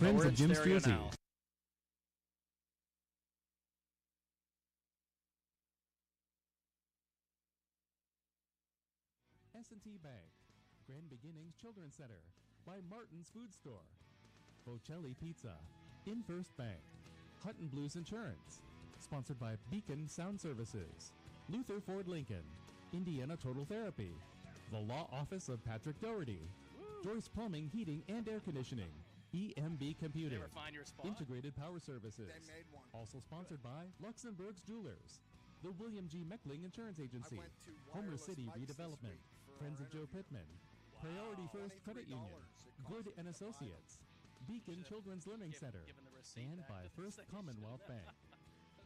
Friends of Jim Struzzi. S&T Bank, Grand Beginnings Children's Center, by Martin's Food Store, Bocelli Pizza, Infirst Bank, Hutton Blues Insurance, sponsored by Beacon Sound Services, Luther Ford Lincoln, Indiana Total Therapy, the Law Office of Patrick Doherty, Joyce Plumbing, Heating and Air Conditioning, EMB Computing, Integrated Power Services, also sponsored by Luxembourg's Jewelers, the William G. Meckling Insurance Agency, Homer City Redevelopment, Friends of Joe Pittman, Priority First Credit Union, Good and Associates, Beacon Children's Learning Center, and by First Commonwealth Bank.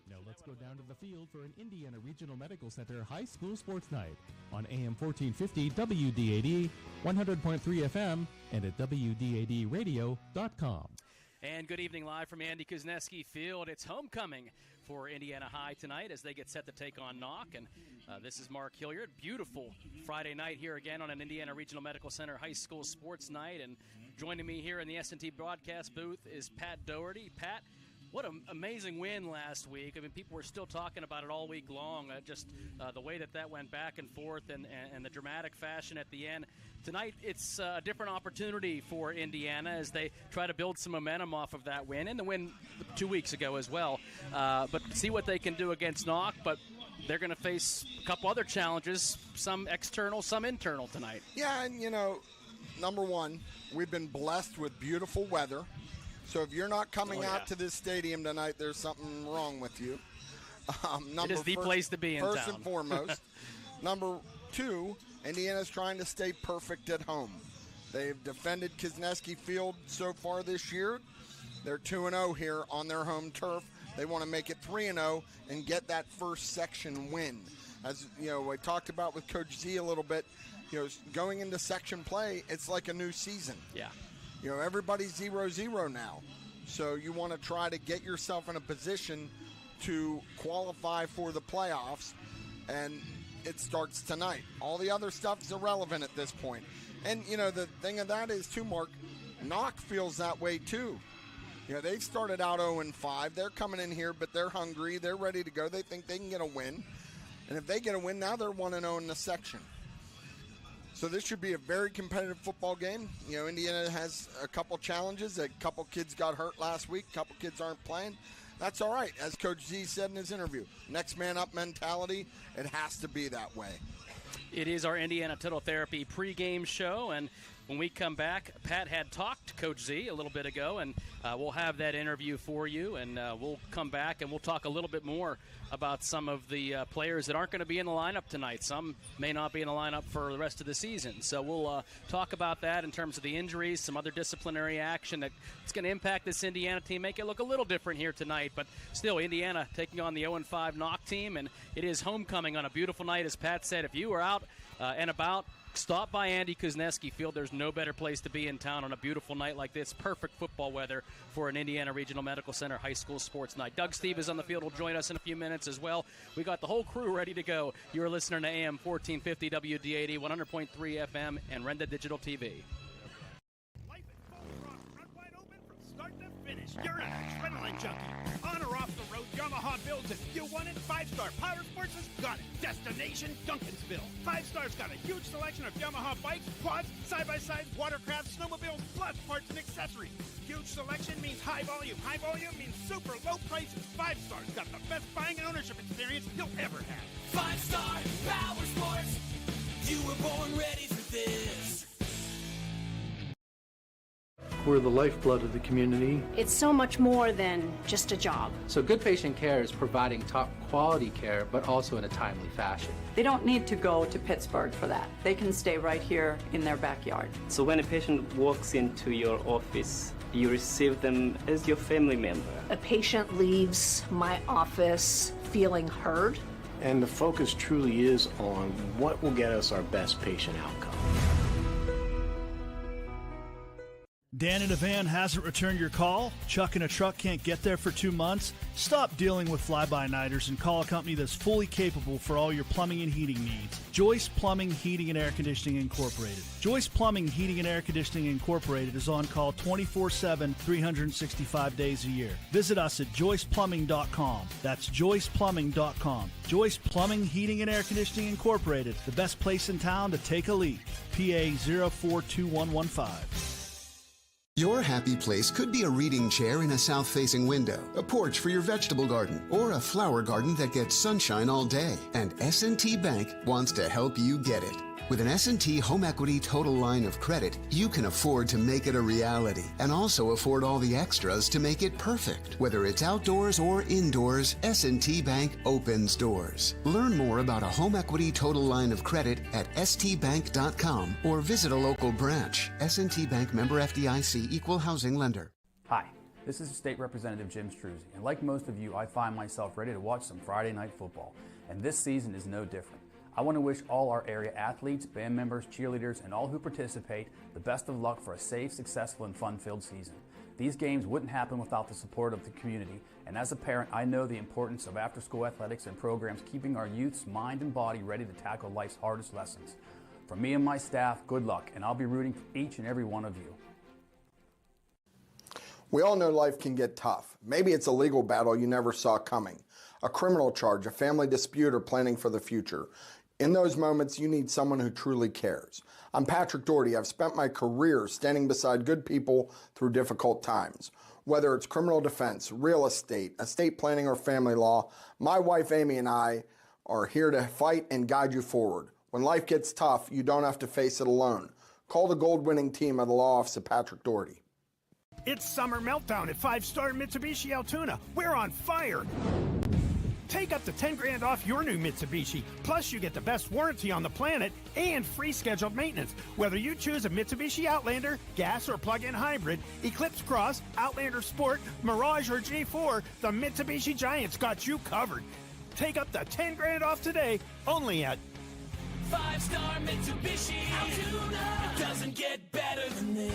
Now let's go down to the field for an Indiana Regional Medical Center High School Sports Night on AM 1450 WDAD, 100.3 FM, and at WDADradio.com. And good evening live from Andy Kuznetsky Field. It's homecoming for Indiana High tonight as they get set to take on Knoch. And this is Mark Hilliard. Beautiful Friday night here again on an Indiana Regional Medical Center High School Sports Night. And joining me here in the S&T broadcast booth is Pat Doherty. Pat, what an amazing win last week. I mean, people were still talking about it all week long, just the way that went back and forth and the dramatic fashion at the end. Tonight, it's a different opportunity for Indiana as they try to build some momentum off of that win and the win 2 weeks ago as well. But see what they can do against Knoch, but they're going to face a couple other challenges, some external, some internal tonight. Yeah, and, number one, we've been blessed with beautiful weather. So if you're not coming out to this stadium tonight, there's something wrong with you. It is the place to be in town. First and foremost. Number two, Indiana's trying to stay perfect at home. They've defended Kuznetsky Field so far this year. They're 2-0 here on their home turf. They want to make it 3-0 and get that first section win. As we talked about with Coach Z a little bit, going into section play, it's like a new season. Yeah. Everybody's 0-0 now. So you want to try to get yourself in a position to qualify for the playoffs, and it starts tonight. All the other stuff's irrelevant at this point. And, the thing of that is, too, Mark, Knoch feels that way, too. They've started out 0-5. They're coming in here, but they're hungry. They're ready to go. They think they can get a win. And if they get a win, now they're 1-0 in the section. So this should be a very competitive football game. Indiana has a couple challenges. A couple kids got hurt last week. A couple kids aren't playing. That's all right. As Coach Z said in his interview, next man up mentality, it has to be that way. It is our Indiana Total Therapy pregame show, and when we come back, Pat had talked to Coach Z a little bit ago, and we'll have that interview for you, and we'll come back and we'll talk a little bit more about some of the players that aren't going to be in the lineup tonight. Some may not be in the lineup for the rest of the season. So we'll talk about that in terms of the injuries, some other disciplinary action that's going to impact this Indiana team, make it look a little different here tonight. But still, Indiana taking on the 0-5 Knoch team, and it is homecoming on a beautiful night. As Pat said, if you are out and about, stop by Andy Kuznetsky Field. There's no better place to be in town on a beautiful night like this. Perfect football weather for an Indiana Regional Medical Center High School Sports Night. Doug Steve is on the field. Will join us in a few minutes as well. We got the whole crew ready to go. You're listening to AM 1450 WDAD, 100.3 FM, and Renda Digital TV. Life at Full Rock, run wide open from start to finish. You're an adrenaline junkie. On or off the road, Yamaha builds it. You want it? 5-Star Power Sports has got it. Destination Duncansville. 5-Star's got a huge selection of Yamaha bikes, quads, side-by-sides, watercraft, snowmobiles, plus parts and accessories. Huge selection means high volume. High volume means super low prices. 5-Star's got the best buying and ownership experience you'll ever have. 5-Star Power Sports. You were born ready for this. We're the lifeblood of the community. It's so much more than just a job. So good patient care is providing top quality care, but also in a timely fashion. They don't need to go to Pittsburgh for that. They can stay right here in their backyard. So when a patient walks into your office, you receive them as your family member. A patient leaves my office feeling heard. And the focus truly is on what will get us our best patient outcome. Dan in a van hasn't returned your call? Chuck in a truck can't get there for 2 months? Stop dealing with fly-by-nighters and call a company that's fully capable for all your plumbing and heating needs. Joyce Plumbing, Heating, and Air Conditioning Incorporated. Joyce Plumbing, Heating, and Air Conditioning Incorporated is on call 24/7, 365 days a year. Visit us at joyceplumbing.com. That's joyceplumbing.com. Joyce Plumbing, Heating, and Air Conditioning Incorporated, the best place in town to take a leak. PA 042115. Your happy place could be a reading chair in a south-facing window, a porch for your vegetable garden, or a flower garden that gets sunshine all day. And S&T Bank wants to help you get it. With an S&T Home Equity Total Line of Credit, you can afford to make it a reality and also afford all the extras to make it perfect. Whether it's outdoors or indoors, S&T Bank opens doors. Learn more about a Home Equity Total Line of Credit at stbank.com or visit a local branch. S&T Bank, member FDIC, equal housing lender. Hi, this is State Representative Jim Struzzi, and like most of you, I find myself ready to watch some Friday night football, and this season is no different. I want to wish all our area athletes, band members, cheerleaders, and all who participate the best of luck for a safe, successful, and fun-filled season. These games wouldn't happen without the support of the community, and as a parent, I know the importance of after-school athletics and programs keeping our youth's mind and body ready to tackle life's hardest lessons. From me and my staff, good luck, and I'll be rooting for each and every one of you. We all know life can get tough. Maybe it's a legal battle you never saw coming, a criminal charge, a family dispute, or planning for the future. In those moments, you need someone who truly cares. I'm Patrick Doherty. I've spent my career standing beside good people through difficult times. Whether it's criminal defense, real estate, estate planning, or family law, my wife Amy and I are here to fight and guide you forward. When life gets tough, you don't have to face it alone. Call the gold-winning team of the law office of Patrick Doherty. It's Summer Meltdown at 5-Star Mitsubishi Altoona. We're on fire! Take up to 10 grand off your new Mitsubishi. Plus, you get the best warranty on the planet and free scheduled maintenance. Whether you choose a Mitsubishi Outlander, gas or plug-in hybrid, Eclipse Cross, Outlander Sport, Mirage, or G4, the Mitsubishi Giant's got you covered. Take up to 10 grand off today, only at 5-Star Mitsubishi Altoona. It doesn't get better than this.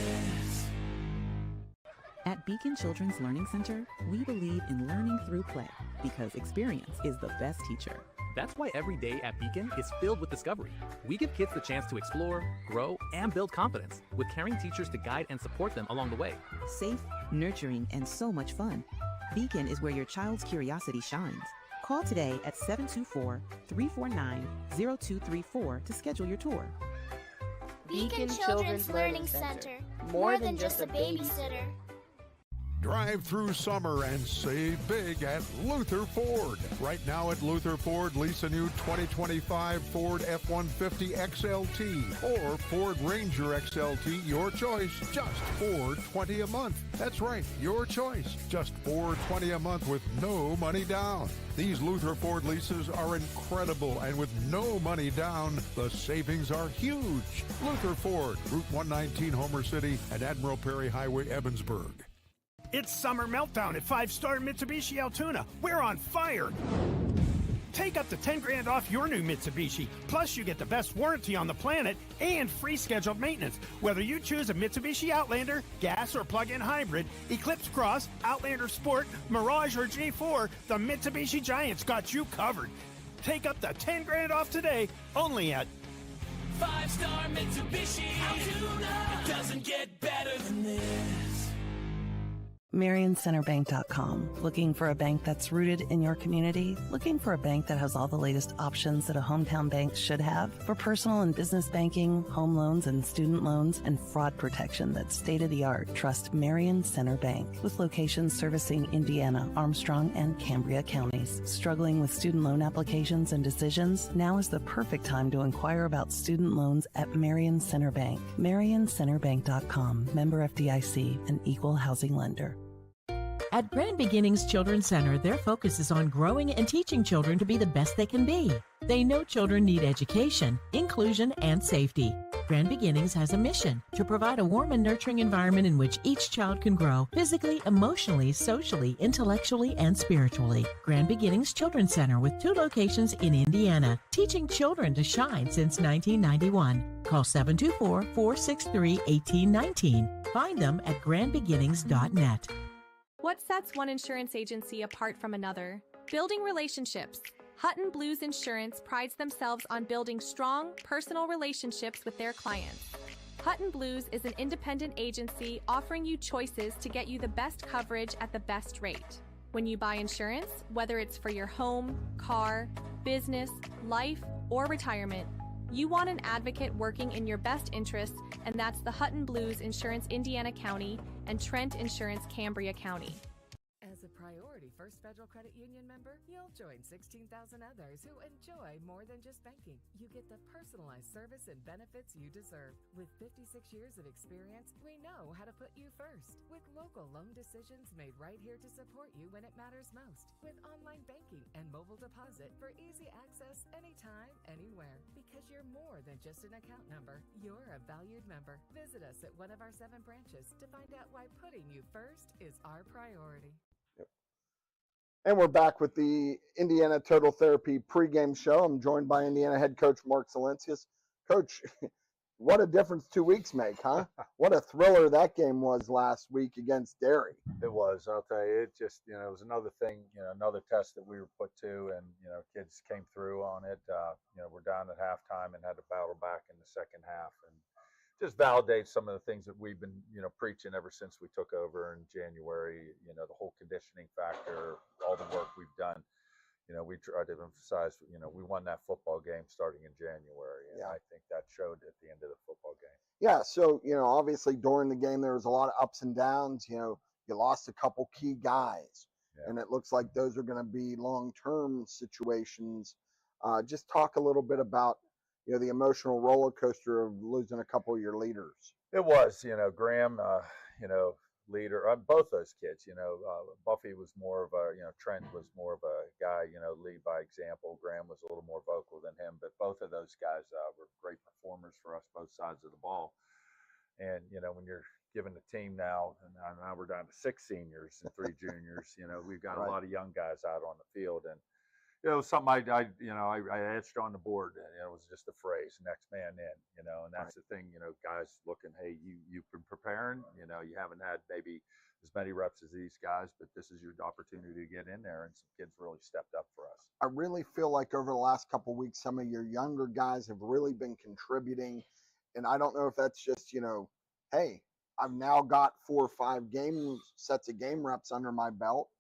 At Beacon Children's Learning Center, we believe in learning through play because experience is the best teacher. That's why every day at Beacon is filled with discovery. We give kids the chance to explore, grow, and build confidence with caring teachers to guide and support them along the way. Safe, nurturing, and so much fun. Beacon is where your child's curiosity shines. Call today at 724-349-0234 to schedule your tour. Beacon Children's Learning Center. More than just a babysitter. Drive through summer and save big at Luther Ford. Right now at Luther Ford, lease a new 2025 Ford F-150 XLT or Ford Ranger XLT, your choice, just $420 a month. That's right, your choice, just $420 a month with no money down. These Luther Ford leases are incredible, and with no money down, the savings are huge. Luther Ford, Route 119, Homer City, and Admiral Perry Highway, Evansburg. It's Summer Meltdown at 5-Star Mitsubishi Altoona. We're on fire! Take up to 10 grand off your new Mitsubishi. Plus, you get the best warranty on the planet and free scheduled maintenance. Whether you choose a Mitsubishi Outlander, gas or plug-in hybrid, Eclipse Cross, Outlander Sport, Mirage, or G4, the Mitsubishi Giant's got you covered. Take up to 10 grand off today, only at 5-Star Mitsubishi Altoona. It doesn't get better than this. MarionCenterBank.com. Looking for a bank that's rooted in your community? Looking for a bank that has all the latest options that a hometown bank should have? For personal and business banking, home loans and student loans, and fraud protection that's state-of-the-art, trust Marion Center Bank. With locations servicing Indiana, Armstrong, and Cambria counties. Struggling with student loan applications and decisions? Now is the perfect time to inquire about student loans at Marion Center Bank. MarionCenterBank.com. Member FDIC, an equal housing lender. At Grand Beginnings Children's Center, their focus is on growing and teaching children to be the best they can be. They know children need education, inclusion, and safety. Grand Beginnings has a mission to provide a warm and nurturing environment in which each child can grow physically, emotionally, socially, intellectually, and spiritually. Grand Beginnings Children's Center with 2 locations in Indiana, teaching children to shine since 1991. Call 724-463-1819. Find them at grandbeginnings.net. What sets one insurance agency apart from another? Building relationships. Hutton Blues Insurance prides themselves on building strong, personal relationships with their clients. Hutton Blues is an independent agency offering you choices to get you the best coverage at the best rate. When you buy insurance, whether it's for your home, car, business, life, or retirement, you want an advocate working in your best interests, and that's the Hutton Blues Insurance Indiana County and Trent Insurance Cambria County. As a Priority First Federal Credit Union member, you'll join 16,000 others who enjoy more than just banking. You get the personalized service and benefits you deserve. With 56 years of experience, we know how to put you first. With local loan decisions made right here to support you when it matters most. With online banking and mobile deposit for easy access anytime, anywhere. Because you're more than just an account number, you're a valued member. Visit us at one of our 7 branches to find out why putting you first is our priority. And we're back with the Indiana Total Therapy pregame show. I'm joined by Indiana head coach Mark Zinskus. Coach, what a difference 2 weeks make, huh? What a thriller that game was last week against Derry. It was. I'll tell you, it just, it was another thing, another test that we were put to, and, kids came through on it. We're down at halftime and had to battle back in the second half, and just validates some of the things that we've been, preaching ever since we took over in January. The whole conditioning factor, all the work we've done. We tried to emphasize, we won that football game starting in January, and I think that showed at the end of the football game. Yeah, so, obviously during the game there was a lot of ups and downs. You lost a couple key guys, and it looks like those are going to be long-term situations. Just talk a little bit about the emotional roller coaster of losing a couple of your leaders. It was, Graham, leader, both those kids, Buffy was more of a, Trent was more of a guy, lead by example. Graham was a little more vocal than him, but both of those guys were great performers for us, both sides of the ball. And, when you're given the team now, and now we're down to 6 seniors and 3 juniors, we've got a lot of young guys out on the field, and something I etched on the board. It was just a phrase, next man in, and that's the thing, guys looking, hey, you've been preparing, you haven't had maybe as many reps as these guys, but this is your opportunity to get in there, and some kids really stepped up for us. I really feel like over the last couple of weeks, some of your younger guys have really been contributing, and I don't know if that's just, hey, I've now got 4 or 5 sets of game reps under my belt.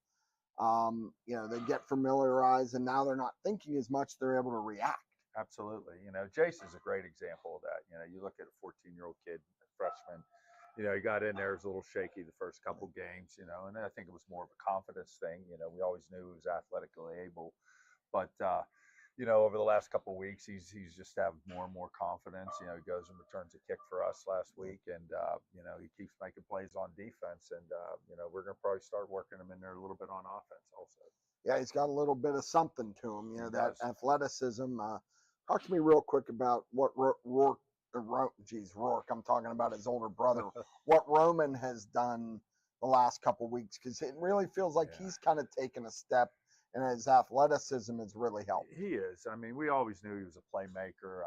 They get familiarized, and now they're not thinking as much. They're able to react. Absolutely. Jace is a great example of that. You look at a 14-year-old kid, a freshman, he got in there, it was a little shaky the first couple games, and I think it was more of a confidence thing. We always knew he was athletically able, but, over the last couple of weeks, he's just having more and more confidence. He goes and returns a kick for us last week, and, he keeps making plays on defense, and, we're going to probably start working him in there a little bit on offense also. Yeah, he's got a little bit of something to him, that athleticism. Talk to me real quick about what Rourke, I'm talking about his older brother, what Roman has done the last couple of weeks, because it really feels like he's kind of taken a step, and his athleticism has really helped. He is. I mean, we always knew he was a playmaker.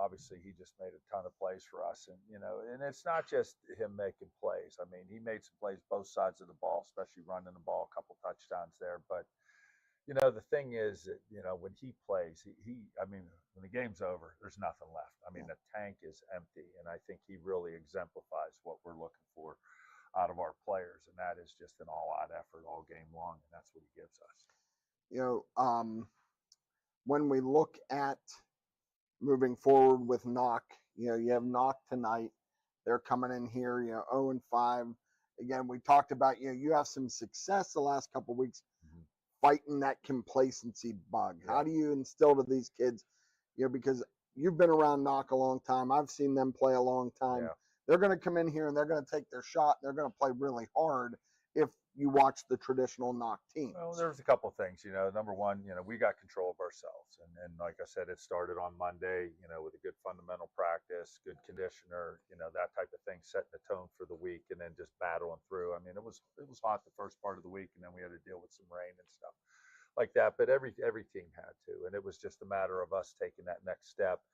Obviously he just made a ton of plays for us, and and it's not just him making plays. I mean, he made some plays both sides of the ball, especially running the ball, a couple touchdowns there. But the thing is that, when he plays, when the game's over, there's nothing left. I mean, the tank is empty, and I think he really exemplifies what we're looking for out of our players, and that is just an all-out effort all game long, and that's what he gives us. When we look at moving forward with Knoch, you have Knoch tonight. They're coming in here, 0-5. Again, we talked about, you have some success the last couple of weeks fighting that complacency bug. How do you instill to these kids, because you've been around Knoch a long time. I've seen them play a long time. They're going to come in here and they're going to take their shot. And they're going to play really hard. If you watch the traditional Knoch teams? Well, there's a couple of things. Number one, we got control of ourselves, and like I said, it started on Monday. With a good fundamental practice, good conditioner, that type of thing, setting the tone for the week, and then just battling through. I mean, it was hot the first part of the week, and then we had to deal with some rain and stuff like that. But every team had to, and it was just a matter of us taking that next step,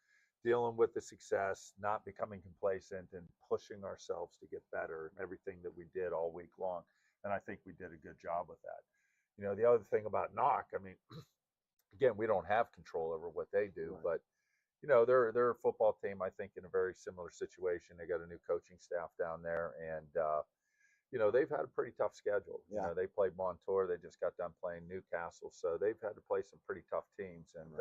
dealing with the success, not becoming complacent, and pushing ourselves to get better in everything that we did all week long. And I think we did a good job with that. The other thing about Knoch, I mean, again, we don't have control over what they do, but they're a football team, I think, in a very similar situation. They got a new coaching staff down there, and they've had a pretty tough schedule. They played Montour, they just got done playing Newcastle, so they've had to play some pretty tough teams, and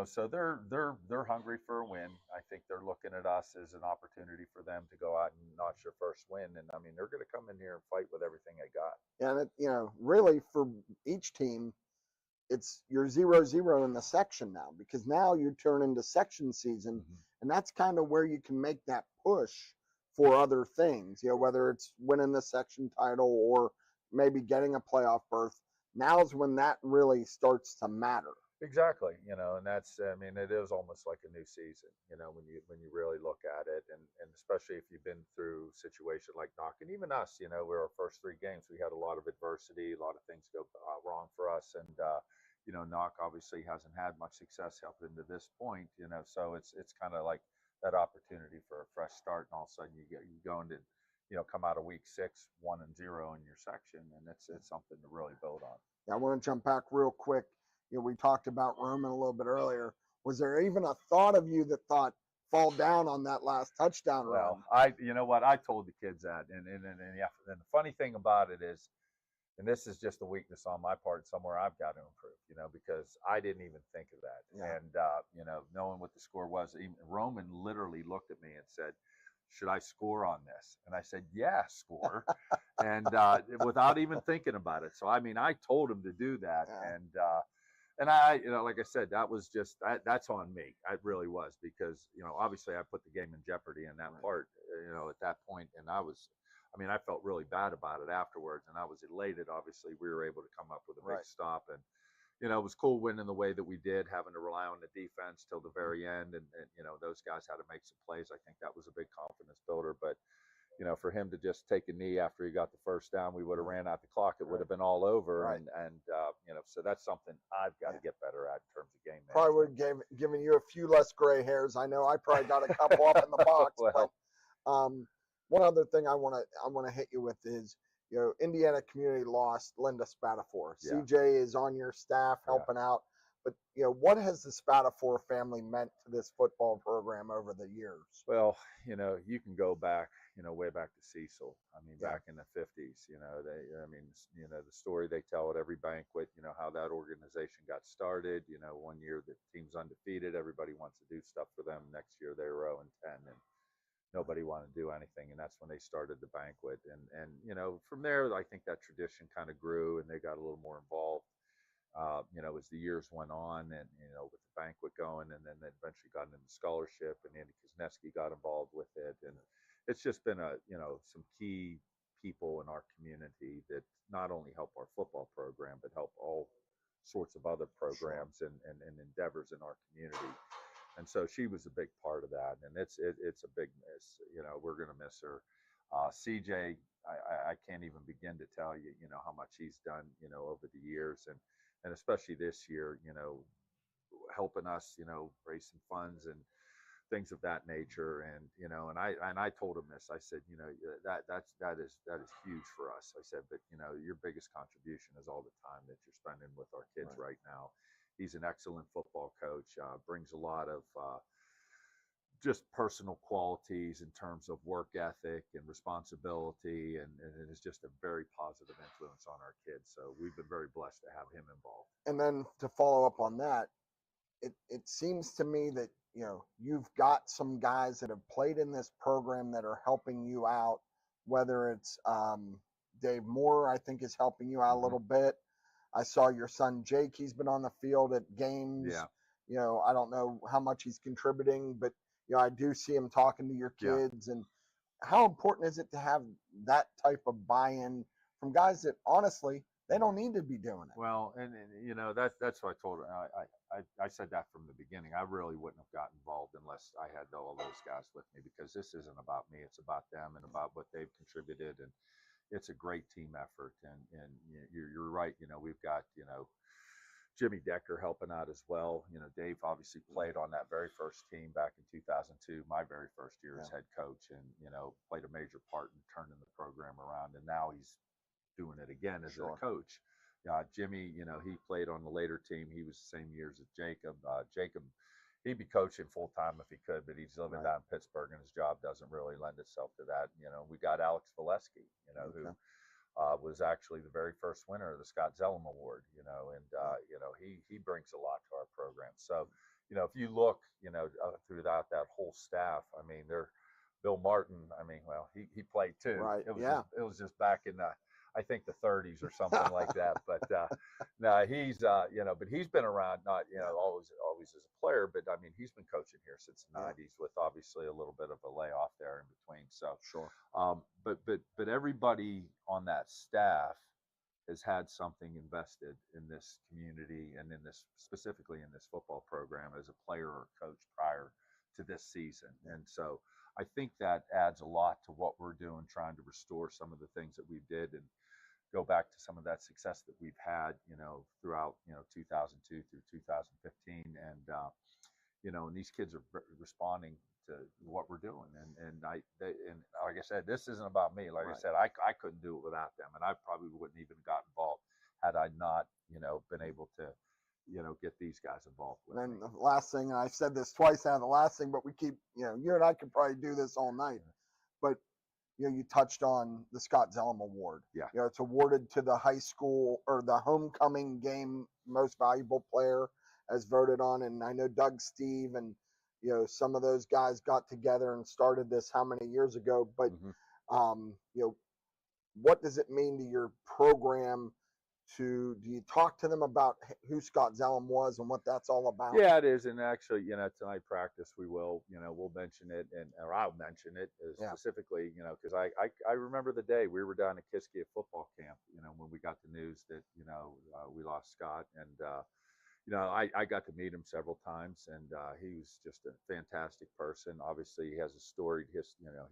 so they're hungry for a win. I think they're looking at us as an opportunity for them to go out and notch their first win. And I mean, they're going to come in here and fight with everything they got. And really for each team, it's you're 0-0 in the section now, because now you turn into section season, and that's kind of where you can make that push for other things. Whether it's winning the section title or maybe getting a playoff berth. Now's when that really starts to matter. Exactly, and that's, I mean, it is almost like a new season, when you really look at it, and especially if you've been through a situation like Knoch, and even us, we're our first 3 games, we had a lot of adversity, a lot of things go wrong for us, and Knoch obviously hasn't had much success up into this point, so it's kind of like that opportunity for a fresh start, and all of a sudden you go into, come out of week 6 1-0 in your section, and it's something to really build on. I want to jump back real quick. We talked about Roman a little bit earlier. Was there even a thought of you that thought fall down on that last touchdown run? Well, you know what? I told the kids that, and the funny thing about it is, and this is just a weakness on my part, somewhere I've got to improve, because I didn't even think of that. Yeah. And knowing what the score was, even Roman literally looked at me and said, "Should I score on this?" And I said, "Yeah, score." And without even thinking about it. So I mean, I told him to do that, and I, like I said, that was just that's on me. It really was, because obviously I put the game in jeopardy in that part, at that point, and I felt really bad about it afterwards, and I was elated. Obviously, we were able to come up with a big stop, and it was cool winning the way that we did, having to rely on the defense till the very end, and those guys had to make some plays. I think that was a big confidence builder, but. For him to just take a knee after he got the first down, we would have ran out the clock. It would have been all over. And so that's something I've got to get better at in terms of game management. Probably would have given you a few less gray hairs. I know I probably got a couple up in the box. Well, but one other thing I want to hit you with is, Indiana Community lost Linda Spatafor. Yeah. CJ is on your staff helping out. But, what has the Spatafor family meant to this football program over the years? Well, you can go back, way back to Cecil. I mean, back in the 50s, the story they tell at every banquet, how that organization got started. One year the team's undefeated. Everybody wants to do stuff for them. Next year they were 0-10, and nobody wanted to do anything. And that's when they started the banquet. And from there, I think that tradition kind of grew, and they got a little more involved. As the years went on, and with the banquet going, and then they eventually got into scholarship, and Andy Kuznetsky got involved with it, and it's just been some key people in our community that not only help our football program, but help all sorts of other programs and endeavors in our community. And so she was a big part of that, and it's a big miss. We're going to miss her. CJ, I can't even begin to tell you, how much he's done, over the years, and especially this year, helping us, raise some funds and things of that nature. And, and I told him this. I said, that is huge for us. I said, but your biggest contribution is all the time that you're spending with our kids right now. He's an excellent football coach, brings a lot of just personal qualities in terms of work ethic and responsibility, and it is just a very positive influence on our kids. So we've been very blessed to have him involved. And then to follow up on that, it seems to me that you've got some guys that have played in this program that are helping you out, whether it's Dave Moore, I think, is helping you out a little bit. I saw your son Jake, he's been on the field at games. I don't know how much he's contributing, but I do see him talking to your kids. And how important is it to have that type of buy-in from guys that honestly they don't need to be doing it. Well, and you know that's what I told her. I said that from the beginning. I really wouldn't have got involved unless I had all those guys with me, because this isn't about me. It's about them and about what they've contributed, and it's a great team effort. And you're right. You know, we've got Jimmy Decker helping out as well. You know, Dave obviously played on that very first team back in 2002, my very first year as head coach, and played a major part in turning the program around. And now he's doing it again as a coach. Jimmy, he played on the later team. He was the same years as Jacob. Jacob, he'd be coaching full time if he could, but he's living down in Pittsburgh, and his job doesn't really lend itself to that. We got Alex Valesky, who was actually the very first winner of the Scott Zellum Award. He brings a lot to our program. So, if you look, throughout that whole staff, I mean, Bill Martin. I mean, well, he played too. Right. It was just back in I think the 30s or something like that. But no, he's but he's been around, not always as a player, but I mean, he's been coaching here since the 90s, with obviously a little bit of a layoff there in between. So but everybody on that staff has had something invested in this community and in this, specifically in this football program, as a player or coach prior to this season. And so I think that adds a lot to what we're doing, trying to restore some of the things that we did and go back to some of that success that we've had, throughout, 2002 through 2015. And, and these kids are responding to what we're doing. And like I said, this isn't about me. Like I said, I couldn't do it without them. And I probably wouldn't even got involved had I not, been able to, get these guys involved with. And then the last thing, and I said this twice now, the last thing, but we keep, you and I could probably do this all night, but you touched on the Scott Zellum Award. Yeah. It's awarded to the high school or the homecoming game most valuable player, as voted on. And I know Doug, Steve, and some of those guys got together and started this how many years ago, but what does it mean to your program? Do you talk to them about who Scott Zellum was and what that's all about? Yeah, it is. And actually, tonight practice, we'll mention it, or I'll mention it specifically, because I remember the day we were down at Kiski at football camp, when we got the news that, we lost Scott. And, I got to meet him several times, and he was just a fantastic person. Obviously, he has a storied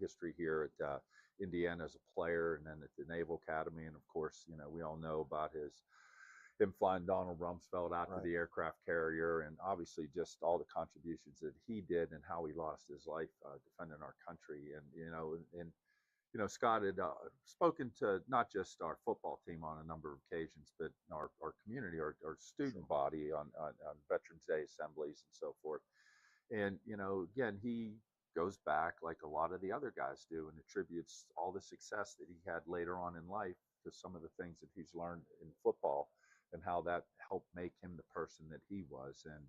history here at Indiana as a player, and then at the Naval Academy. And of course, we all know about him flying Donald Rumsfeld out to the aircraft carrier, and obviously just all the contributions that he did and how he lost his life defending our country. And Scott had spoken to not just our football team on a number of occasions, but our community, our student body on Veterans Day assemblies and so forth. And, again, he goes back like a lot of the other guys do and attributes all the success that he had later on in life to some of the things that he's learned in football and how that helped make him the person that he was. And,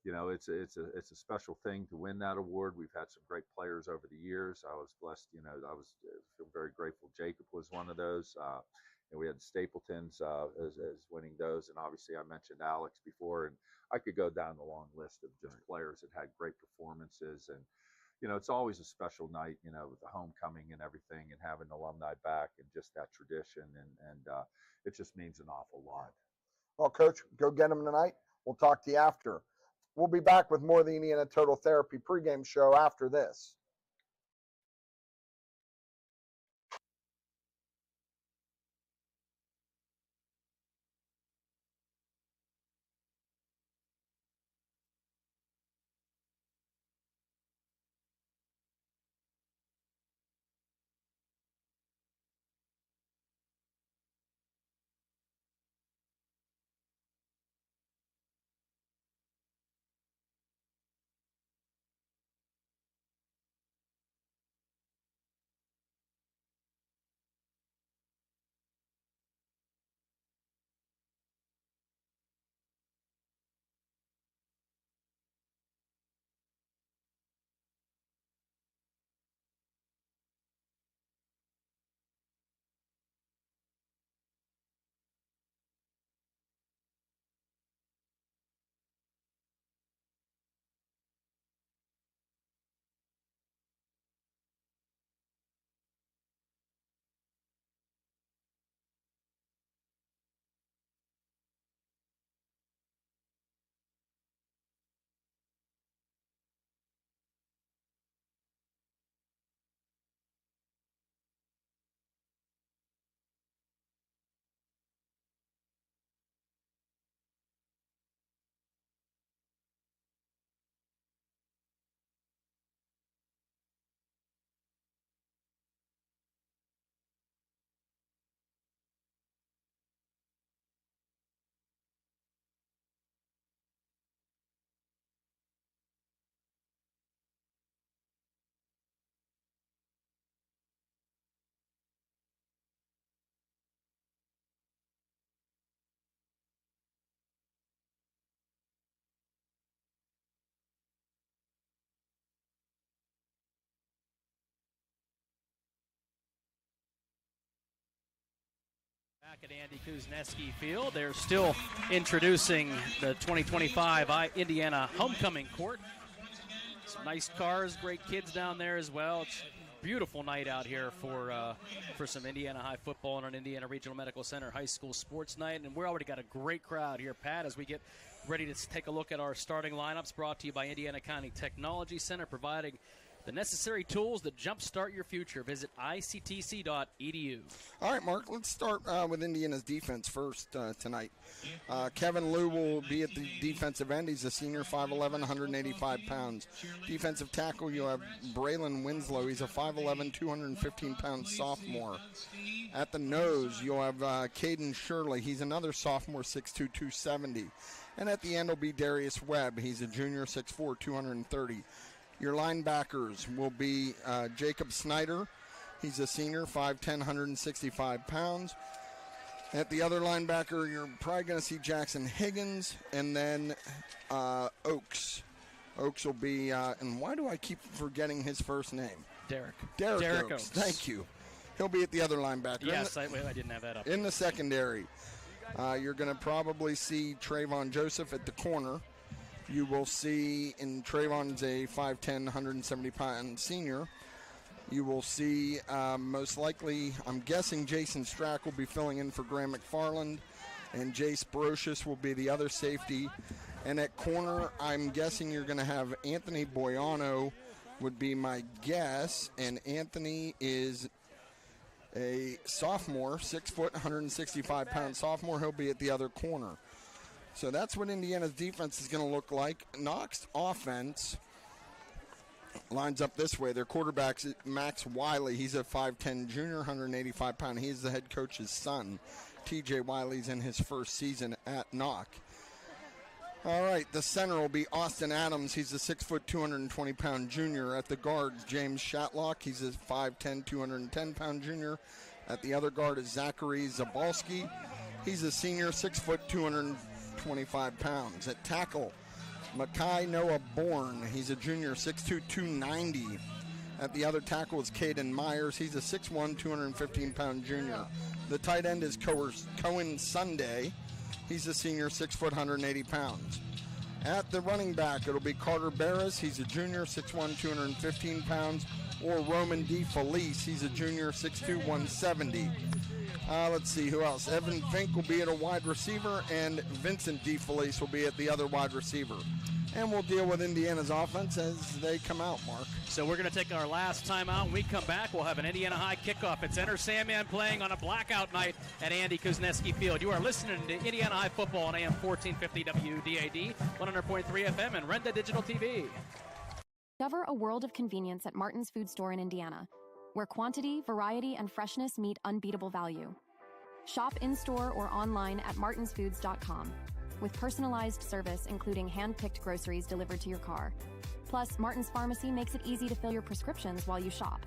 it's a special thing to win that award. We've had some great players over the years. I was blessed, I feel very grateful. Jacob was one of those. And we had the Stapletons as winning those. And obviously I mentioned Alex before, and I could go down the long list of just players that had great performances. And, it's always a special night, with the homecoming and everything, and having alumni back and just that tradition. And it just means an awful lot. Well, Coach, go get them tonight. We'll talk to you after. We'll be back with more of the Indiana Total Therapy pregame show after this. Back at Andy Kuznetsky Field. They're still introducing the 2025 Indiana Homecoming Court. Some nice cars, great kids down there as well. It's a beautiful night out here for some Indiana High football and an Indiana Regional Medical Center High School Sports Night. And we've already got a great crowd here, Pat, as we get ready to take a look at our starting lineups, brought to you by Indiana County Technology Center, providing the necessary tools that jumpstart your future. Visit ictc.edu. All right, Mark, let's start with Indiana's defense first tonight. Kevin Liu will be at the defensive end. He's a senior, 5'11", 185 pounds. Defensive tackle, you'll have Braylon Winslow. He's a 5'11", 215-pound sophomore. At the nose, you'll have Caden Shirley. He's another sophomore, 6'2", 270. And at the end will be Darius Webb. He's a junior, 6'4", 230. Your linebackers will be Jacob Snyder. He's a senior, 5'10", 165 pounds. At the other linebacker, you're probably going to see Jackson Higgins, and then Oaks. Oaks will be, and why do I keep forgetting his first name? Derek Oaks. Thank you. He'll be at the other linebacker. Yes, I didn't have that up. In the secondary, you're going to probably see Trayvon Joseph at the corner. You will see, and Trayvon's a 5'10", 170-pound senior. You will see, most likely, I'm guessing Jason Strack will be filling in for Graham McFarland, and Jace Brocious will be the other safety. And at corner, I'm guessing you're going to have Anthony Boiano would be my guess, and Anthony is a sophomore, 6 foot, 165-pound sophomore. He'll be at the other corner. So that's what Indiana's defense is going to look like. Knoch's offense lines up this way. Their quarterback's Max Wiley. He's a 5'10 junior, 185 pound. He's the head coach's son. TJ Wiley's in his first season at Knoch. All right, the center will be Austin Adams. He's a 6 foot, 220 pound junior. At the guards, James Shatlock. He's a 5'10, 210 pound junior. At the other guard is Zachary Zabalski. He's a senior, 6 foot, 225 pounds. At tackle, Makai Noah Bourne. He's a junior, 6'2", 290. At the other tackle is Caden Myers. He's a 6'1", 215-pound junior. The tight end is Cohen Sunday. He's a senior, 6 foot, 180 pounds. At the running back, it'll be Carter Barris. He's a junior, 6'1", 215 pounds. Or Roman D. Felice. He's a junior, 6'2", 170. Let's see who else. Evan Fink will be at a wide receiver, and Vincent D. Felice will be at the other wide receiver. And we'll deal with Indiana's offense as they come out, Mark. So we're going to take our last timeout. When we come back, we'll have an Indiana High kickoff. It's Enter Sandman playing on a blackout night at Andy Kuznetsky Field. You are listening to Indiana High football on AM 1450 WDAD, 100.3 FM, and Renda Digital TV. Discover a world of convenience at Martin's Food Store in Indiana, where quantity, variety, and freshness meet unbeatable value. Shop in-store or online at martinsfoods.com, with personalized service including hand-picked groceries delivered to your car. Plus, Martin's Pharmacy makes it easy to fill your prescriptions while you shop.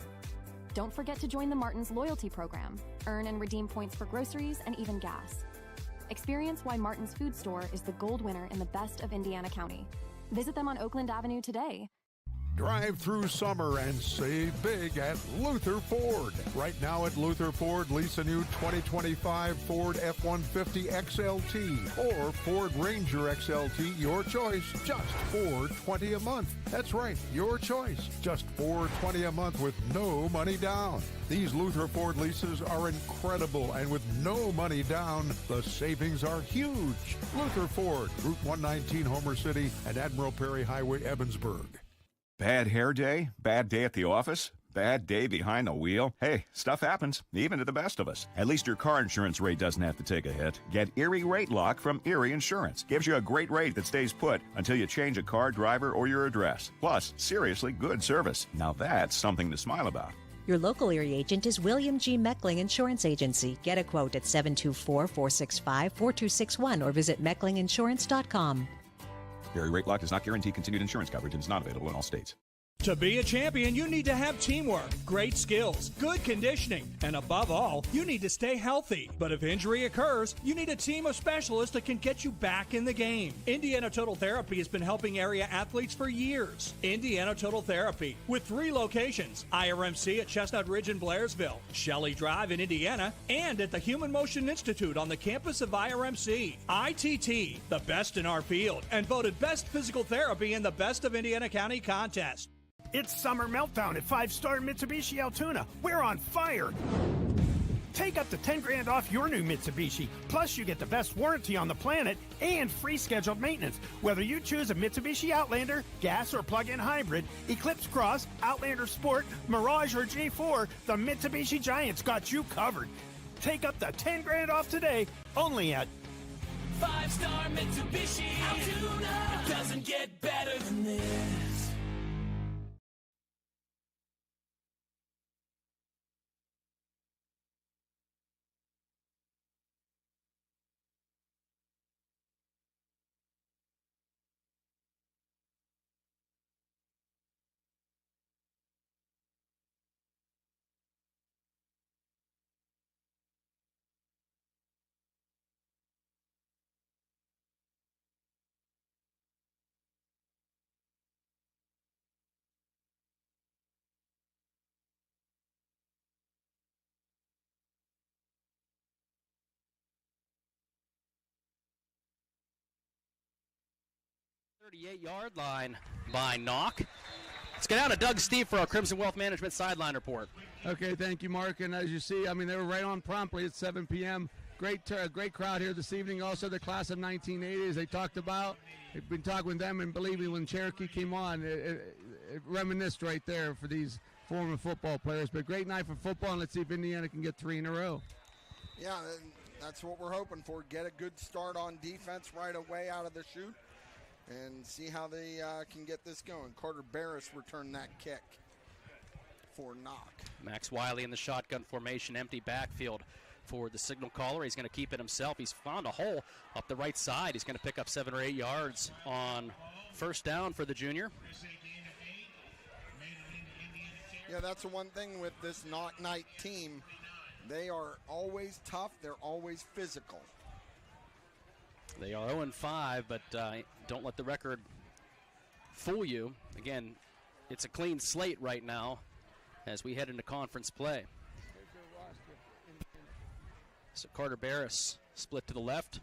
Don't forget to join the Martin's Loyalty Program. Earn and redeem points for groceries and even gas. Experience why Martin's Food Store is the gold winner in the best of Indiana County. Visit them on Oakland Avenue today. Drive through summer and save big at Luther Ford. Right now at Luther Ford, lease a new 2025 Ford F-150 XLT or Ford Ranger XLT, your choice, just $420 a month. That's right, your choice, just $420 a month with no money down. These Luther Ford leases are incredible, and with no money down, the savings are huge. Luther Ford, Route 119, Homer City, and Admiral Perry Highway, Evansburg. Bad hair day? Bad day at the office? Bad day behind the wheel? Hey, stuff happens, even to the best of us. At least your car insurance rate doesn't have to take a hit. Get Erie Rate Lock from Erie Insurance. Gives you a great rate that stays put until you change a car, driver, or your address. Plus, seriously good service. Now that's something to smile about. Your local Erie agent is William G. Meckling Insurance Agency. Get a quote at 724-465-4261 or visit mecklinginsurance.com. Erie Rate Lock does not guarantee continued insurance coverage and is not available in all states. To be a champion, you need to have teamwork, great skills, good conditioning, and above all, you need to stay healthy. But if injury occurs, you need a team of specialists that can get you back in the game. Indiana Total Therapy has been helping area athletes for years. Indiana Total Therapy, with 3 locations, IRMC at Chestnut Ridge in Blairsville, Shelley Drive in Indiana, and at the Human Motion Institute on the campus of IRMC. ITT, the best in our field, and voted Best Physical Therapy in the Best of Indiana County contest. It's Summer Meltdown at 5-Star Mitsubishi Altoona. We're on fire. Take up to $10,000 off your new Mitsubishi. Plus, you get the best warranty on the planet and free scheduled maintenance. Whether you choose a Mitsubishi Outlander, gas or plug-in hybrid, Eclipse Cross, Outlander Sport, Mirage or G4, the Mitsubishi Giant's got you covered. Take up to $10,000 off today, only at 5-Star Mitsubishi Altoona. It doesn't get better than this. Yard line by Knoch. Let's get out to Doug Steve for our Crimson Wealth Management sideline report. Okay, thank you, Mark. And as you see, I mean, they were right on promptly at 7 p.m. Great crowd here this evening. Also, the class of 1980s they talked about. They've been talking with them, and believe me, when Cherokee came on, it reminisced right there for these former football players. But great night for football, and let's see if Indiana can get 3 in a row. Yeah, that's what we're hoping for. Get a good start on defense right away out of the chute and see how they can get this going. Carter Barris returned that kick for Knoch. Max Wiley in the shotgun formation, empty backfield for the signal caller. He's going to keep it himself. He's found a hole up the right side. He's going to pick up 7 or 8 yards on first down for the junior. Yeah, that's the one thing with this Knoch Knight team. They are always tough. They're always physical. They are 0-5, but don't let the record fool you. Again, it's a clean slate right now as we head into conference play. So Carter Barris split to the left,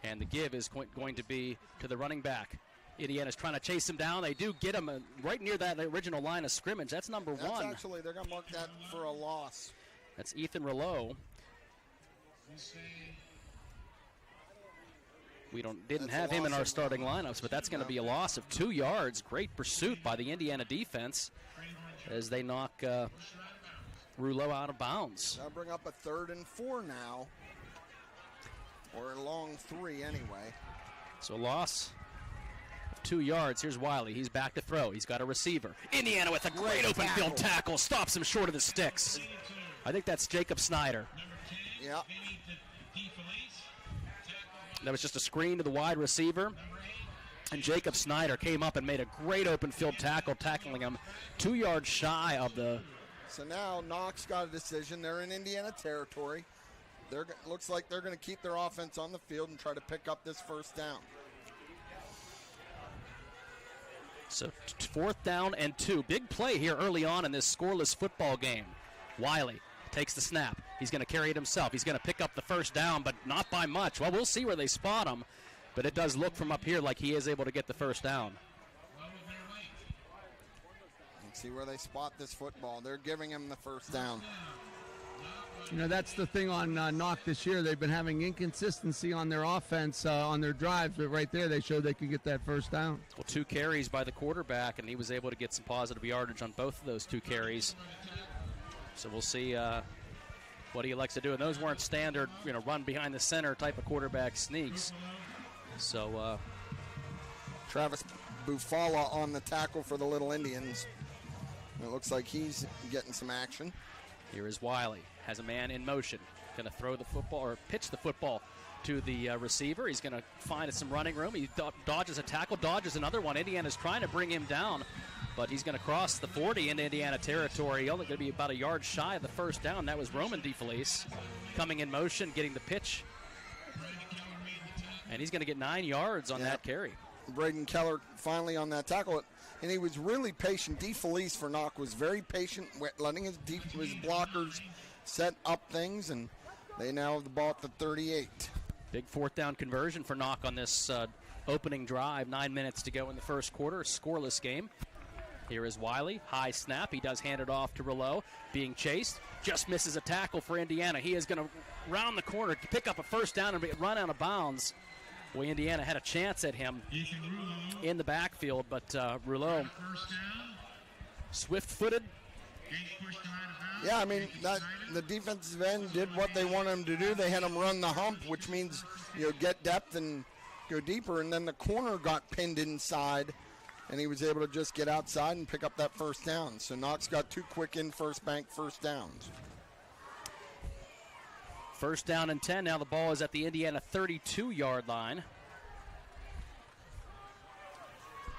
and the give is going to be to the running back. Indiana's trying to chase him down. They do get him right near that original line of scrimmage. That's number 1. Actually, they're going to mark that for a loss. That's Ethan Rouleau. We didn't have him in our starting lineups, but that's going to be a loss of 2 yards. Great pursuit by the Indiana defense as they knock Rouleau out of bounds. That'll bring up a 3rd and 4 now, or a long 3 anyway. So a loss of 2 yards. Here's Wiley. He's back to throw. He's got a receiver. Indiana with a great open field tackle. Stops him short of the sticks. I think that's Jacob Snyder. Yeah. That was just a screen to the wide receiver. And Jacob Snyder came up and made a great open field tackle, tackling him 2 yards shy of the... So now Knox got a decision. They're in Indiana territory. Looks like they're going to keep their offense on the field and try to pick up this first down. So 4th down and 2. Big play here early on in this scoreless football game. Wiley takes the snap. He's going to carry it himself. He's going to pick up the first down, but not by much. Well, we'll see where they spot him, but it does look from up here like he is able to get the first down. Let's see where they spot this football. They're giving him the first down. You know, that's the thing on Knoch this year. They've been having inconsistency on their offense, on their drives, but right there they showed they could get that first down. Well, 2 carries by the quarterback, and he was able to get some positive yardage on both of those 2 carries. So we'll see what he likes to do. And those weren't standard, run behind the center type of quarterback sneaks. So Travis Bufala on the tackle for the Little Indians. It looks like he's getting some action. Here is Wiley. Has a man in motion. Going to throw the football or pitch the football to the receiver. He's going to find some running room. He dodges a tackle, dodges another one. Indiana's trying to bring him down. but he's going to cross the 40 into Indiana territory. Only going to be about a yard shy of the first down. That was Roman DeFelice coming in motion, getting the pitch. And he's going to get 9 yards on that carry. Braden Keller finally on that tackle. And he was really patient. DeFelice for Knoch was very patient, letting his blockers set up things, and they now have the ball at the 38. Big fourth down conversion for Knoch on this opening drive. 9 minutes to go in the first quarter. Scoreless game. Here is Wiley. High snap. He does hand it off to Rouleau. Being chased. Just misses a tackle for Indiana. He is going to round the corner to pick up a first down and run out of bounds. Boy, Indiana had a chance at him in the backfield, but Rouleau, swift-footed. Yeah, I mean, the defensive end did what they wanted him to do. They had him run the hump, which means, get depth and go deeper. And then the corner got pinned inside, and he was able to just get outside and pick up that first down. So Knox got 2 quick in first bank first downs. First down and 10. Now the ball is at the Indiana 32-yard line.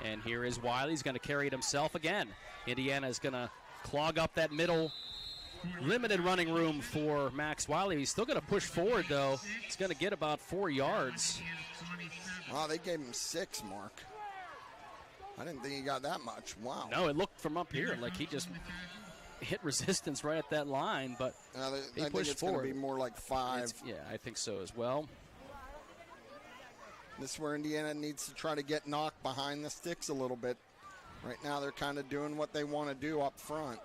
And here is Wiley. He's going to carry it himself again. Indiana is going to clog up that middle. Limited running room for Max Wiley. He's still going to push forward, though. He's going to get about 4 yards. Wow, they gave him 6, Mark. I didn't think he got that much. Wow. No, it looked from up here like he just hit resistance right at that line, but he I pushed think it's forward. going to be more like 5. Yeah, I think so as well. This is where Indiana needs to try to get Knoch behind the sticks a little bit. Right now they're kind of doing what they want to do up front.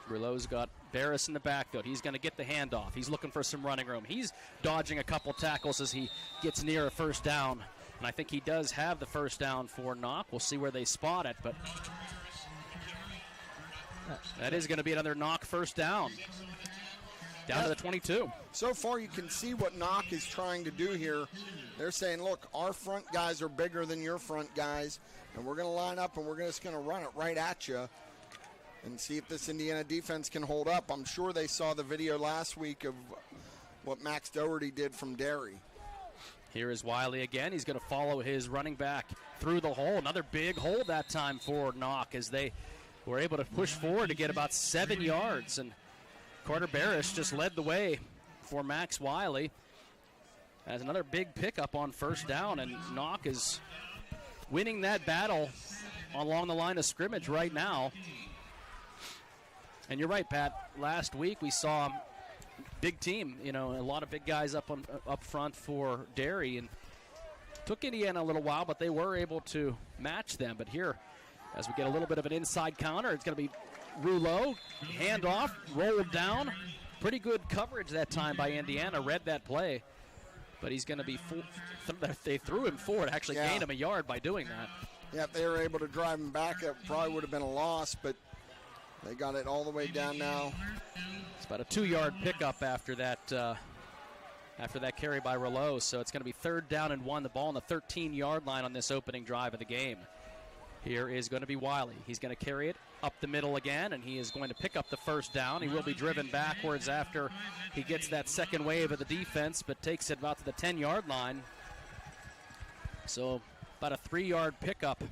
Rouleau's got Barris in the backfield. He's going to get the handoff. He's looking for some running room. He's dodging a couple tackles as he gets near a first down. And I think he does have the first down for Knoch. We'll see where they spot it, but that is going to be another Knoch first down. Down to the 22. So far you can see what Knoch is trying to do here. They're saying, look, our front guys are bigger than your front guys, and we're going to line up and we're just going to run it right at you and see if this Indiana defense can hold up. I'm sure they saw the video last week of what Max Doherty did from Derry. Here is Wiley again. He's going to follow his running back through the hole. Another big hole that time for Knoch as they were able to push forward to get about 7 yards. And Carter Barris just led the way for Max Wiley as another big pickup on first down. And Knoch is winning that battle along the line of scrimmage right now. And you're right, Pat. Last week we saw big team, a lot of big guys up front for Derry, and took Indiana a little while, but they were able to match them. But here, as we get a little bit of an inside counter, it's going to be Rouleau, handoff, rolled down. Pretty good coverage that time by Indiana. Read that play, but he's going to be they threw him forward, actually gained him a yard by doing that. Yeah, if they were able to drive him back, it probably would have been a loss, but they got it all the way down now. It's about a 2-yard pickup after that carry by Rouleau. So it's going to be 3rd down and 1. The ball on the 13-yard line on this opening drive of the game. Here is going to be Wiley. He's going to carry it up the middle again, and he is going to pick up the first down. He will be driven backwards after he gets that second wave of the defense, but takes it about to the 10-yard line. So about a 3-yard pickup.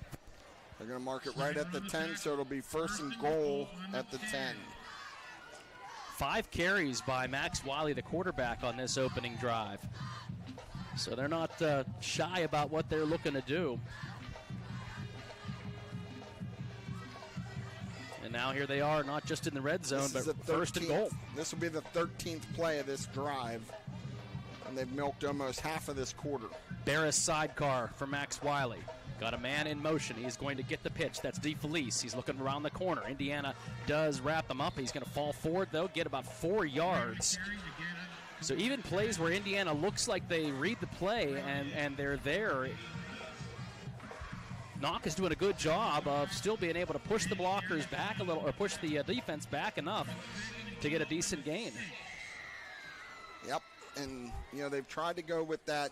They're going to mark it right at the 10, so it'll be 1st and goal at the 10. 5 carries by Max Wiley, the quarterback, on this opening drive. So they're not shy about what they're looking to do. And now here they are, not just in the red zone, but 1st and goal. This will be the 13th play of this drive, and they've milked almost half of this quarter. Barris sidecar for Max Wiley. Got a man in motion. He's going to get the pitch. That's DeFelice. He's looking around the corner. Indiana does wrap him up. He's going to fall forward, though, get about 4 yards. So even plays where Indiana looks like they read the play and they're there, Knoch is doing a good job of still being able to push the blockers back a little, or push the defense back enough to get a decent gain. Yep, and, they've tried to go with the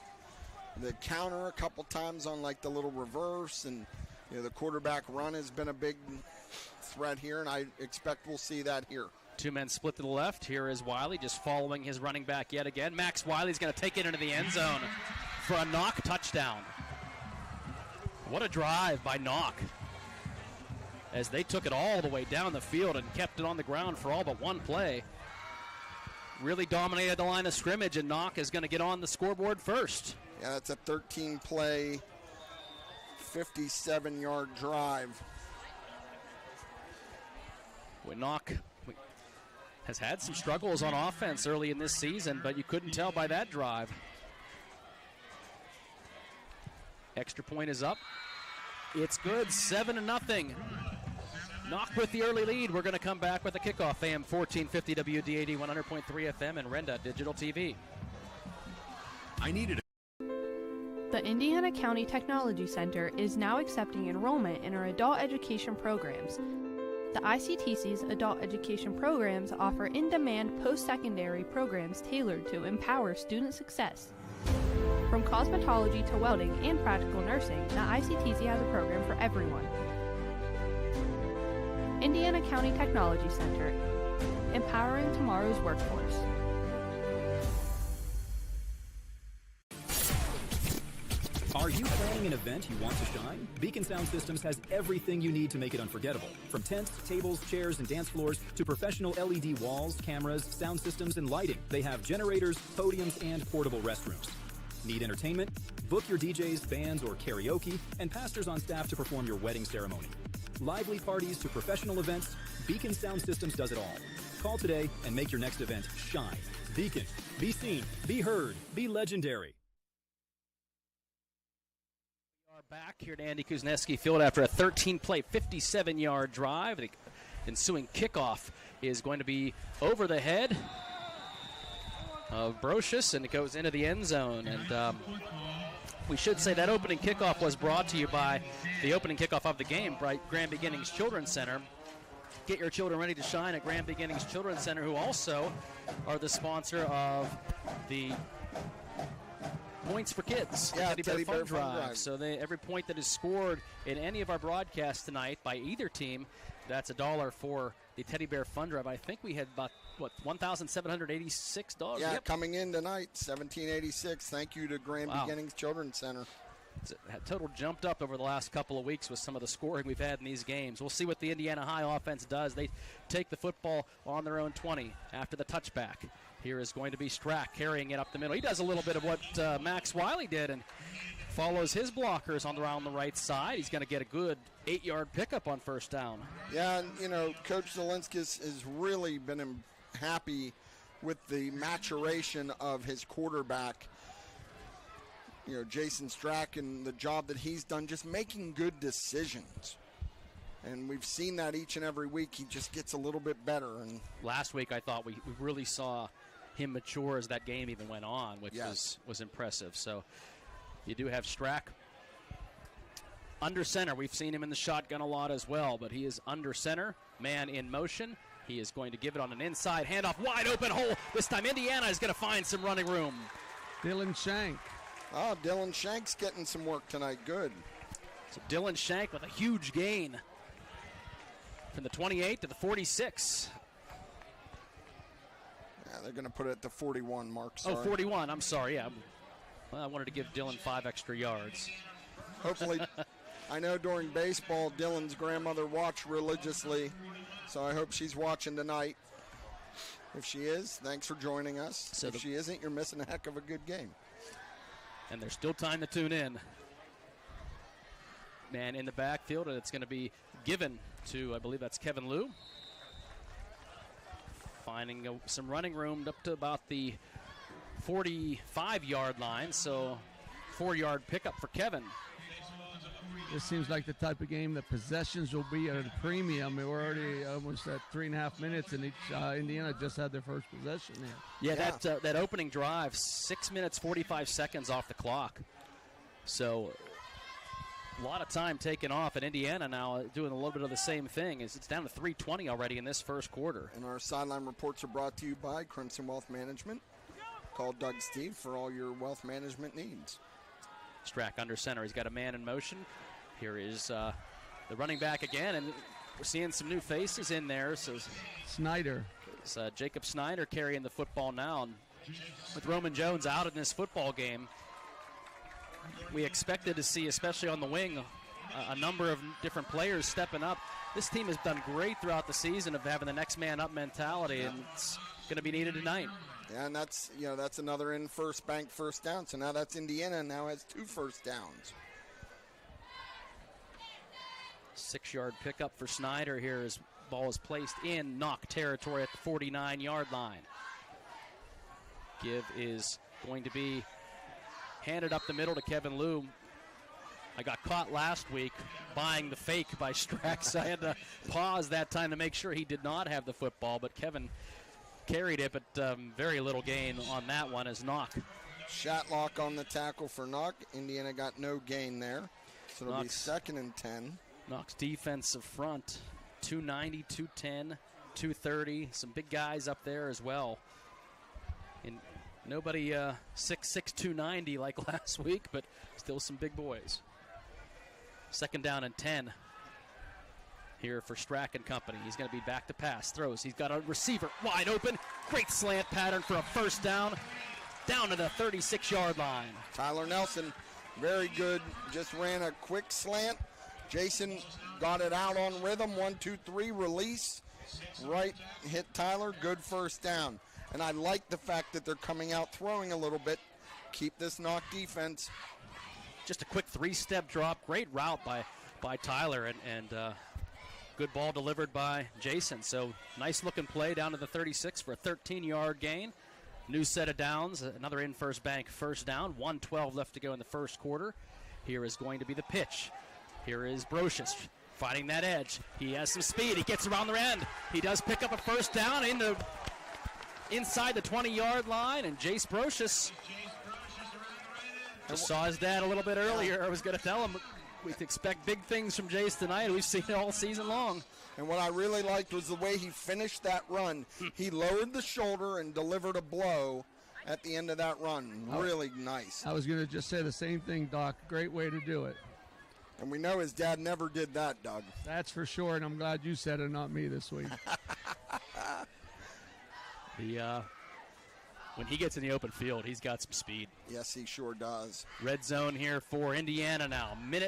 counter a couple times on like the little reverse, and the quarterback run has been a big threat here, and I expect we'll see that here. 2 men split to the left. Here is Wiley just following his running back yet again. Max Wiley's going to take it into the end zone for a Knoch touchdown. What a drive by Knoch. as they took it all the way down the field and kept it on the ground for all but one play. Really dominated the line of scrimmage, and Knoch is going to get on the scoreboard first. Yeah, that's a 13-play, 57-yard drive. Knoch has had some struggles on offense early in this season, but you couldn't tell by that drive. Extra point is up. It's good, 7-0. Knoch with the early lead. We're going to come back with a kickoff. AM 1450 WDAD 100.3 FM and Renda Digital TV. I needed The Indiana County Technology Center is now accepting enrollment in our adult education programs. The ICTC's adult education programs offer in-demand post-secondary programs tailored to empower student success. From cosmetology to welding and practical nursing, the ICTC has a program for everyone. Indiana County Technology Center, empowering tomorrow's workforce. Are you planning an event you want to shine? Beacon Sound Systems has everything you need to make it unforgettable. From tents, tables, chairs, and dance floors to professional LED walls, cameras, sound systems, and lighting. They have generators, podiums, and portable restrooms. Need entertainment? Book your DJs, bands, or karaoke, and pastors on staff to perform your wedding ceremony. Lively parties to professional events, Beacon Sound Systems does it all. Call today and make your next event shine. Beacon. Be seen, be heard, be legendary. We are back here at Andy Kuznetsky Field after a 13-play, 57-yard drive. The ensuing kickoff is going to be over the head of Brocious, and it goes into the end zone. And we should say that opening kickoff was brought to you by the opening kickoff of the game, by Grand Beginnings Children's Center. Get your children ready to shine at Grand Beginnings Children's Center, who also are the sponsor of the Points for Kids, Teddy Bear Fun Drive. So every point that is scored in any of our broadcasts tonight by either team, that's $1 for the Teddy Bear Fun Drive. I think we had about, $1,786? Yeah, coming in tonight, $1,786. Thank you to Grand Beginnings Children's Center. Total jumped up over the last couple of weeks with some of the scoring we've had in these games. We'll see what the Indiana High offense does. They take the football on their own 20 after the touchback. Here is going to be Strack carrying it up the middle. He does a little bit of what Max Wiley did and follows his blockers around the right side. He's going to get a good 8-yard pickup on first down. Yeah, and, Coach Zinskus has really been happy with the maturation of his quarterback, Jason Strack, and the job that he's done just making good decisions. And we've seen that each and every week. He just gets a little bit better. And last week I thought we really saw him mature as that game even went on, which was impressive. So you do have Strack under center. We've seen him in the shotgun a lot as well, but he is under center, man in motion. He is going to give it on an inside handoff, wide open hole. This time Indiana is going to find some running room. Dylan Shank. Oh, Dylan Shank's getting some work tonight. Good. So Dylan Shank with a huge gain from the 28 to the 46. Yeah, they're going to put it at the 41 mark. Sorry. Oh, 41. I'm sorry. Yeah. Well, I wanted to give Dylan 5 extra yards. Hopefully. I know during baseball, Dylan's grandmother watched religiously, so I hope she's watching tonight. If she is, thanks for joining us. So if she isn't, you're missing a heck of a good game. And there's still time to tune in. Man in the backfield, and it's going to be given to, I believe that's Kevin Liu. Finding some running room up to about the 45-yard line, so 4-yard pickup for Kevin. This seems like the type of game that possessions will be at a premium. We're already almost at 3.5 minutes, and Indiana just had their first possession there. Yeah. That opening drive, 6 minutes, 45 seconds off the clock. So a lot of time taken off, and Indiana now doing a little bit of the same thing. It's down to 3:20 already in this first quarter. And our sideline reports are brought to you by Crimson Wealth Management. Call Doug Steve for all your wealth management needs. Strack under center. He's got a man in motion. Here is the running back again, and we're seeing some new faces in there. So Snyder. It's Jacob Snyder carrying the football now. And with Roman Jones out in this football game, we expected to see, especially on the wing, a number of different players stepping up. This team has done great throughout the season of having the next man up mentality, and it's going to be needed tonight. Yeah, and that's another in first bank first down. So now that's Indiana now has 2 first downs. 6-yard pickup for Snyder here as ball is placed in Knoch territory at the 49-yard line. Give is going to be handed up the middle to Kevin Liu. I got caught last week buying the fake by Strax. I had to pause that time to make sure he did not have the football, but Kevin carried it, but very little gain on that one as Knoch. Shatlock on the tackle for Knoch. Indiana got no gain there, so it'll be 2nd and 10. Knoch's defensive front, 290, 210, 230. Some big guys up there as well. And nobody 6'6", 290 like last week, but still some big boys. 2nd down and 10 here for Strack and company. He's going to be back to pass. Throws. He's got a receiver wide open. Great slant pattern for a first down to the 36-yard line. Tyler Nelson, very good. Just ran a quick slant. Jason got it out on rhythm. 1, 2, 3, release. Right, hit Tyler. Good first down. And I like the fact that they're coming out throwing a little bit. Keep this Knoch defense. Just a quick 3-step drop. Great route by Tyler, and good ball delivered by Jason. So nice looking play down to the 36 for a 13-yard gain. New set of downs. Another in first bank first down. 1:12 left to go in the first quarter. Here is going to be the pitch. Here is Brocious fighting that edge. He has some speed. He gets around the end. He does pick up a first down inside the 20-yard line, and Jace Brocious just saw his dad a little bit earlier. I was going to tell him we expect big things from Jace tonight. We've seen it all season long. And what I really liked was the way he finished that run. He lowered the shoulder and delivered a blow at the end of that run. Really nice. I was going to just say the same thing, Doc. Great way to do it. And we know his dad never did that, Doug. That's for sure, and I'm glad you said it, not me this week. When he gets in the open field, he's got some speed. Yes, he sure does. Red zone here for Indiana now. 1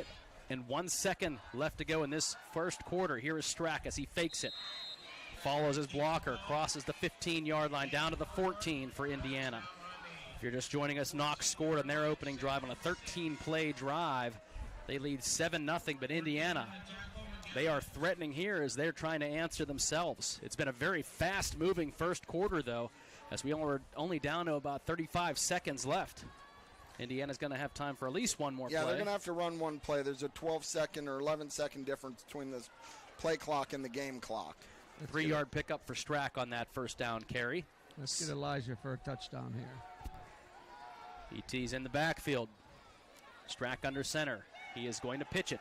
and 1 second left to go in this first quarter. Here is Strack as he fakes it. Follows his blocker, crosses the 15-yard line down to the 14 for Indiana. If you're just joining us, Knox scored on their opening drive on a 13-play drive. They lead 7-0, but Indiana, they are threatening here as they're trying to answer themselves. It's been a very fast-moving first quarter, though, as we are only down to about 35 seconds left. Indiana's going to have time for at least one more play. Yeah, they're going to have to run one play. There's a 12-second or 11-second difference between the play clock and the game clock. 3-yard pickup for Strack on that first down carry. Let's get Elijah for a touchdown here. ET's in the backfield. Strack under center. He is going to pitch it.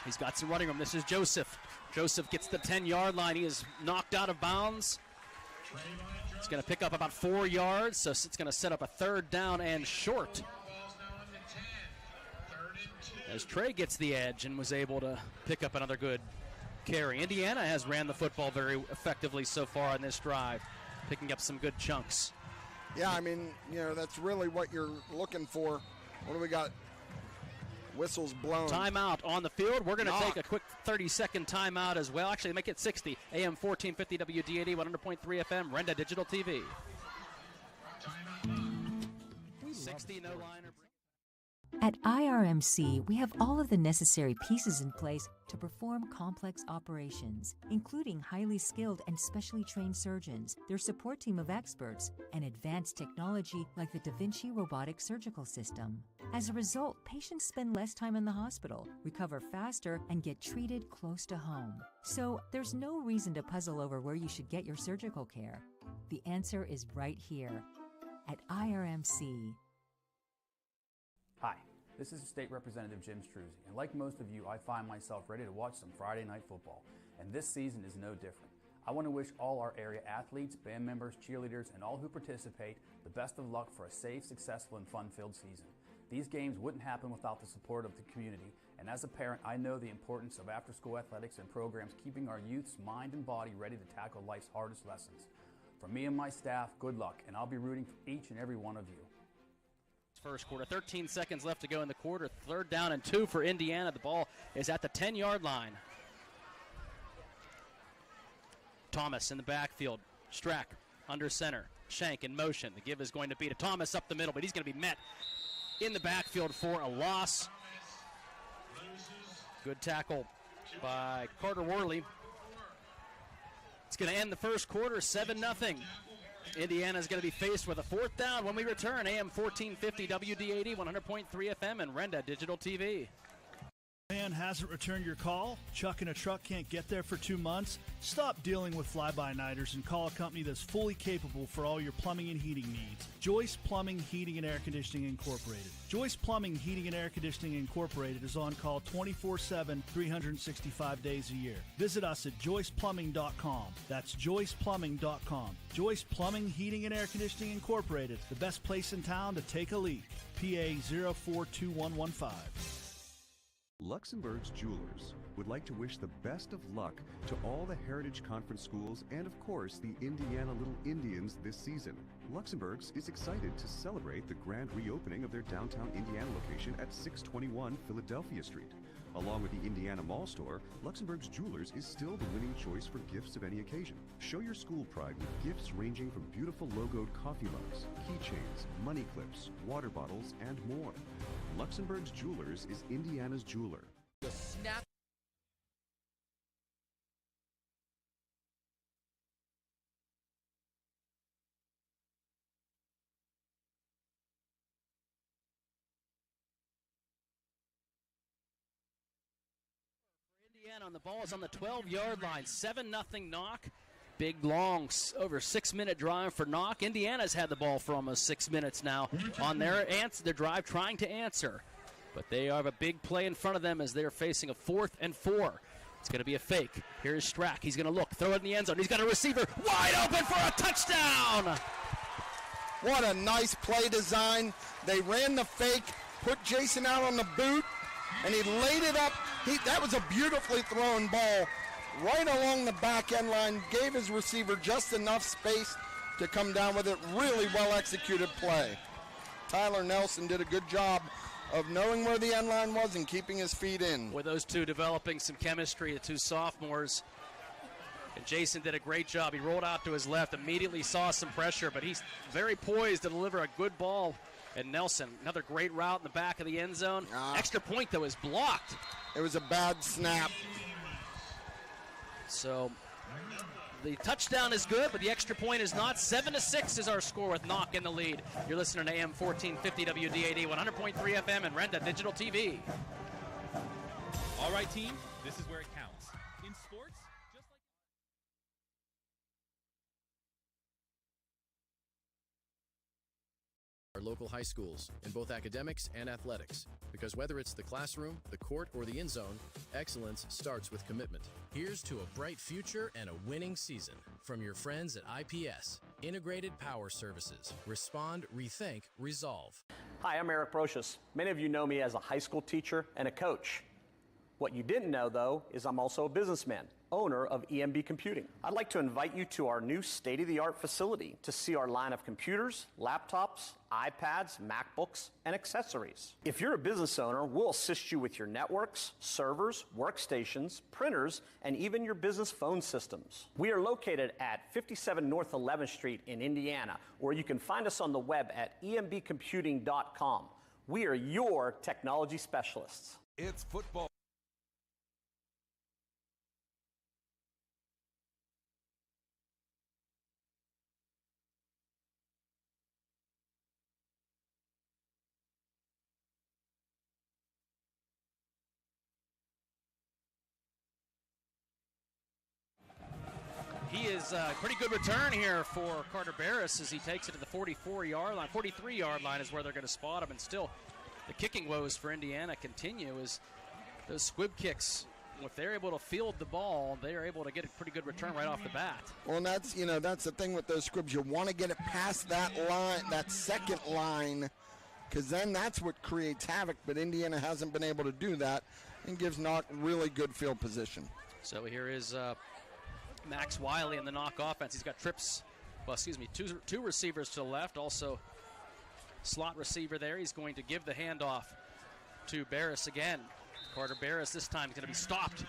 He's got some running room. This is Joseph. Joseph gets the 10-yard line. He is knocked out of bounds. It's going to pick up about 4 yards, so it's going to set up a 3rd down and short. As Trey gets the edge and was able to pick up another good carry. Indiana has ran the football very effectively so far on this drive, picking up some good chunks. Yeah, I mean, that's really what you're looking for. What do we got? Whistles blown. Timeout on the field. We're going to take a quick 30-second timeout as well. Actually, make it 60. AM 1450 WDAD, 100.3 FM, Renda Digital TV. 60, no liner. At IRMC, we have all of the necessary pieces in place to perform complex operations, including highly skilled and specially trained surgeons, their support team of experts, and advanced technology like the Da Vinci robotic surgical system. As a result, patients spend less time in the hospital, recover faster, and get treated close to home. So there's no reason to puzzle over where you should get your surgical care. The answer is right here at IRMC. Hi, this is State Representative Jim Struzzi, and like most of you, I find myself ready to watch some Friday night football, and this season is no different. I want to wish all our area athletes, band members, cheerleaders, and all who participate the best of luck for a safe, successful, and fun-filled season. These games wouldn't happen without the support of the community, and as a parent, I know the importance of after-school athletics and programs keeping our youth's mind and body ready to tackle life's hardest lessons. From me and my staff, good luck, and I'll be rooting for each and every one of you. first quarter. 13 seconds left to go in the quarter. 3rd down and 2 for Indiana. The ball is at the 10-yard line. Thomas in the backfield. Strack under center. Shank in motion. The give is going to be to Thomas up the middle, but he's going to be met in the backfield for a loss. Good tackle by Carter Worley. It's going to end the first quarter 7-0. Indiana's going to be faced with a 4th down when we return. AM 1450 WD80, 100.3 FM, and Renda Digital TV. Man hasn't returned your call? Chuck in a truck can't get there for 2 months? Stop dealing with fly-by-nighters and call a company that's fully capable for all your plumbing and heating needs. Joyce Plumbing, Heating, and Air Conditioning Incorporated. Joyce Plumbing, Heating, and Air Conditioning Incorporated is on call 24/7, 365 days a year. Visit us at joyceplumbing.com. That's joyceplumbing.com. Joyce Plumbing, Heating, and Air Conditioning Incorporated, the best place in town to take a leak. PA 042115. Luxembourg's Jewelers would like to wish the best of luck to all the Heritage Conference schools and, of course, the Indiana Little Indians this season. Luxembourg's is excited to celebrate the grand reopening of their downtown Indiana location at 621 Philadelphia Street. Along with the Indiana Mall store, Luxembourg's Jewelers is still the winning choice for gifts of any occasion. Show your school pride with gifts ranging from beautiful logoed coffee mugs, keychains, money clips, water bottles, and more. Luxembourg's Jewelers is Indiana's jeweler. The snap. Indiana on the ball is on the 12-yard line. 7-0 Knoch. Big, long, over 6-minute drive for Knoch. Indiana's had the ball for almost 6 minutes now on their drive, trying to answer. But they have a big play in front of them as they're facing a 4th and 4. It's going to be a fake. Here's Strack. He's going to look, throw it in the end zone. He's got a receiver wide open for a touchdown. What a nice play design. They ran the fake, put Jason out on the boot, and he laid it up. That was a beautifully thrown ball right along the back end line, gave his receiver just enough space to come down with it. Really well executed play. Tyler Nelson did a good job of knowing where the end line was and keeping his feet in. With those two developing some chemistry, the two sophomores. And Jason did a great job. He rolled out to his left, immediately saw some pressure, but he's very poised to deliver a good ball. And Nelson, another great route in the back of the end zone. Extra point, though, is blocked. It was a bad snap. So the touchdown is good, but the extra point is not. 7-6 is our score with Knoch in the lead. You're listening to AM 1450 WD80, 100.3 FM, and Renda Digital TV. All right, team, this is where it counts. In sports, just like... Our local high schools in both academics and athletics, because whether it's the classroom, the court, or the end zone, excellence starts with commitment. Here's to a bright future and a winning season from your friends at IPS, Integrated Power Services. Respond, rethink, resolve. Hi, I'm Eric Brocious. Many of you know me as a high school teacher and a coach. What you didn't know, though, is I'm also a businessman, owner of EMB Computing. I'd like to invite you to our new state-of-the-art facility to see our line of computers, laptops, iPads, MacBooks, and accessories. If you're a business owner, we'll assist you with your networks, servers, workstations, printers, and even your business phone systems. We are located at 57 North 11th Street in Indiana, or you can find us on the web at embcomputing.com. We are your technology specialists. It's football. He is a pretty good return here for Carter Barris as he takes it to the 44-yard line. 43-yard line is where they're going to spot him. And still, the kicking woes for Indiana continue as those squib kicks, if they're able to field the ball, they're able to get a pretty good return right off the bat. Well, and that's the thing with those squibs. You want to get it past that line, that second line, because then that's what creates havoc. But Indiana hasn't been able to do that and gives Knoch really good field position. So here is Max Wiley in the Knoch offense. He's got two receivers to the left. Also slot receiver there. He's going to give the handoff to Barris again. Carter Barris this time is going to be stopped.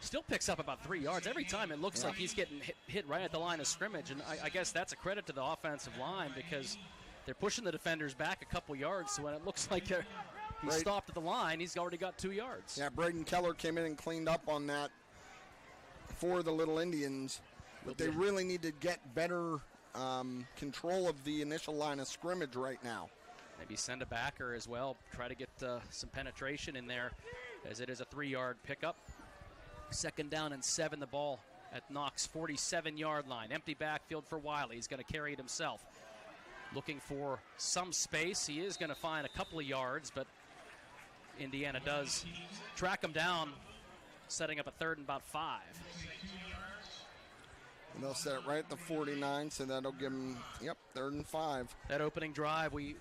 Still picks up about 3 yards. Every time it looks like he's getting hit right at the line of scrimmage, and I guess that's a credit to the offensive line because they're pushing the defenders back a couple yards, so when it looks like he's stopped at the line, he's already got 2 yards. Yeah, Braden Keller came in and cleaned up on that for the Little Indians, but they really need to get better control of the initial line of scrimmage right now. Maybe send a backer as well, try to get some penetration in there as it is a 3-yard pickup. 2nd down and 7, the ball at Knoch's 47-yard line. Empty backfield for Wiley. He's going to carry it himself. Looking for some space. He is going to find a couple of yards, but Indiana does track him down, setting up a 3rd and about 5. And they'll set it right at the 49, so that'll give them, 3rd and 5. That opening drive, we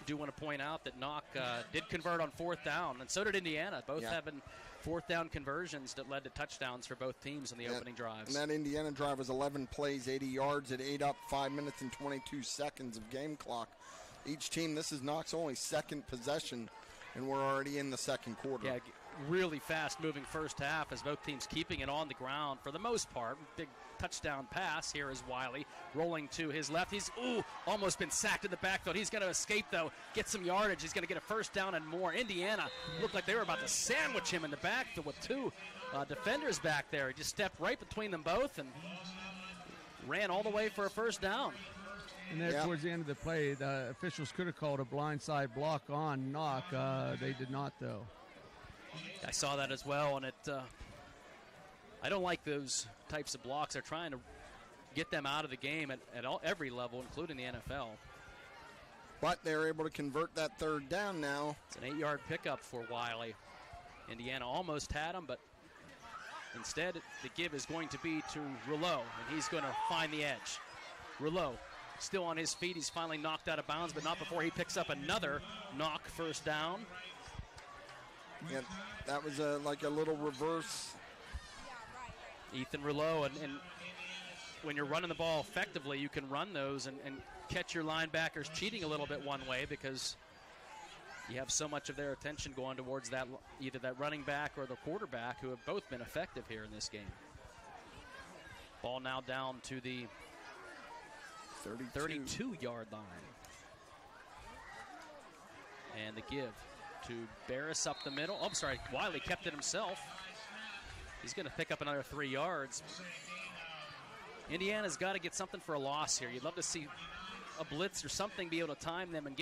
do want to point out that Knoch did convert on 4th down, and so did Indiana. Both having 4th down conversions that led to touchdowns for both teams in the opening drives. And that Indiana drive was 11 plays, 80 yards. It ate up 5 minutes and 22 seconds of game clock. Each team, this is Knoch's only 2nd possession, and we're already in the 2nd quarter. Yeah, really fast-moving first half as both teams keeping it on the ground for the most part. Big touchdown pass. Here is Wiley rolling to his left. He's almost been sacked in the backfield. He's going to escape, though, get some yardage. He's going to get a 1st down and more. Indiana looked like they were about to sandwich him in the backfield with 2 defenders back there. He just stepped right between them both and ran all the way for a 1st down. And then towards the end of the play, the officials could have called a blindside block on Knoch. They did not, though. I saw that as well, and I don't like those types of blocks. They're trying to get them out of the game at every level, including the NFL. But they're able to convert that 3rd down now. It's an 8-yard pickup for Wiley. Indiana almost had him, but instead the give is going to be to Rouleau, and he's going to find the edge. Rouleau still on his feet. He's finally knocked out of bounds, but not before he picks up another Knoch 1st down. Yeah, that was like a little reverse. Ethan Rouleau, and when you're running the ball effectively, you can run those and catch your linebackers cheating a little bit one way because you have so much of their attention going towards that, either that running back or the quarterback, who have both been effective here in this game. Ball now down to the 32-yard line. And the give to Barris up the middle. Oh, I'm sorry, Wiley kept it himself. He's going to pick up another 3 yards. Indiana's got to get something for a loss here. You'd love to see a blitz or something, be able to time them and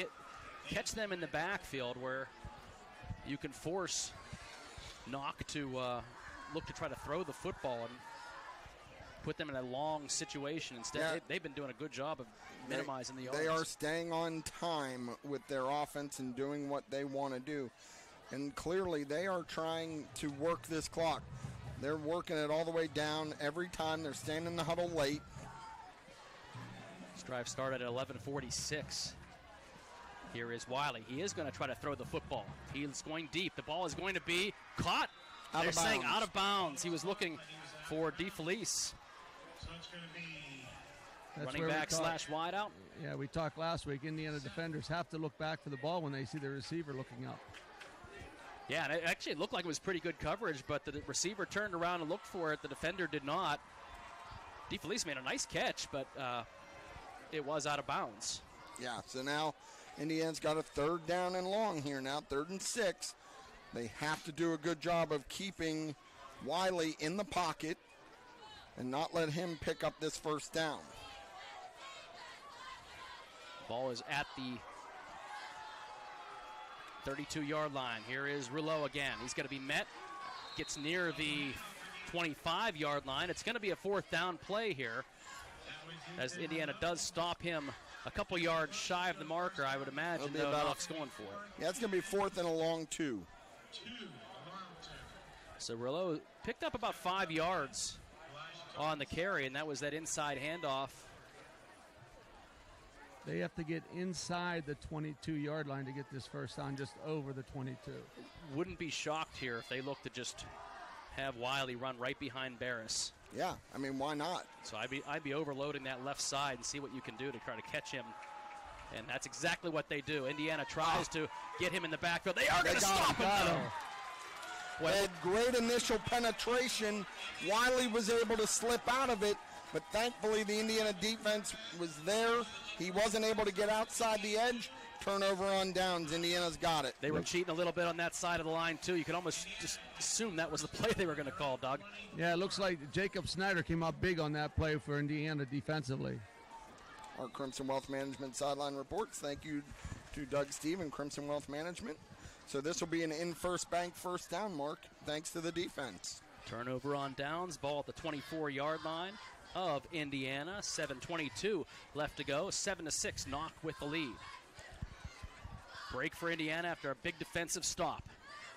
catch them in the backfield where you can force Knoch to look to try to throw the football and put them in a long situation. Instead, they've been doing a good job of minimizing the yards. They are staying on time with their offense and doing what they want to do. And clearly they are trying to work this clock. They're working it all the way down every time. They're staying in the huddle late. This drive started at 11:46. Here is Wiley. He is going to try to throw the football. He's going deep. The ball is going to be caught. They're saying out of bounds. He was looking for DeFelice. Running back / wide out. Yeah, we talked last week. Indiana defenders have to look back for the ball when they see the receiver looking up. Yeah, and it looked like it was pretty good coverage, but the receiver turned around and looked for it. The defender did not. DeFelice made a nice catch, but it was out of bounds. Yeah, so now Indiana's got a 3rd down and long here now, 3rd and 6. They have to do a good job of keeping Wiley in the pocket and not let him pick up this 1st down. Ball is at the 32-yard line. Here is Rouleau again. He's going to be met. Gets near the 25-yard line. It's going to be a 4th down play here as Indiana does stop him a couple yards shy of the marker, I would imagine, though Knoch's going for it. Yeah, it's going to be 4th and a long 2. So Rouleau picked up about 5 yards on the carry, and that was that inside handoff. They have to get inside the 22-yard line to get this 1st down, just over the 22. Wouldn't be shocked here if they look to just have Wiley run right behind Barris. Yeah, I mean, why not? So I'd be overloading that left side and see what you can do to try to catch him And that's exactly what they do. Indiana tries to get him in the backfield. They are going to stop him, though. Well, had great initial penetration. Wiley was able to slip out of it, but thankfully the Indiana defense was there. He wasn't able to get outside the edge. Turnover on downs. Indiana's got it. They were cheating a little bit on that side of the line, too. You could almost just assume that was the play they were going to call, Doug. Yeah, it looks like Jacob Snyder came up big on that play for Indiana defensively. Our Crimson Wealth Management sideline reports. Thank you to Doug Steve and Crimson Wealth Management. So this will be an in-first bank first down, Mark, thanks to the defense. Turnover on downs. Ball at the 24-yard line of Indiana. 7:22 left to go. 7-6, Knoch with the lead. Break for Indiana after a big defensive stop.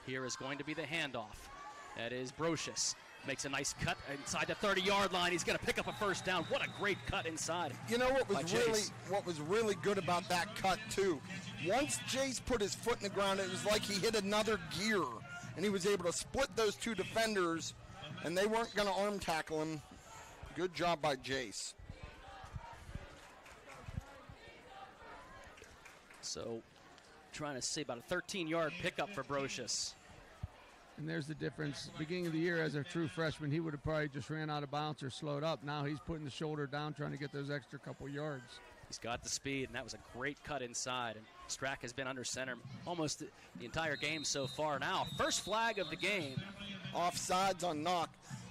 Here is going to be the handoff. That is Brocious. Makes a nice cut inside the 30-yard line. He's going to pick up a first down. What a great cut inside. You know what was really good about that cut too? Once Jace put his foot in the ground, it was like he hit another gear, and he was able to split those two defenders, and they weren't going to arm tackle him. Good job by Jace. So, trying to see about a 13-yard pickup for Brocious. And there's the difference. Beginning of the year, as a true freshman, he would have probably just ran out of bounds or slowed up. Now he's putting the shoulder down, trying to get those extra couple yards. He's got the speed, and that was a great cut inside. And Strack has been under center almost the entire game so far. Now, first flag of the game. Offsides on Knoch,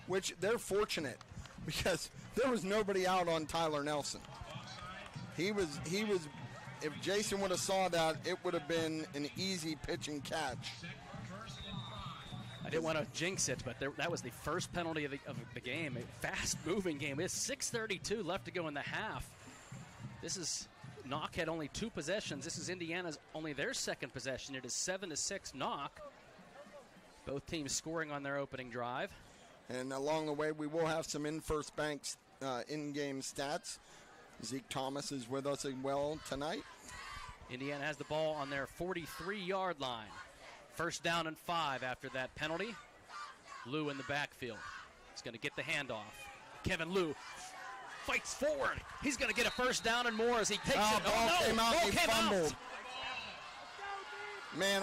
which they're fortunate because there was nobody out on Tyler Nelson. He was. If Jason would have saw that, it would have been an easy pitch and catch. I didn't want to jinx it, but that was the first penalty of the game. A fast-moving game. It's 6:32 left to go in the half. Knoch had only 2 possessions. This is Indiana's only their second possession. It is 7-6 Knoch. Both teams scoring on their opening drive. And along the way, we will have some in-first banks in-game stats. Zeke Thomas is with us as well tonight. Indiana has the ball on their 43-yard line. First down and 5 after that penalty. Lou in the backfield. He's going to get the handoff. Kevin Lou fights forward. He's going to get a first down and more as he takes it. Ball came out. He fumbled. Man,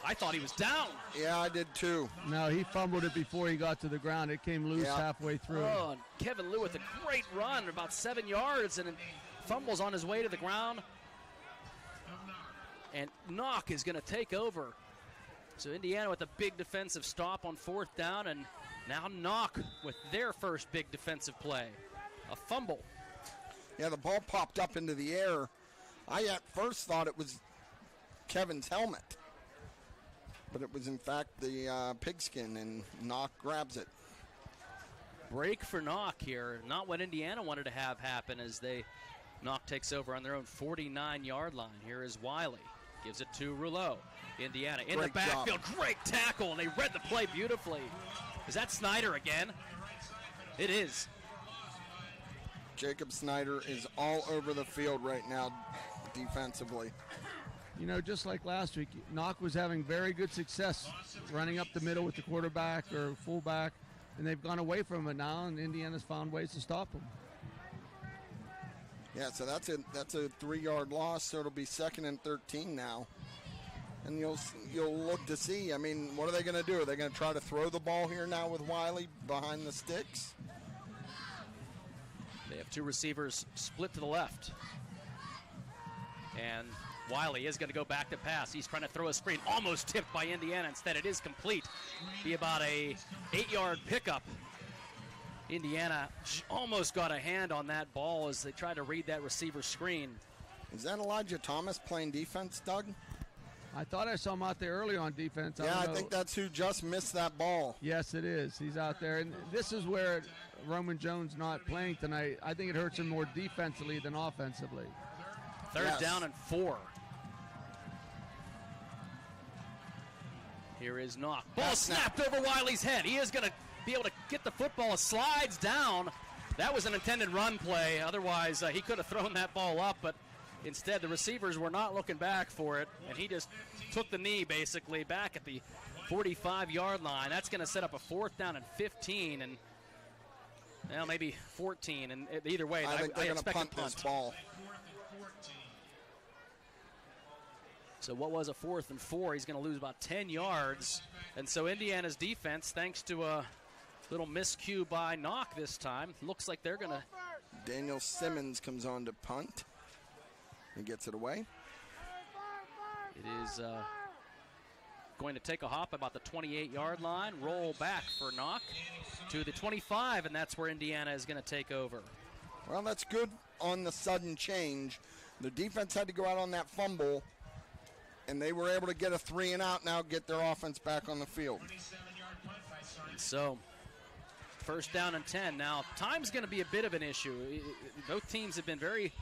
I thought he was down. Yeah, I did too. No, he fumbled it before he got to the ground. It came loose halfway through. Oh, and Kevin Lou with a great run, about 7 yards, and fumbles on his way to the ground. And Knoch is going to take over. So Indiana with a big defensive stop on 4th down, and now Knoch with their first big defensive play. A fumble. Yeah, the ball popped up into the air. I at first thought it was Kevin's helmet, but it was in fact the pigskin, and Knoch grabs it. Break for Knoch here. Not what Indiana wanted to have happen as Knoch takes over on their own 49-yard line. Here is Wiley. Gives it to Rouleau. Indiana in the backfield. Great tackle, and they read the play beautifully. Is that Snyder again? It is. Jacob Snyder is all over the field right now defensively. You know, just like last week, Knoch was having very good success running up the middle with the quarterback or fullback, and they've gone away from it now, and Indiana's found ways to stop them. Yeah, so that's a 3-yard loss, so it'll be 2nd and 13 now. And you'll look to see, I mean, what are they going to do? Are they going to try to throw the ball here now with Wiley behind the sticks? They have 2 receivers split to the left. And Wiley is going to go back to pass. He's trying to throw a screen, almost tipped by Indiana. Instead, it is complete. Be about a 8-yard pickup. Indiana almost got a hand on that ball as they tried to read that receiver screen. Is that Elijah Thomas playing defense, Doug? I thought I saw him out there early on defense. I think that's who just missed that ball. Yes, it is. He's out there. And this is where Roman Jones not playing tonight. I think it hurts him more defensively than offensively. Third down and 4. Here is Knoch. Ball snapped over Wiley's head. He is going to be able to get the football. Slides down. That was an intended run play. Otherwise, he could have thrown that ball up, but instead the receivers were not looking back for it, and he just took the knee basically back at the 45-yard line. That's going to set up a 4th down and 15, and maybe 14. And either way, I think they're going to punt this ball. So what was a 4th and 4? He's going to lose about 10 yards. And so Indiana's defense, thanks to a little miscue by Knoch this time, looks like they're going to. Daniel Simmons comes on to punt and gets it away. It is going to take a hop about the 28-yard line, roll back for Knoch to the 25, and that's where Indiana is going to take over. Well, that's good on the sudden change. The defense had to go out on that fumble, and they were able to get a 3 and out, now get their offense back on the field. So, first down and 10. Now, time's going to be a bit of an issue. Both teams have been very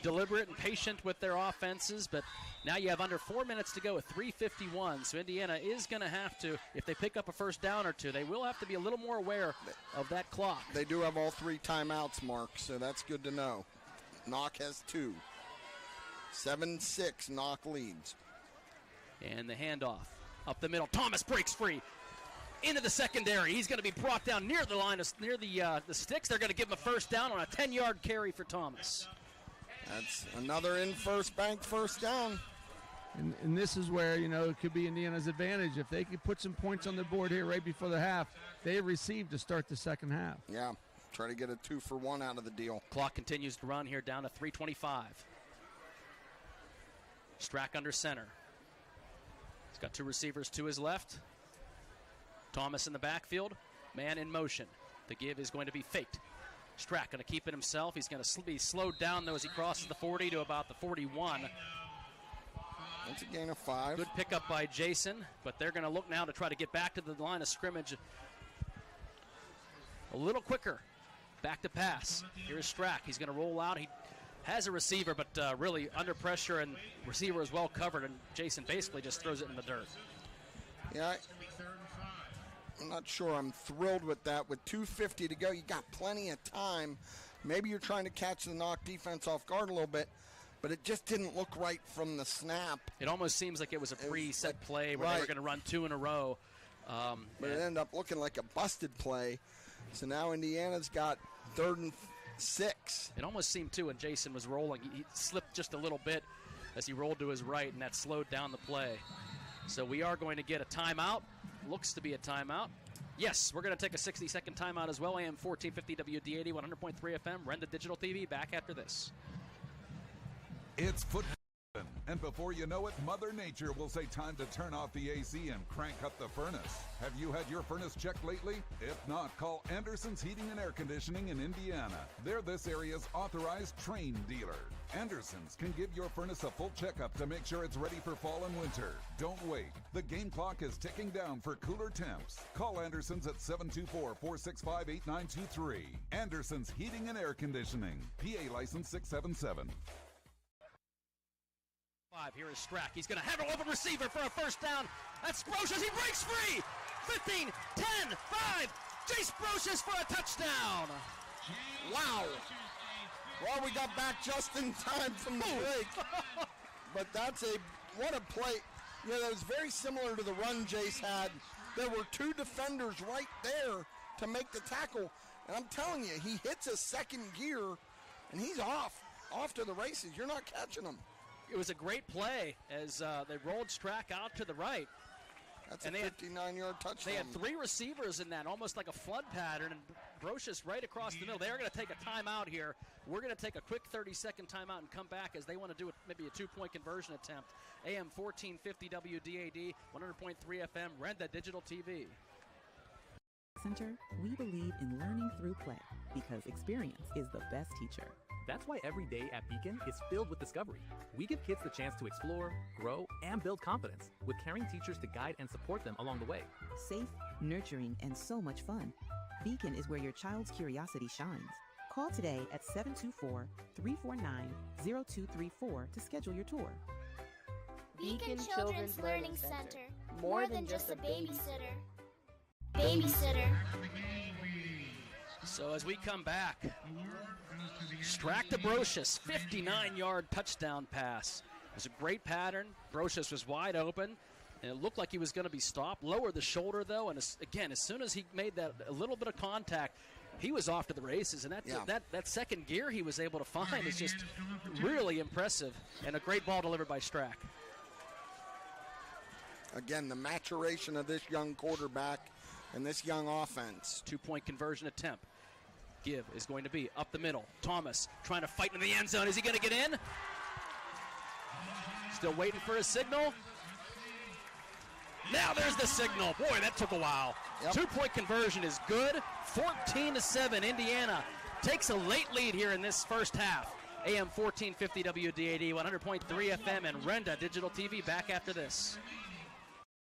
deliberate and patient with their offenses, but now you have under 4 minutes to go with 3:51. So Indiana is going to have to, if they pick up a first down or two, they will have to be a little more aware of that clock. They do have all 3 timeouts, Mark, so that's good to know. Knoch has 2. 7-6, Knoch leads. And the handoff up the middle. Thomas breaks free into the secondary. He's going to be brought down near the line, near the sticks. They're going to give him a first down on a 10-yard carry for Thomas. That's another banked first down. And this is where, it could be Indiana's advantage. If they could put some points on the board here right before the half, they have received to start the second half. Yeah, try to get a 2-for-1 out of the deal. Clock continues to run here down to 3:25. Strack under center. He's got 2 receivers to his left. Thomas in the backfield, man in motion. The give is going to be faked. Strack going to keep it himself. He's going to be slowed down, though, as he crosses the 40 to about the 41. That's a gain of 5. Good pickup by Jason, but they're going to look now to try to get back to the line of scrimmage a little quicker. Back to pass. Here's Strack. He's going to roll out. He has a receiver, but really under pressure, and receiver is well covered, and Jason basically just throws it in the dirt. Yeah, I'm not sure I'm thrilled with that. With 2:50 to go, you got plenty of time. Maybe you're trying to catch the Knoch defense off guard a little bit, but it just didn't look right from the snap. It almost seems like it was a pre-set play where they were going to run 2 in a row. But it ended up looking like a busted play. So now Indiana's got 3rd and 6. It almost seemed, too, when Jason was rolling, he slipped just a little bit as he rolled to his right, and that slowed down the play. So we are going to get a timeout. Looks to be a timeout. Yes, we're going to take a 60-second timeout as well. AM 1450 WD80, 100.3 FM, Renda Digital TV. Back after this. It's football. And before you know it, Mother Nature will say time to turn off the AC and crank up the furnace. Have you had your furnace checked lately? If not, call Anderson's Heating and Air Conditioning in Indiana. They're this area's authorized Train dealer. Anderson's can give your furnace a full checkup to make sure it's ready for fall and winter. Don't wait. The game clock is ticking down for cooler temps. Call Anderson's at 724-465-8923. Anderson's Heating and Air Conditioning. PA license 677. Here is Strack. He's going to have an open receiver for a first down. That's Brocious. He breaks free. 15, 10, 5. Jace Brocious for a touchdown. Wow. Well, we got back just in time from the break. But what a play. That was very similar to the run Jace had. There were 2 defenders right there to make the tackle. And I'm telling you, he hits a second gear, and he's off to the races. You're not catching him. It was a great play as they rolled Strack out to the right. That's a 59-yard touchdown. They had 3 receivers in that, almost like a flood pattern, and Brocious right across the middle. They are going to take a timeout here. We're going to take a quick 30-second timeout and come back as they want to do maybe a 2-point conversion attempt. AM 1450 WDAD, 100.3 FM, Renda Digital TV. Center, we believe in learning through play because experience is the best teacher. That's why every day at Beacon is filled with discovery. We give kids the chance to explore, grow, and build confidence with caring teachers to guide and support them along the way. Safe, nurturing, and so much fun. Beacon is where your child's curiosity shines. Call today at 724-349-0234 to schedule your tour. Beacon Children's Learning Center. More than just a babysitter. Babysitter. So as we come back, Strack to Brocious, 59-yard touchdown pass. It was a great pattern. Brocious was wide open, and it looked like he was going to be stopped. Lowered the shoulder, though, and again, as soon as he made that a little bit of contact, he was off to the races. And that second gear he was able to find is just really impressive, and a great ball delivered by Strack. again, the maturation of this young quarterback and this young offense. 2-point conversion attempt. Give is going to be up the middle. Thomas trying to fight in the end zone. Is he going to get in? Still waiting for his signal. Now there's the signal. Boy, that took a while. Yep. 2-point conversion is good. 14-7. Indiana takes a late lead here in this first half. AM 1450 WDAD, 100.3 FM, and Renda Digital TV back after this.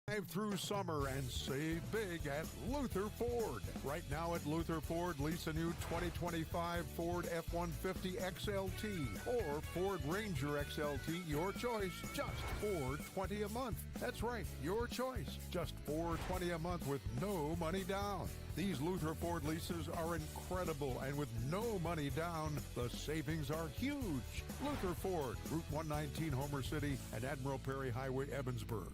Drive through summer and save big at Luther Ford. Right now at Luther Ford, lease a new 2025 Ford F-150 XLT or Ford Ranger XLT, your choice, just $420 a month. That's right, your choice, just $420 a month with no money down. These Luther Ford leases are incredible, and with no money down, the savings are huge. Luther Ford, Route 119, Homer City, and Admiral Perry Highway, Evansburg.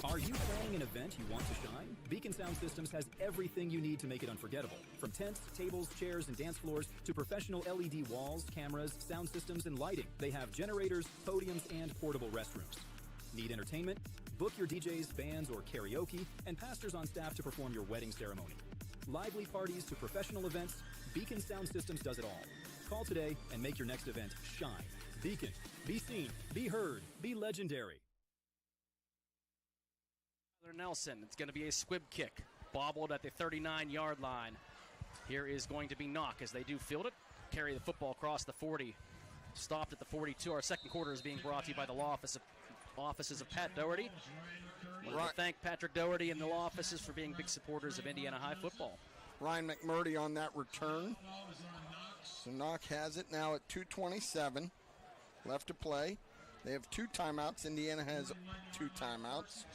Are you planning an event you want to shine? Beacon Sound Systems has everything you need to make it unforgettable. From tents, tables, chairs, and dance floors to professional LED walls, cameras, sound systems, and lighting. They have generators, podiums, and portable restrooms. Need entertainment? Book your DJs, bands, or karaoke, and pastors on staff to perform your wedding ceremony. Lively parties to professional events, Beacon Sound Systems does it all. Call today and make your next event shine. Beacon. Be seen, be heard, be legendary. Nelson, it's going to be a squib kick, bobbled at the 39-yard line. Here is going to be Knoch as they do field it, carry the football across the 40, stopped at the 42. Our second quarter is being brought to you by the law offices of Pat Doherty. I want to thank Patrick Doherty and the law offices for being big supporters of Indiana High football. Ryan McMurdy on that return. So Knoch has it now at 2:27 left to play. They have 2 timeouts. Indiana has 2 timeouts.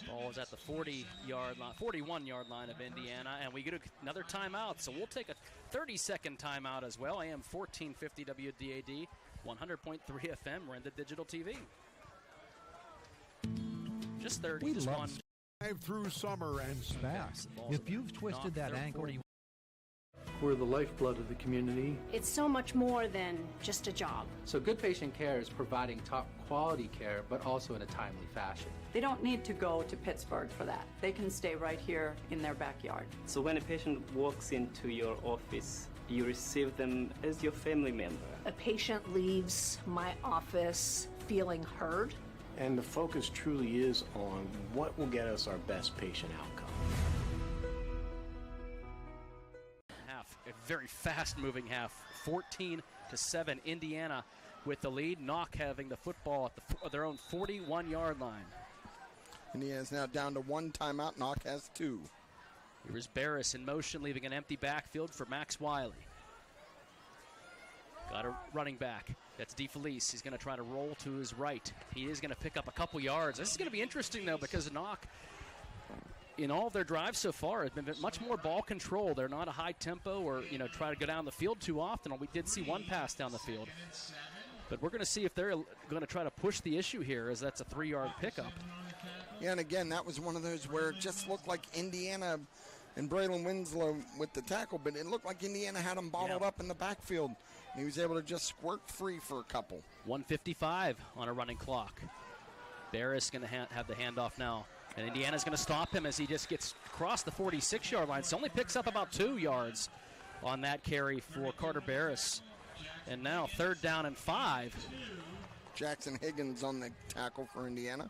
Ball is at the 41-yard line of Indiana, and we get another timeout, so we'll take a 30-second timeout as well. AM 1450 WDAD, 100.3 FM, Renda Digital TV. Just 30, just one. Drive through summer and snacks. If you've twisted that ankle, we're the lifeblood of the community. It's so much more than just a job. So good patient care is providing top quality care, but also in a timely fashion. They don't need to go to Pittsburgh for that. They can stay right here in their backyard. So when a patient walks into your office, you receive them as your family member. A patient leaves my office feeling heard. And the focus truly is on what will get us our best patient outcome. A very fast-moving half, 14-7. Indiana with the lead. Knoch having the football at their own 41-yard line. Indiana's now down to 1 timeout. Knoch has 2. Here's Barris in motion, leaving an empty backfield for Max Wiley. Got a running back. That's DeFelice. He's going to try to roll to his right. He is going to pick up a couple yards. This is going to be interesting, though, because Knoch, in all of their drives so far, has been much more ball control. They're not a high tempo or, try to go down the field too often. We did see one pass down the field. But we're going to see if they're going to try to push the issue here, as that's a 3-yard pickup. Yeah, and again, that was one of those where it just looked like Indiana and Braylon Winslow with the tackle, but it looked like Indiana had him bottled up in the backfield. And he was able to just squirt free for a couple. 1:55 on a running clock. Barris going to have the handoff now. And Indiana's going to stop him as he just gets across the 46-yard line. So only picks up about 2 yards on that carry for Carter Barris. And now 3rd down and 5. Jackson Higgins on the tackle for Indiana.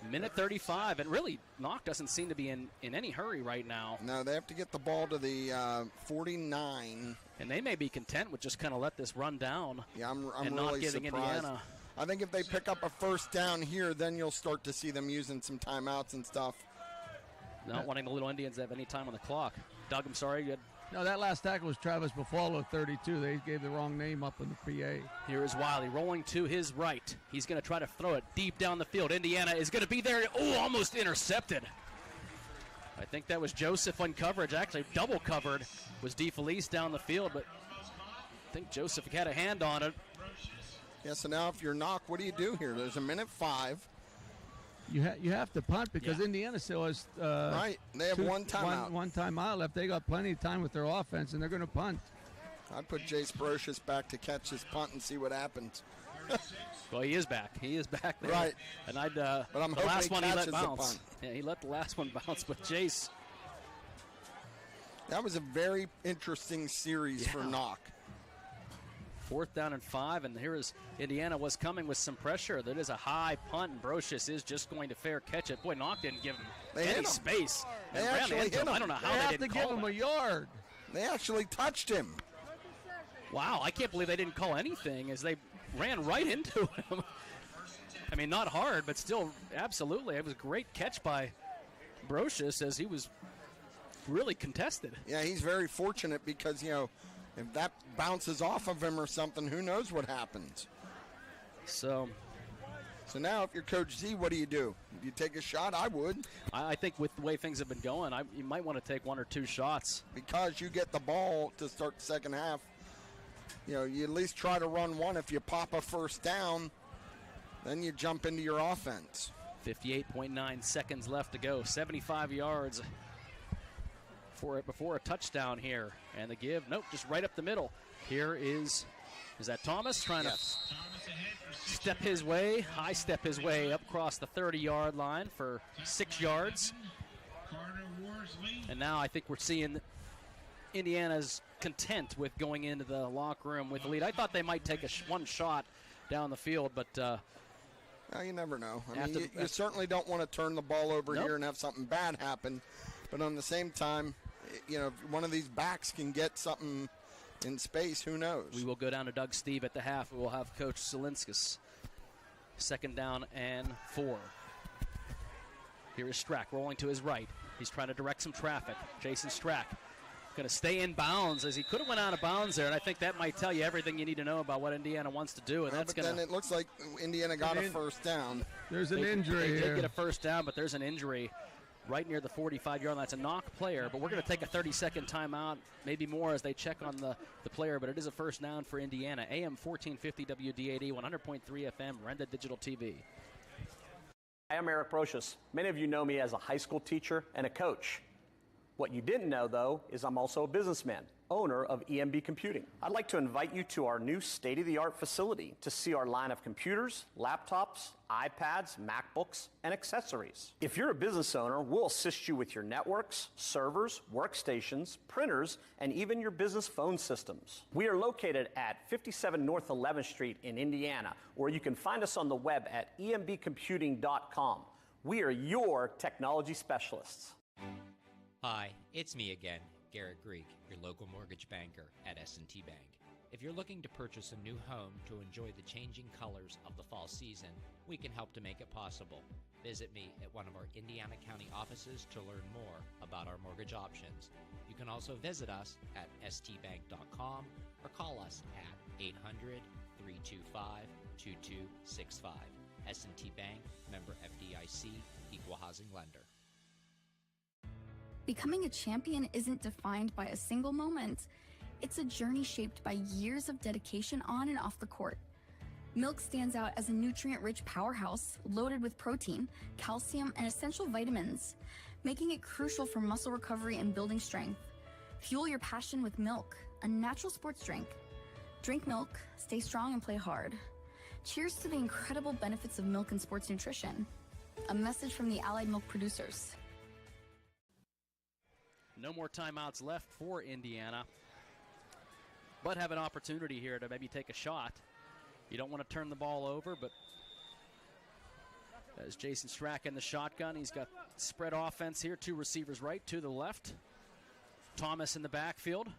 Minute 35, and really, Knoch doesn't seem to be in any hurry right now. No, they have to get the ball to the 49. And they may be content with just kind of let this run down. Yeah, I'm and really not getting surprised. Indiana. I think if they pick up a 1st down here, then you'll start to see them using some timeouts and stuff. Not wanting the Little Indians to have any time on the clock. Doug, I'm sorry. You had No, that last tackle was Travis Buffalo, 32. They gave the wrong name up in the PA. Here is Wiley rolling to his right. He's going to try to throw it deep down the field. Indiana is going to be there. Oh, almost intercepted. I think that was Joseph on coverage. Actually, double covered was DeFelice down the field, but I think Joseph had a hand on it. Yeah, so now if you're Knoch, what do you do here? There's a minute 5. You have to punt because Indiana still has right. They have 1 timeout. One timeout left. They got plenty of time with their offense, and they're going to punt. I'd put Jace Brocious back to catch his punt and see what happens. Well, he is back. He is back there. Right. And I'd. But I'm the hoping last he one he let catches the bounce. punt. Yeah, he let the last one bounce. But Jace. That was a very interesting series for Knoch. 4th down and 5, and here is Indiana was coming with some pressure. That is a high punt, and Brocious is just going to fair catch it. Boy, Knoch didn't give him any space. They And ran actually into hit him. him. I don't know how They they, have to didn't give call him that. a yard. They actually touched him. Wow, I can't believe they didn't call anything as they ran right into him. I mean, not hard, but still, absolutely. It was a great catch by Brocious as he was really contested. Yeah, he's very fortunate because, you know, if that bounces off of him or something, who knows what happens. So now if you're Coach Z, what do? Do you take a shot? I would. I think with the way things have been going, you might want to take 1 or 2 shots. Because you get the ball to start the second half, you know, you at least try to run one. If you pop a first down, then you jump into your offense. 58.9 seconds left to go. 75 yards before a touchdown here. And the give, nope, just right up the middle. Here is that Thomas trying to step his way, high step his way up across the 30-yard line for 6 yards. And now I think we're seeing Indiana's content with going into the locker room with the lead. I thought they might take one shot down the field, but well, you never know. I mean, you certainly don't want to turn the ball over here and have something bad happen. But on the same time, you know, if one of these backs can get something in space, who knows? We will go down to Doug Steve at the half. We will have Coach Zinskus. 2nd down and 4. Here is Strack rolling to his right. He's trying to direct some traffic. Jason Strack going to stay in bounds as he could have went out of bounds there, and I think that might tell you everything you need to know about what Indiana wants to do. And that's but then it looks like Indiana got a first down. There's an injury here. They did here. get a first down, but there's an injury right near the 45-yard line. It's a Knoch player, but we're going to take a 30-second timeout, maybe more as they check on the player, but it is a first down for Indiana. AM 1450 WDAD, 100.3 FM, Renda Digital TV. Hi, I'm Eric Brocious. Many of you know me as a high school teacher and a coach. What you didn't know, though, is I'm also a businessman, owner of EMB Computing. I'd like to invite you to our new state-of-the-art facility to see our line of computers, laptops, iPads, MacBooks, and accessories. If you're a business owner, we'll assist you with your networks, servers, workstations, printers, and even your business phone systems. We are located at 57 North 11th Street in Indiana, or you can find us on the web at embcomputing.com. We are your technology specialists. Hi, it's me again, Garrett Greek, your local mortgage banker at S&T Bank. If you're looking to purchase a new home to enjoy the changing colors of the fall season, we can help to make it possible. Visit me at one of our Indiana County offices to learn more about our mortgage options. You can also visit us at stbank.com or call us at 800-325-2265. S&T Bank, member FDIC, equal housing lender. Becoming a champion isn't defined by a single moment. It's a journey shaped by years of dedication on and off the court. Milk stands out as a nutrient-rich powerhouse loaded with protein, calcium, and essential vitamins, making it crucial for muscle recovery and building strength. Fuel your passion with milk, a natural sports drink. Drink milk, stay strong, and play hard. Cheers to the incredible benefits of milk and sports nutrition. A message from the Allied Milk producers. No more timeouts left for Indiana, but have an opportunity here to maybe take a shot. You don't want to turn the ball over, but as Jason Strack in the shotgun, he's got spread offense here. 2 receivers right, 2 to the left. Thomas in the backfield,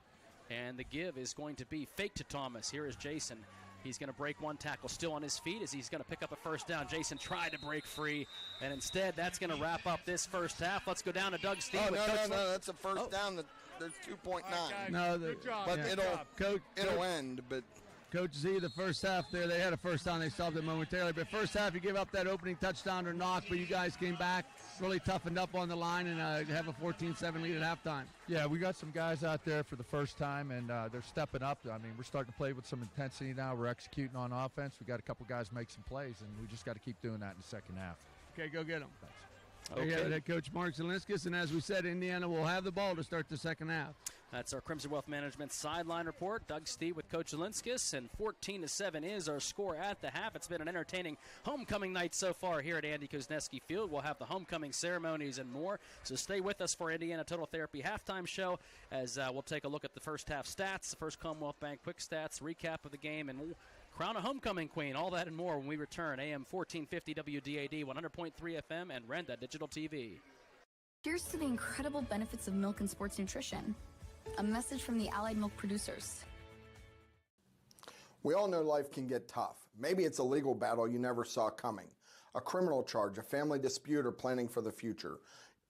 and the give is going to be fake to Thomas. Here is Jason. He's going to break one tackle, still on his feet as he's going to pick up a first down. Jason tried to break free, and instead that's going to wrap up this first half. Let's go down to Doug Steve. Oh, no, that's a first down. There's 2.9. No, but it'll end. But Coach Z, the first half there, they had a first down. They solved it momentarily. But first half, you gave up that opening touchdown to Knoch, but you guys came back, really toughened up on the line, and have a 14-7 lead at halftime. Yeah, we got some guys out there for the first time, and they're stepping up. I mean, we're starting to play with some intensity now. We're executing on offense. We got a couple guys make some plays, and we just got to keep doing that in the second half. Okay, go get them. Okay. Head coach Mark Zinskus, and as we said, Indiana will have the ball to start the second half. That's our Crimson Wealth Management sideline report. Doug Steve with Coach Zinskus, and 14-7 is our score at the half. It's been an entertaining homecoming night so far here at Andy Kuznetsky Field. We'll have the homecoming ceremonies and more, so stay with us for Indiana Total Therapy halftime show as we'll take a look at the first half stats, the first Commonwealth Bank quick stats, recap of the game, and we'll crown a homecoming queen. All that and more when we return. AM 1450 WDAD, 100.3 FM, and Renda Digital TV. Here's to the incredible benefits of milk and sports nutrition. A message from the Allied Milk producers. We all know life can get tough. Maybe it's a legal battle you never saw coming, a criminal charge, a family dispute, or planning for the future.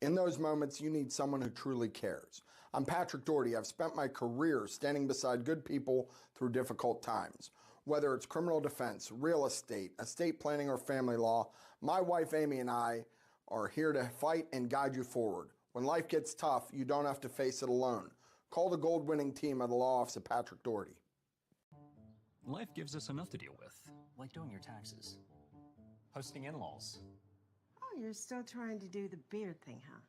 In those moments, you need someone who truly cares. I'm Patrick Doherty. I've spent my career standing beside good people through difficult times. Whether it's criminal defense, real estate planning, or family law, my wife Amy and I are here to fight and guide you forward. When life gets tough, you don't have to face it alone. Call the gold-winning team at the law office of Patrick Doherty. Life gives us enough to deal with, like doing your taxes, hosting in-laws. Oh, you're still trying to do the beard thing, huh?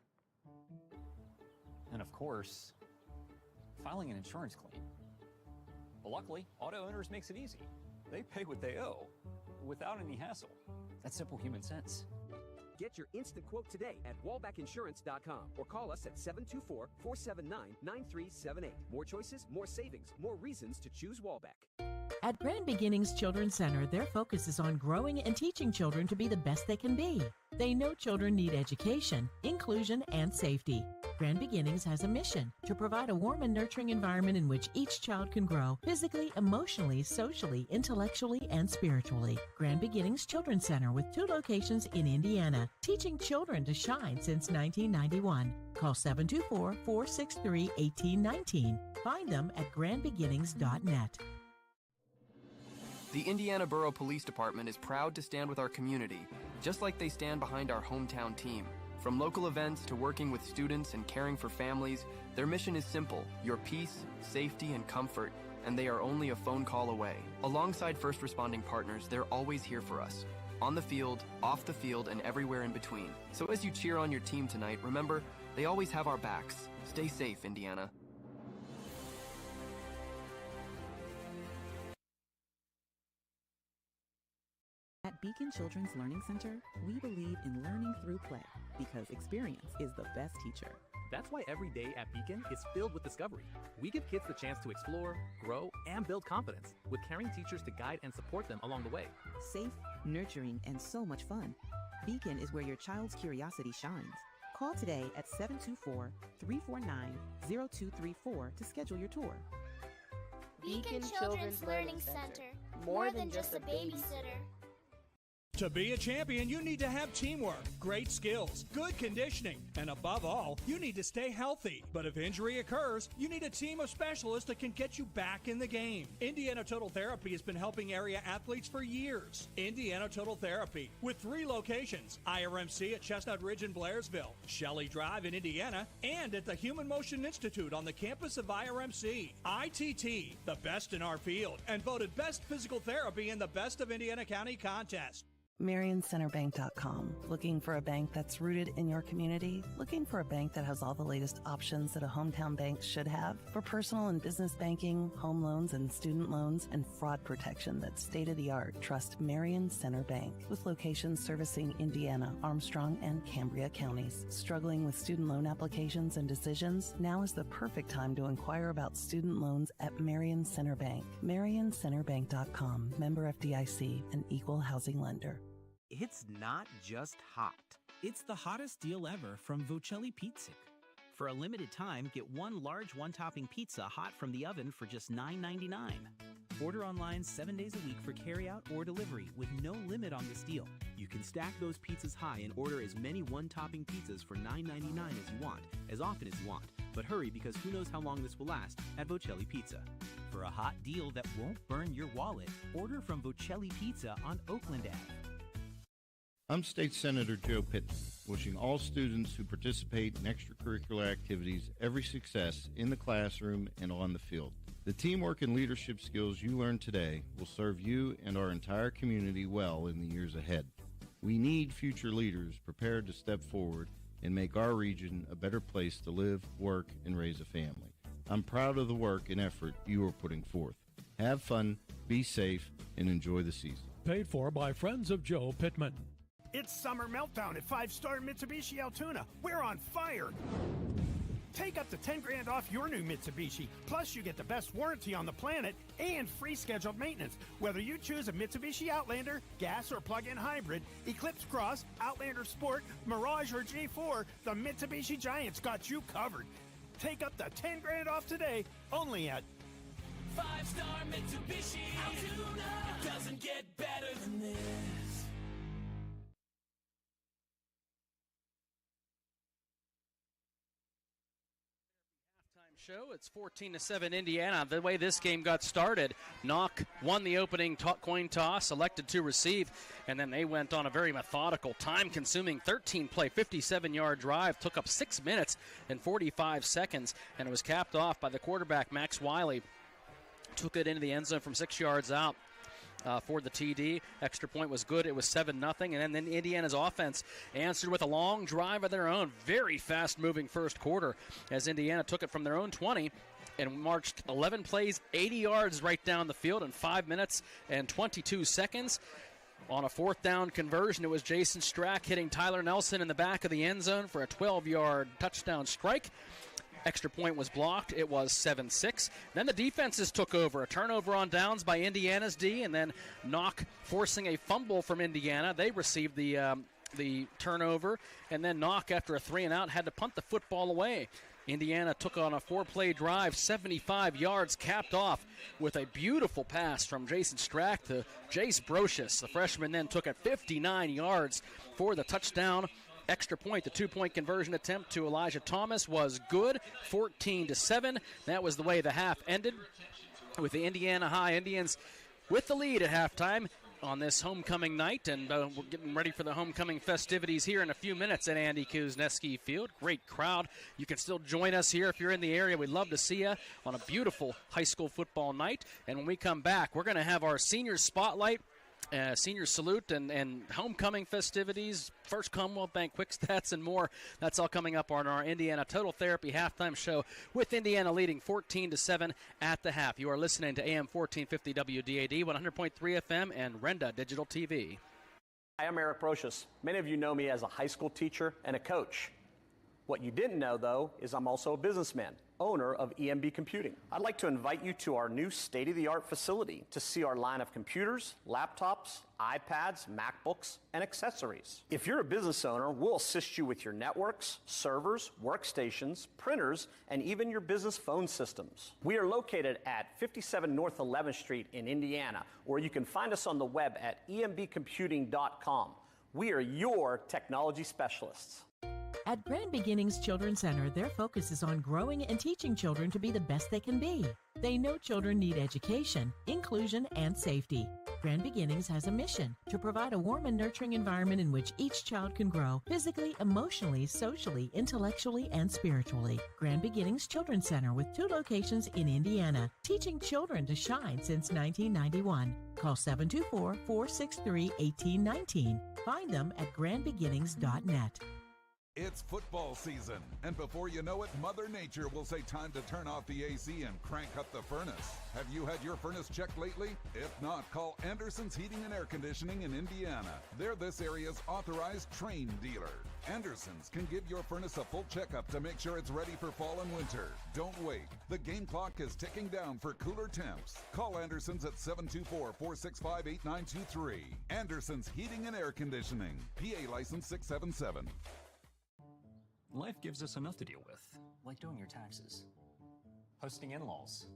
And of course, filing an insurance claim. But luckily, Auto Owners makes it easy. They pay what they owe, without any hassle. That's simple human sense. Get your instant quote today at wallbackinsurance.com or call us at 724-479-9378. More choices, more savings, more reasons to choose Wallback. At Grand Beginnings Children's Center, their focus is on growing and teaching children to be the best they can be. They know children need education, inclusion, and safety. Grand Beginnings has a mission to provide a warm and nurturing environment in which each child can grow physically, emotionally, socially, intellectually, and spiritually. Grand Beginnings Children's Center with 2 locations in Indiana, teaching children to shine since 1991. Call 724-463-1819. Find them at grandbeginnings.net. The Indiana Borough Police Department is proud to stand with our community, just like they stand behind our hometown team. From local events to working with students and caring for families, their mission is simple: your peace, safety, and comfort, and they are only a phone call away. Alongside first responding partners, they're always here for us, on the field, off the field, and everywhere in between. So as you cheer on your team tonight, remember, they always have our backs. Stay safe, Indiana. At Beacon Children's Learning Center, we believe in learning through play because experience is the best teacher. That's why every day at Beacon is filled with discovery. We give kids the chance to explore, grow, and build confidence with caring teachers to guide and support them along the way. Safe, nurturing, and so much fun. Beacon is where your child's curiosity shines. Call today at 724-349-0234 to schedule your tour. Beacon Children's Learning Center. More than just a babysitter. To be a champion, you need to have teamwork, great skills, good conditioning, and above all, you need to stay healthy. But if injury occurs, you need a team of specialists that can get you back in the game. Indiana Total Therapy has been helping area athletes for years. Indiana Total Therapy, with 3 locations: IRMC at Chestnut Ridge in Blairsville, Shelley Drive in Indiana, and at the Human Motion Institute on the campus of IRMC. ITT, the best in our field, and voted Best Physical Therapy in the Best of Indiana County contest. MarionCenterBank.com. Looking for a bank that's rooted in your community? Looking for a bank that has all the latest options that a hometown bank should have? For personal and business banking, home loans and student loans, and fraud protection that's state-of-the-art, trust Marion Center Bank. With locations servicing Indiana, Armstrong, and Cambria counties. Struggling with student loan applications and decisions? Now is the perfect time to inquire about student loans at Marion Center Bank. MarionCenterBank.com. Member FDIC, an equal housing lender. It's not just hot. It's the hottest deal ever from Vocelli Pizza. For a limited time, get 1 large one-topping pizza hot from the oven for just $9.99. Order online 7 days a week for carryout or delivery with no limit on this deal. You can stack those pizzas high and order as many one-topping pizzas for $9.99 as you want, as often as you want. But hurry, because who knows how long this will last at Vocelli Pizza. For a hot deal that won't burn your wallet, order from Vocelli Pizza on Oakland Ave. I'm State Senator Joe Pittman, wishing all students who participate in extracurricular activities every success in the classroom and on the field. The teamwork and leadership skills you learn today will serve you and our entire community well in the years ahead. We need future leaders prepared to step forward and make our region a better place to live, work, and raise a family. I'm proud of the work and effort you are putting forth. Have fun, be safe, and enjoy the season. Paid for by Friends of Joe Pittman. It's Summer Meltdown at 5-star Mitsubishi Altoona. We're on fire. Take up to $10,000 off your new Mitsubishi. Plus, you get the best warranty on the planet and free scheduled maintenance. Whether you choose a Mitsubishi Outlander, gas or plug-in hybrid, Eclipse Cross, Outlander Sport, Mirage, or G4, the Mitsubishi Giant's got you covered. Take up to $10,000 off today, only at 5-star Mitsubishi Altoona. It doesn't get better than this. Show. It's 14-7 Indiana. The way this game got started, Knoch won the opening coin toss, elected to receive, and then they went on a very methodical, time-consuming 13-play, 57-yard drive. Took up 6 minutes and 45 seconds, and it was capped off by the quarterback, Max Wiley. Took it into the end zone from 6 yards out. For the TD. Extra point was good. It was 7-0. And then Indiana's offense answered with a long drive of their own. Very fast-moving first quarter as Indiana took it from their own 20 and marched 11 plays, 80 yards right down the field in 5 minutes and 22 seconds. On a fourth down conversion, it was Jason Strack hitting Tyler Nelson in the back of the end zone for a 12-yard touchdown strike. Extra point was blocked. It was 7-6. Then the defenses took over. A turnover on downs by Indiana's D, and then Knoch forcing a fumble from Indiana. They received the turnover, and then Knoch, after a 3-and-out, had to punt the football away. Indiana took on a 4-play drive, 75 yards, capped off with a beautiful pass from Jason Strack to Jace Brocious. The freshman then took it 59 yards for the touchdown. Extra point, the 2-point conversion attempt to Elijah Thomas was good, 14-7. That was the way the half ended, with the Indiana High Indians with the lead at halftime on this homecoming night, and we're getting ready for the homecoming festivities here in a few minutes at Andy Kuzneski Field. Great crowd. You can still join us here if you're in the area. We'd love to see you on a beautiful high school football night. And when we come back, we're going to have our senior spotlight, senior salute, and homecoming festivities, First Commonwealth Bank quick stats, and more. That's all coming up on our Indiana Total Therapy halftime show, with Indiana leading 14-7 at the half. You are listening to AM 1450 WDAD, 100.3 FM, and Renda Digital TV. Hi, I'm Eric Brocious. Many of you know me as a high school teacher and a coach. What you didn't know, though, is I'm also a businessman, owner of EMB Computing. I'd like to invite you to our new state-of-the-art facility to see our line of computers, laptops, iPads, MacBooks, and accessories. If you're a business owner, we'll assist you with your networks, servers, workstations, printers, and even your business phone systems. We are located at 57 North 11th Street in Indiana, or you can find us on the web at embcomputing.com. We are your technology specialists. At Grand Beginnings Children's Center, their focus is on growing and teaching children to be the best they can be. They know children need education, inclusion, and safety. Grand Beginnings has a mission to provide a warm and nurturing environment in which each child can grow physically, emotionally, socially, intellectually, and spiritually. Grand Beginnings Children's Center, with 2 locations in Indiana, teaching children to shine since 1991. Call 724-463-1819. Find them at grandbeginnings.net. It's football season, and before you know it, Mother Nature will say time to turn off the AC and crank up the furnace. Have you had your furnace checked lately? If not, call Anderson's Heating and Air Conditioning in Indiana. They're this area's authorized trained dealer. Anderson's can give your furnace a full checkup to make sure it's ready for fall and winter. Don't wait. The game clock is ticking down for cooler temps. Call Anderson's at 724-465-8923. Anderson's Heating and Air Conditioning. PA license 677. Life gives us enough to deal with, like doing your taxes, hosting in-laws.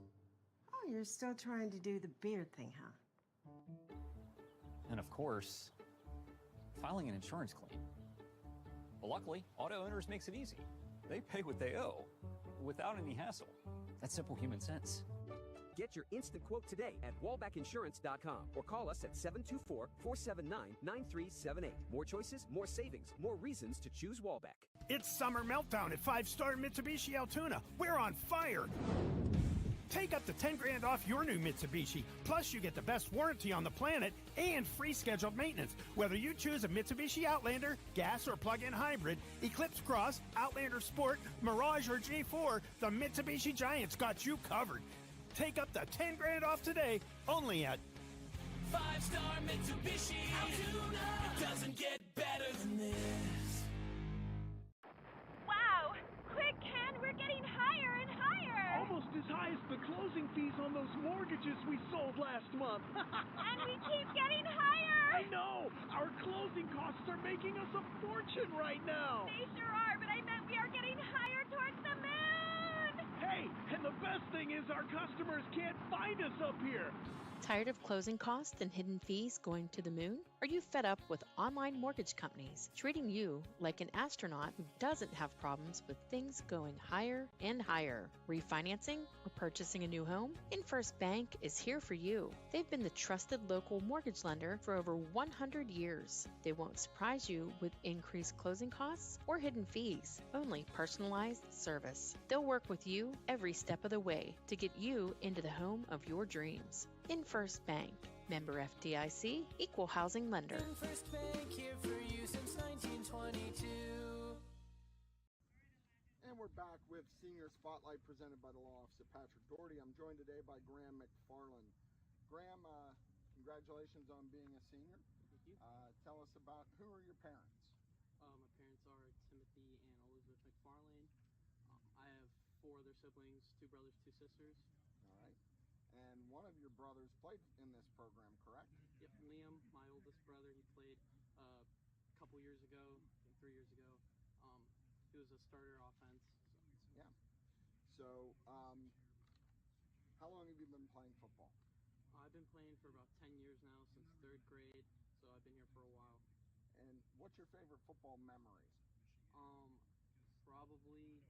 Oh, you're still trying to do the beard thing, huh? And of course, filing an insurance claim. But luckily, Auto Owners makes it easy. They pay what they owe, without any hassle. That's simple human sense. Get your instant quote today at wallbackinsurance.com or call us at 724-479-9378. More choices, more savings, more reasons to choose Wallback. It's Summer Meltdown at 5-star Mitsubishi Altoona. We're on fire. Take up to 10 grand off your new Mitsubishi. Plus, you get the best warranty on the planet and free scheduled maintenance. Whether you choose a Mitsubishi Outlander, gas or plug-in hybrid, Eclipse Cross, Outlander Sport, Mirage or G4, the Mitsubishi Giant's got you covered. Take up to 10 grand off today, only at 5-star Mitsubishi Altoona. It doesn't get better than this. Wow! Quick, Ken, we're getting higher and higher! Almost as high as the closing fees on those mortgages we sold last month. And we keep getting higher! I know! Our closing costs are making us a fortune right now! They sure are, but I meant we are getting higher towards the moon! Hey, and the best thing is our customers can't find us up here! Tired of closing costs and hidden fees going to the moon? Are you fed up with online mortgage companies treating you like an astronaut who doesn't have problems with things going higher and higher? Refinancing or purchasing a new home? InFirst Bank is here for you. They've been the trusted local mortgage lender for over 100 years. They won't surprise you with increased closing costs or hidden fees, only personalized service. They'll work with you every step of the way to get you into the home of your dreams. InFirst Bank, member FDIC, equal housing lender. InFirst Bank here for you since 1922. And we're back with Senior Spotlight presented by the Law Office of Patrick Doherty. I'm joined today by Graham McFarland. Graham, congratulations on being a senior. Thank you. Tell us about, who are your parents? My parents are Timothy and Elizabeth McFarlane. I have 4 other siblings, 2 brothers, 2 sisters. All right. And one of your brothers played in this program, correct? Yep, Liam, my oldest brother, he played a couple years ago, 3 years ago. He was a starter offense. Yeah. So, how long have you been playing football? I've been playing for about 10 years now, since 3rd grade, so I've been here for a while. And what's your favorite football memory? Probably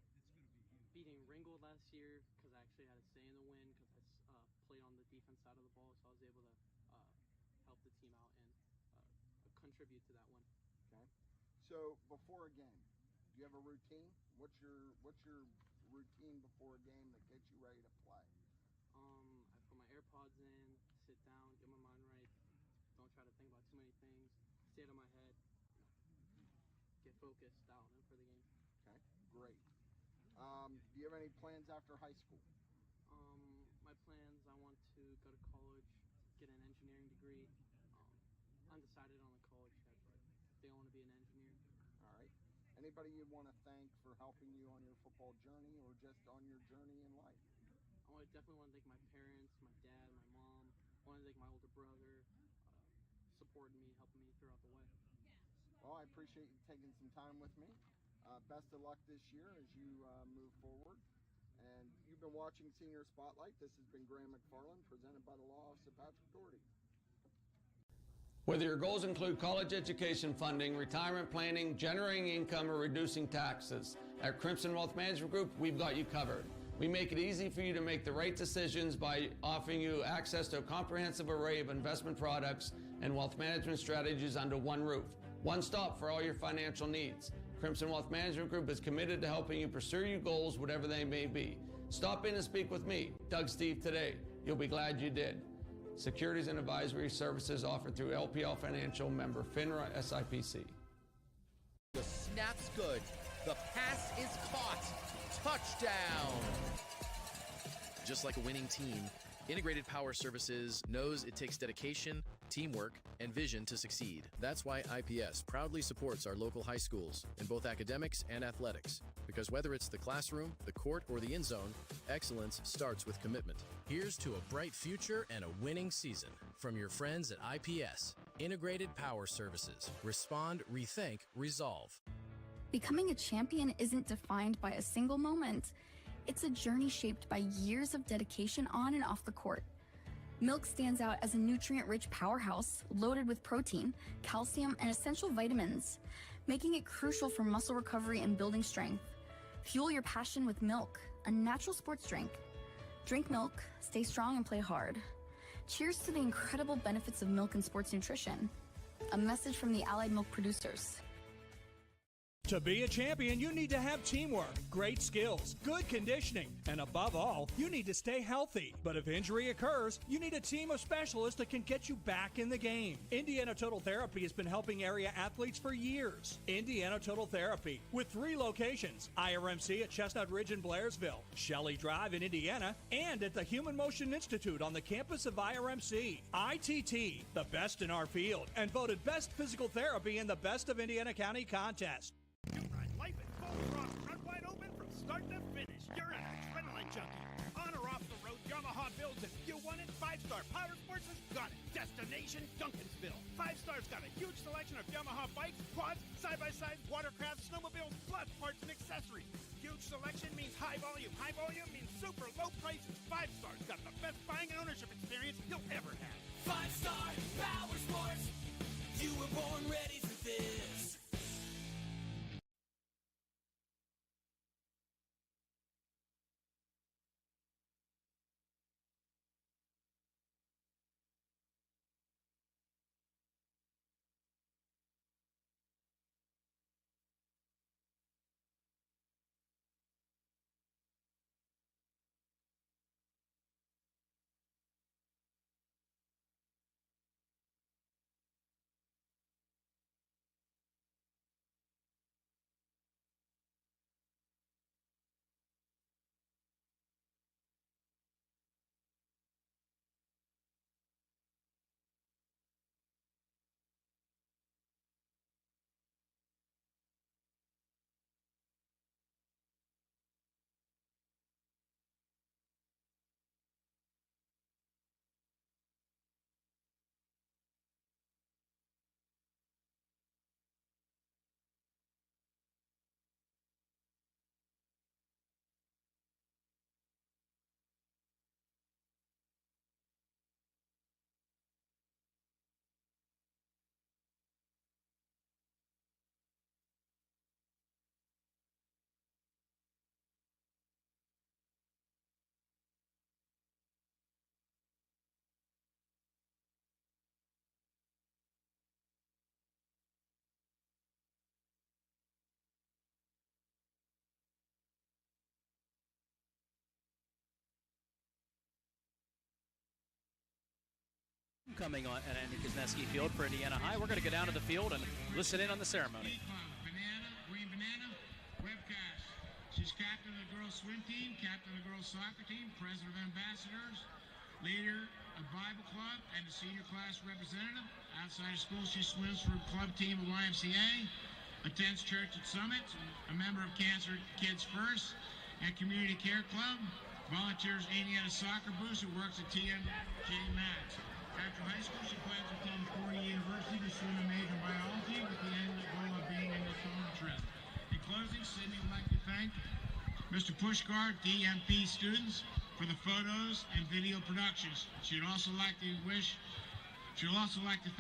beating Ringgold last year, because I actually had a say in the win, because I played on the defense side of the ball, so I was able to help the team out and contribute to that one. Okay. So before a game, do you have a routine? What's your routine before a game that gets you ready to play? I put my AirPods in, sit down, get my mind right, don't try to think about too many things, stay out of my head, get focused out and for the game. Okay, great. Do you have any plans after high school? My plans, I want to go to college, get an engineering degree. Undecided on the college yet, but I think I want to be an engineer. All right. Anybody you want to thank for helping you on your football journey or just on your journey in life? I definitely want to thank my parents, my dad, my mom. I want to thank my older brother, supporting me, helping me throughout the way. Well, I appreciate you taking some time with me. Best of luck this year as you move forward. And you've been watching Senior Spotlight. This has been Graham McFarland, presented by the Law Office of Patrick Doherty. Whether your goals include college education funding, retirement planning, generating income, or reducing taxes, at Crimson Wealth Management Group, we've got you covered. We make it easy for you to make the right decisions by offering you access to a comprehensive array of investment products and wealth management strategies under one roof. One stop for all your financial needs. Crimson Wealth Management Group is committed to helping you pursue your goals, whatever they may be. Stop in and speak with me, Doug Steve, today. You'll be glad you did. Securities and advisory services offered through LPL Financial, member FINRA SIPC. The snap's good. The pass is caught. Touchdown. Just like a winning team, Integrated Power Services knows it takes dedication, teamwork, and vision to succeed. That's why IPS proudly supports our local high schools in both academics and athletics. Because whether it's the classroom, the court, or the end zone, excellence starts with commitment. Here's to a bright future and a winning season from your friends at IPS. Integrated Power Services. Respond, rethink, resolve. Becoming a champion isn't defined by a single moment. It's a journey shaped by years of dedication on and off the court. Milk stands out as a nutrient-rich powerhouse loaded with protein, calcium, and essential vitamins, making it crucial for muscle recovery and building strength. Fuel your passion with milk, a natural sports drink. Drink milk, stay strong, and play hard. Cheers to the incredible benefits of milk and sports nutrition. A message from the Allied Milk producers. To be a champion, you need to have teamwork, great skills, good conditioning, and above all, you need to stay healthy. But if injury occurs, you need a team of specialists that can get you back in the game. Indiana Total Therapy has been helping area athletes for years. Indiana Total Therapy, with 3 locations, IRMC at Chestnut Ridge in Blairsville, Shelley Drive in Indiana, and at the Human Motion Institute on the campus of IRMC. ITT, the best in our field, and voted Best Physical Therapy in the Best of Indiana County contest. Life in full throttle, run wide open from start to finish. You're an adrenaline junkie. On or off the road, Yamaha builds it. You want it? 5-Star Power Sports has got it. Destination Duncansville. 5-Star's got a huge selection of Yamaha bikes, quads, side-by-sides, watercraft, snowmobiles, plus parts and accessories. Huge selection means high volume. High volume means super low prices. 5-Star's got the best buying and ownership experience you'll ever have. 5-Star Power Sports. You were born ready for this. Coming on at Andy Kuznetsky Field for Indiana High. We're going to go down to the field and listen in on the ceremony. Green Banana, webcast. She's captain of the girls swim team, captain of the girls soccer team, president of ambassadors, leader of Bible Club, and the senior class representative. Outside of school, she swims for club team of YMCA, attends church at Summit, a member of Cancer Kids First and Community Care Club, volunteers Indiana Soccer Boost, who works at TMJ Max. After high school, she plans to attend Florida University to swim a major in biology with the end goal of being an optometrist. In closing, Sydney would like to thank Mr. Pushkar, DMP students, for the photos and video productions. She would also like to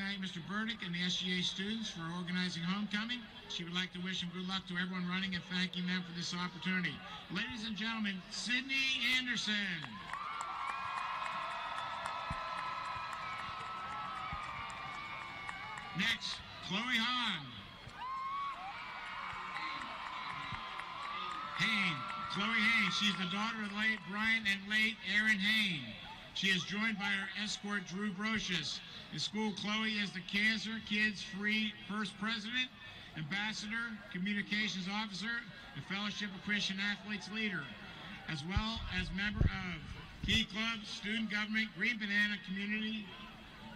thank Mr. Burdick and the SGA students for organizing homecoming. She would like to wish them good luck to everyone running and thanking them for this opportunity. Ladies and gentlemen, Sydney Anderson. Next, Chloe Hahn. Chloe Hain. She's the daughter of late Brian and late Aaron Hain. She is joined by her escort, Drew Brocious. In school, Chloe is the Cancer Kids Free First President, Ambassador, Communications Officer, and Fellowship of Christian Athletes Leader, as well as member of Key Club, Student Government, Green Banana Community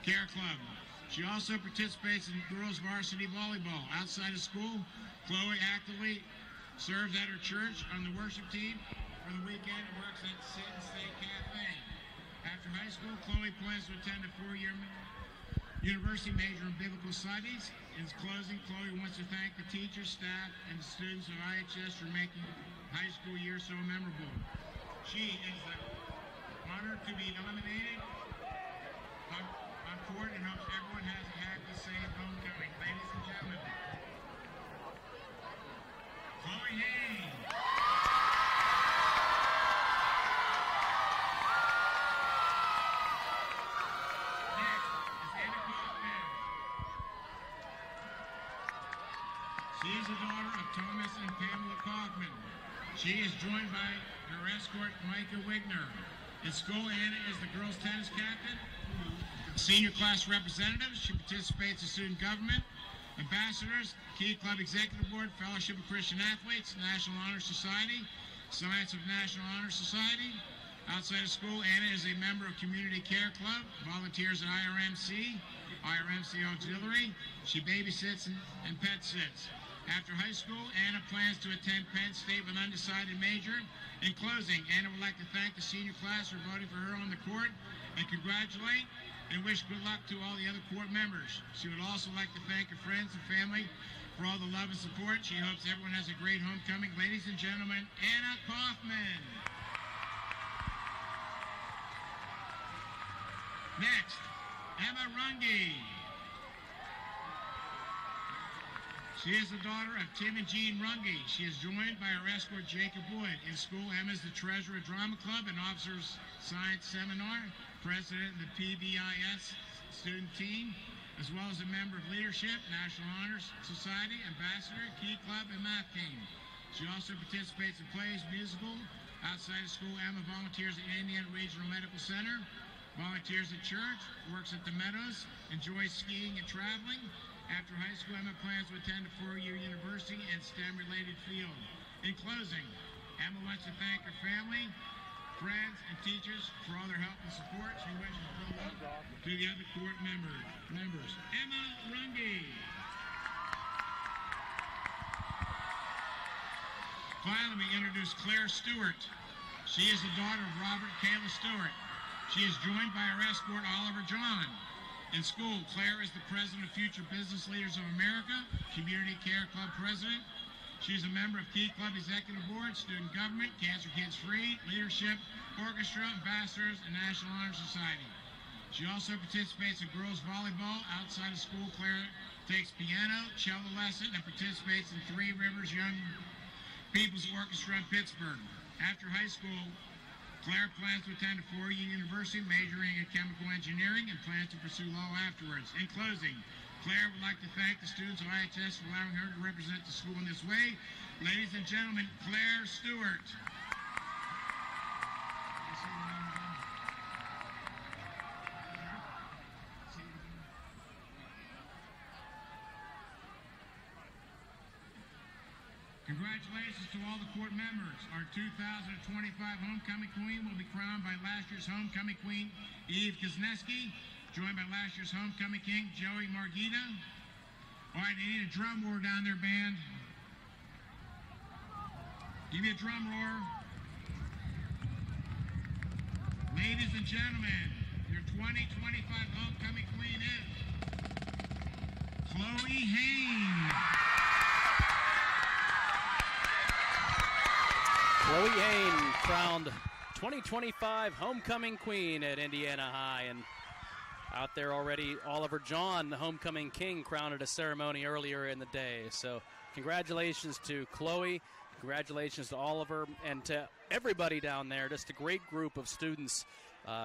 Care Club. She also participates in girls varsity volleyball. Outside of school, Chloe actively serves at her church on the worship team for the weekend and works at Sit and Stay Cafe. After high school, Chloe plans to attend a 4-year university major in biblical studies. In closing, Chloe wants to thank the teachers, staff, and the students of IHS for making high school year so memorable. She is honored to be nominated on court and hopes everyone has a happy, safe homecoming. Ladies and gentlemen, Chloe Hain. She is the daughter of Thomas and Pamela Kaufman. She is joined by her escort, Micah Wigner. In school, Anna is the girls' tennis captain. Senior class representatives, she participates in student government. Ambassadors, Key Club Executive Board, Fellowship of Christian Athletes, National Honor Society, Science of National Honor Society. Outside of school, Anna is a member of Community Care Club, volunteers at IRMC Auxiliary. She babysits and pet sits. After high school, Anna plans to attend Penn State with undecided major. In closing, Anna would like to thank the senior class for voting for her on the court and congratulate and wish good luck to all the other court members. She would also like to thank her friends and family for all the love and support. She hopes everyone has a great homecoming. Ladies and gentlemen, Anna Kaufman. Next, Emma Runge. She is the daughter of Tim and Jean Runge. She is joined by her escort, Jacob Wood. In school, Emma is the treasurer of Drama Club and Officers Science Seminar, president of the PBIS student team, as well as a member of Leadership, National Honor Society, ambassador, Key Club, and math team. She also participates in plays, musical. Outside of school, Emma volunteers at Indiana Regional Medical Center, volunteers at church, works at the Meadows, enjoys skiing and traveling. After high school, Emma plans to attend a four-year university in STEM-related field. In closing, Emma wants to thank her family, friends, and teachers for all their help and support. She wishes good luck to the other court members. Emma Runge. Finally, we introduce Claire Stewart. She is the daughter of Robert and Kayla Stewart. She is joined by her escort, Oliver John. In school, Claire is the president of Future Business Leaders of America, Community Care Club president. She's a member of Key Club Executive Board, Student Government, Cancer Kids Free, Leadership, Orchestra, Ambassadors, and National Honor Society. She also participates in girls volleyball. Outside of school, Claire takes piano, cello lesson, and participates in Three Rivers Young People's Orchestra in Pittsburgh. After high school, Claire plans to attend a four-year university majoring in chemical engineering and plans to pursue law afterwards. In closing, Claire would like to thank the students of IHS for allowing her to represent the school in this way. Ladies and gentlemen, Claire Stewart. Congratulations to all the court members. Our 2025 Homecoming Queen will be crowned by last year's Homecoming Queen, Eve Kuzneski, joined by last year's Homecoming King, Joey Margita. All right, they need a drum roar down there, band. Give me a drum roar. Ladies and gentlemen, your 2025 Homecoming Queen is Chloe Haynes. Chloe Haynes crowned 2025 Homecoming Queen at Indiana High. And out there already, Oliver John, the Homecoming King, crowned at a ceremony earlier in the day. So congratulations to Chloe, congratulations to Oliver, and to everybody down there. Just a great group of students,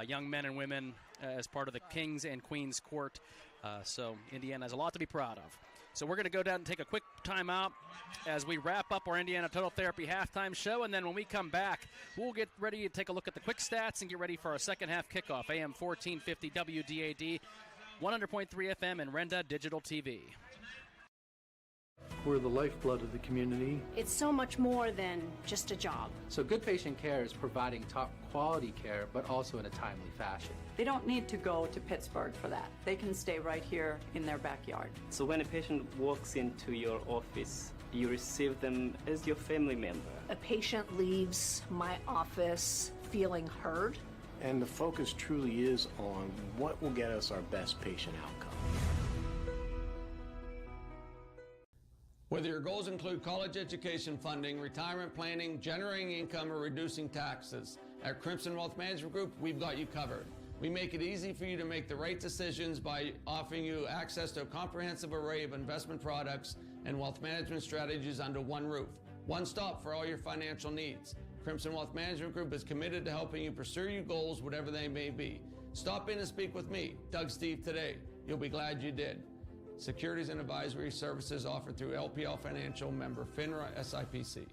young men and women, as part of the Kings and Queens Court. So Indiana has a lot to be proud of. So we're going to go down and take a quick timeout as we wrap up our Indiana Total Therapy halftime show. And then when we come back, we'll get ready to take a look at the quick stats and get ready for our second half kickoff. AM 1450 WDAD, 100.3 FM, and Renda Digital TV. We're the lifeblood of the community. It's so much more than just a job. So good patient care is providing top quality care, but also in a timely fashion. They don't need to go to Pittsburgh for that. They can stay right here in their backyard. So when a patient walks into your office, you receive them as your family member. A patient leaves my office feeling heard. And the focus truly is on what will get us our best patient outcome. Whether your goals include college education funding, retirement planning, generating income, or reducing taxes, at Crimson Wealth Management Group, we've got you covered. We make it easy for you to make the right decisions by offering you access to a comprehensive array of investment products and wealth management strategies under one roof. One stop for all your financial needs. Crimson Wealth Management Group is committed to helping you pursue your goals, whatever they may be. Stop in and speak with me, Doug Steve, today. You'll be glad you did. Securities and advisory services offered through LPL Financial, member FINRA SIPC.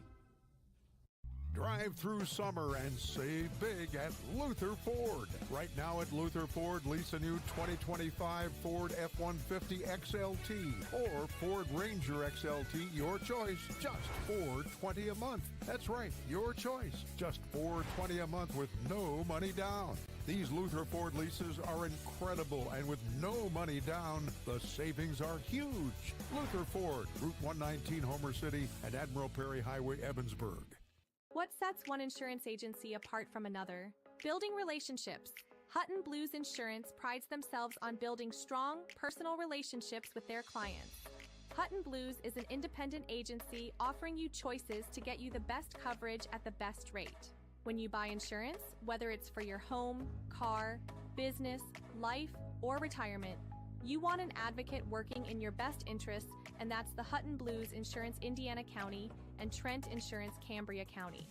Drive through summer and save big at Luther Ford. Right now at Luther Ford, lease a new 2025 Ford F-150 XLT or Ford Ranger XLT, your choice, just $420 a month. That's right, your choice, just $420 a month with no money down. These Luther Ford leases are incredible, and with no money down, the savings are huge. Luther Ford, Route 119, Homer City, and Admiral Perry Highway, Evansburg. What sets one insurance agency apart from another? Building relationships. Hutton Blues Insurance prides themselves on building strong, personal relationships with their clients. Hutton Blues is an independent agency offering you choices to get you the best coverage at the best rate. When you buy insurance, whether it's for your home, car, business, life, or retirement, you want an advocate working in your best interests, and that's the Hutton Blues Insurance Indiana County and Trent Insurance Cambria County.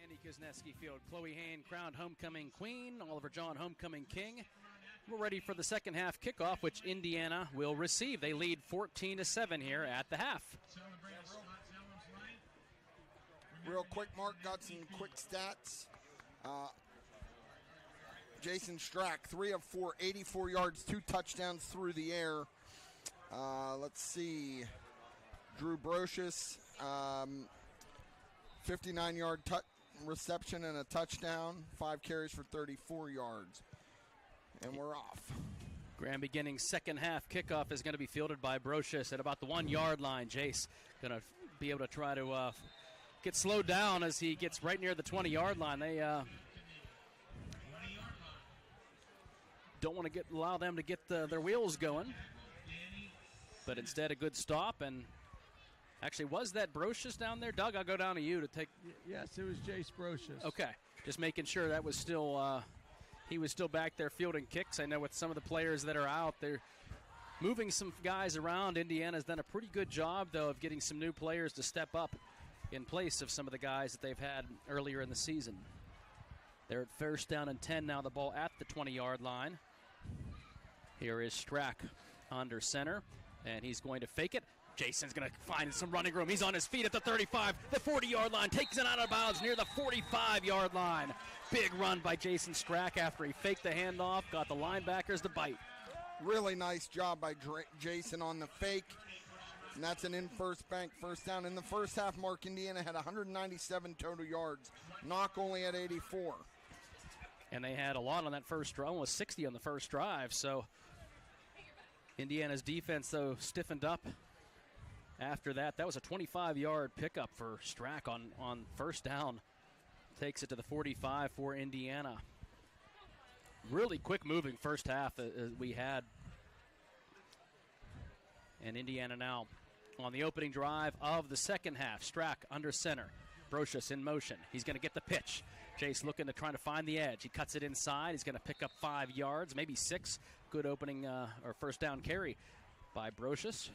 Andy Kuznetsky Field. Chloe Hain crowned homecoming queen. Oliver John homecoming king. We're ready for the second half kickoff, which Indiana will receive. They lead 14-7 here at the half. Real quick, Mark, got some quick stats. Jason Strack, 3 of 4, 84 yards, 2 touchdowns through the air. Let's see. Drew Brocious, 59-yard reception and a touchdown, 5 carries for 34 yards. And we're off. Grand beginning second half kickoff is going to be fielded by Brocious at about the 1 yard line. Jace going to be able to try to get slowed down as he gets right near the 20 yard line. They don't want to allow them to get their wheels going, but instead a good stop. And actually, was that Brocious down there? Doug, I'll go down to you to take. Yes, it was Jace Brocious. Okay, just making sure that was still. He was still back there fielding kicks. I know with some of the players that are out, they're moving some guys around. Indiana's done a pretty good job, though, of getting some new players to step up in place of some of the guys that they've had earlier in the season. They're at first down and 10 now, the ball at the 20-yard line. Here is Strack under center, and he's going to fake it. Jason's going to find some running room. He's on his feet at the 35, the 40-yard line, takes it out of bounds near the 45-yard line. Big run by Jason Strack after he faked the handoff, got the linebackers to bite. Really nice job by Jason on the fake. And that's an in-first bank first down. In the first half, Mark, Indiana had 197 total yards. Knoch only had 84. And they had a lot on that first drive, almost 60 on the first drive. So Indiana's defense, though, stiffened up after that. That was a 25-yard pickup for Strack on first down. Takes it to the 45 for Indiana. Really quick moving first half we had. And Indiana now on the opening drive of the second half. Strack under center. Brocious in motion. He's going to get the pitch. Chase looking to try to find the edge. He cuts it inside. He's going to pick up 5 yards, maybe 6. Good opening or first down carry by Brocious.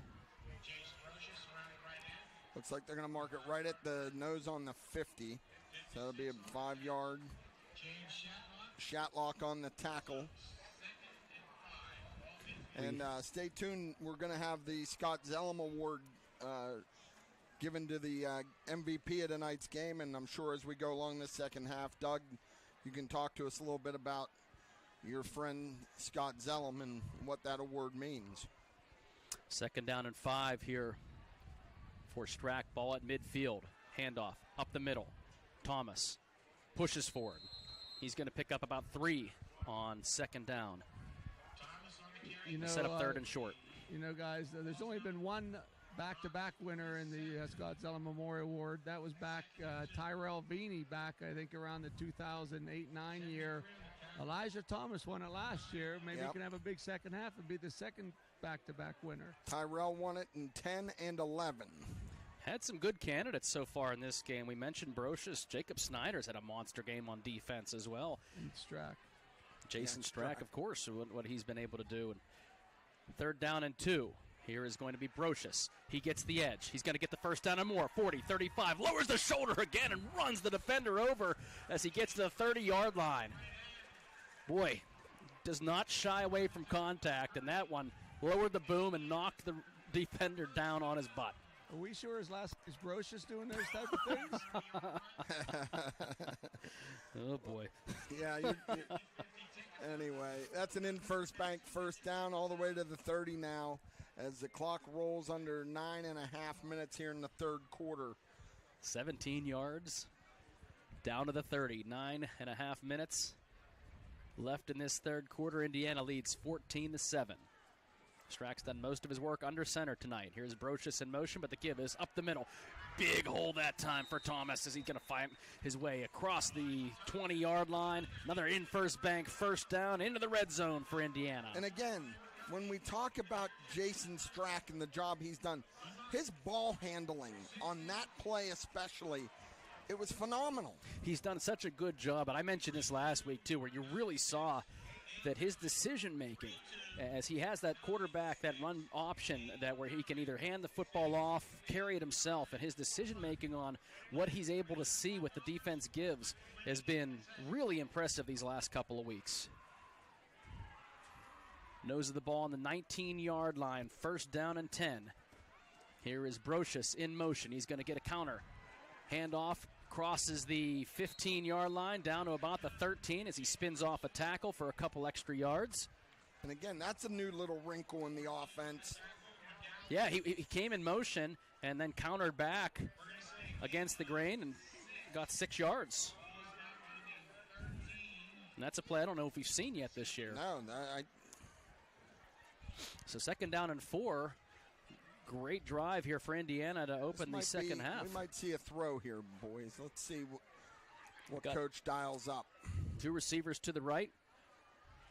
Looks like they're going to mark it right at the nose on the 50. So that'll be a 5-yard. Shatlock on the tackle. And stay tuned. We're going to have the Scott Zellum Award given to the MVP of tonight's game. And I'm sure as we go along this second half, Doug, you can talk to us a little bit about your friend Scott Zellum and what that award means. Second down and 5 here for Strack. Ball at midfield. Handoff up the middle. Thomas pushes forward. He's going to pick up about 3 on second down. Set up third and short. You know, guys, there's only been one back-to-back winner in the Scott Zellum Memorial Award. That was back Tyrell Veeney back, I think, around the 2008-9 year. Elijah Thomas won it last year. Maybe he can have a big second half and be the second back-to-back winner. Tyrell won it in 10 and 11. Had some good candidates so far in this game. We mentioned Brocious. Jacob Snyder's had a monster game on defense as well. And Strack. Jason Strack, of course, what he's been able to do. And third down and 2. Here is going to be Brocious. He gets the edge. He's going to get the first down and more. 40, 35, lowers the shoulder again and runs the defender over as he gets to the 30-yard line. Boy, does not shy away from contact, and that one lowered the boom and knocked the defender down on his butt. Are we sure his last is Brocious doing those type of things? Oh, boy. Yeah, anyway, that's an in-first bank first down all the way to the 30 now as the clock rolls under 9.5 minutes here in the third quarter. 17 yards down to the 30. 9.5 minutes left in this third quarter. Indiana leads 14-7. Strack's done most of his work under center tonight. Here's Brocious in motion, but the give is up the middle. Big hole that time for Thomas as he's going to find his way across the 20-yard line. Another in-first bank first down into the red zone for Indiana. And again, when we talk about Jason Strack and the job he's done, his ball handling on that play especially, it was phenomenal. He's done such a good job, and I mentioned this last week too, where you really saw that his decision-making, as he has that quarterback, that run option, that where he can either hand the football off, carry it himself, and his decision-making on what he's able to see, what the defense gives, has been really impressive these last couple of weeks. Nose of the ball on the 19-yard line, first down and 10. Here is Brocious in motion. He's going to get a counter. Handoff. Crosses the 15-yard line down to about the 13 as he spins off a tackle for a couple extra yards. And again, that's a new little wrinkle in the offense. Yeah, he came in motion and then countered back against the grain and got 6 yards. And that's a play I don't know if we've seen yet this year. No, So second down and 4. Great drive here for Indiana to open the second half. We might see a throw here, boys. Let's see what Coach dials up. 2 receivers to the right.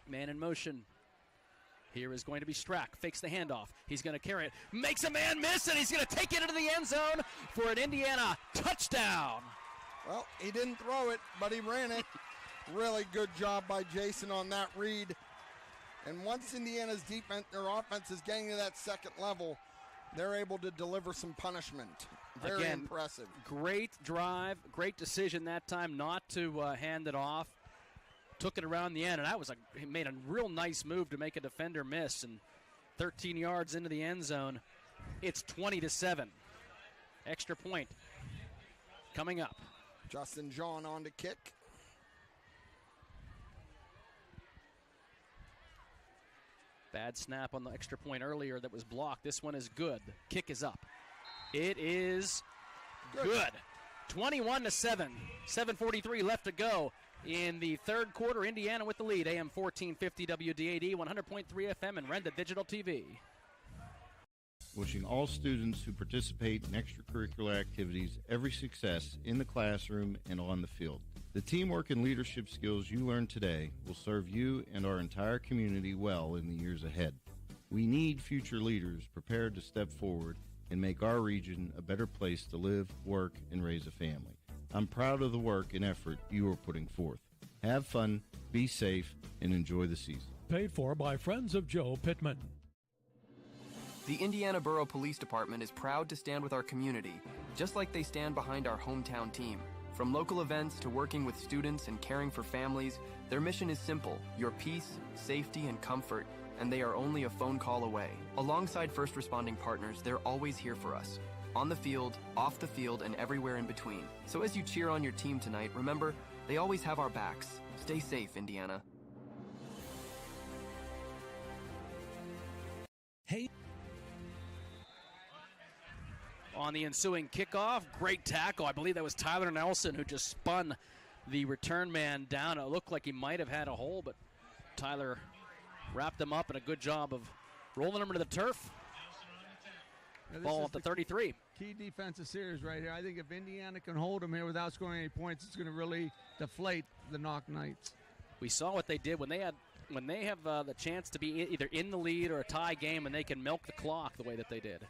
Man in motion. Here is going to be Strack. Fakes the handoff. He's going to carry it. Makes a man miss, and he's going to take it into the end zone for an Indiana touchdown. Well, he didn't throw it, but he ran it. Really good job by Jason on that read. And once Indiana's defense, their offense is getting to that second level, they're able to deliver some punishment. Very impressive. Great drive, great decision that time not to hand it off. Took it around the end, and he made a real nice move to make a defender miss. And 13 yards into the end zone, it's 20-7. Extra point coming up. Justin John on to kick. Bad snap on the extra point earlier that was blocked. This one is good. Kick is up. It is good. 21-7. 7:43 left to go in the third quarter. Indiana with the lead. AM 1450 WDAD, 100.3 FM, and Renda Digital TV. Wishing all students who participate in extracurricular activities every success in the classroom and on the field. The teamwork and leadership skills you learn today will serve you and our entire community well in the years ahead. We need future leaders prepared to step forward and make our region a better place to live, work, and raise a family. I'm proud of the work and effort you are putting forth. Have fun, be safe, and enjoy the season. Paid for by Friends of Joe Pittman. The Indiana Borough Police Department is proud to stand with our community, just like they stand behind our hometown team. From local events to working with students and caring for families, their mission is simple: your peace, safety, and comfort, and they are only a phone call away. Alongside first responding partners, they're always here for us. On the field, off the field, and everywhere in between. So as you cheer on your team tonight, remember, they always have our backs. Stay safe, Indiana. Hey. On the ensuing kickoff, great tackle. I believe that was Tyler Nelson who just spun the return man down. It looked like he might have had a hole, but Tyler wrapped him up, and a good job of rolling him into the turf. Ball up to 33. Key defensive series right here. I think if Indiana can hold them here without scoring any points, it's going to really deflate the Knoch Knights. We saw what they did when they have the chance to be either in the lead or a tie game, and they can milk the clock the way that they did.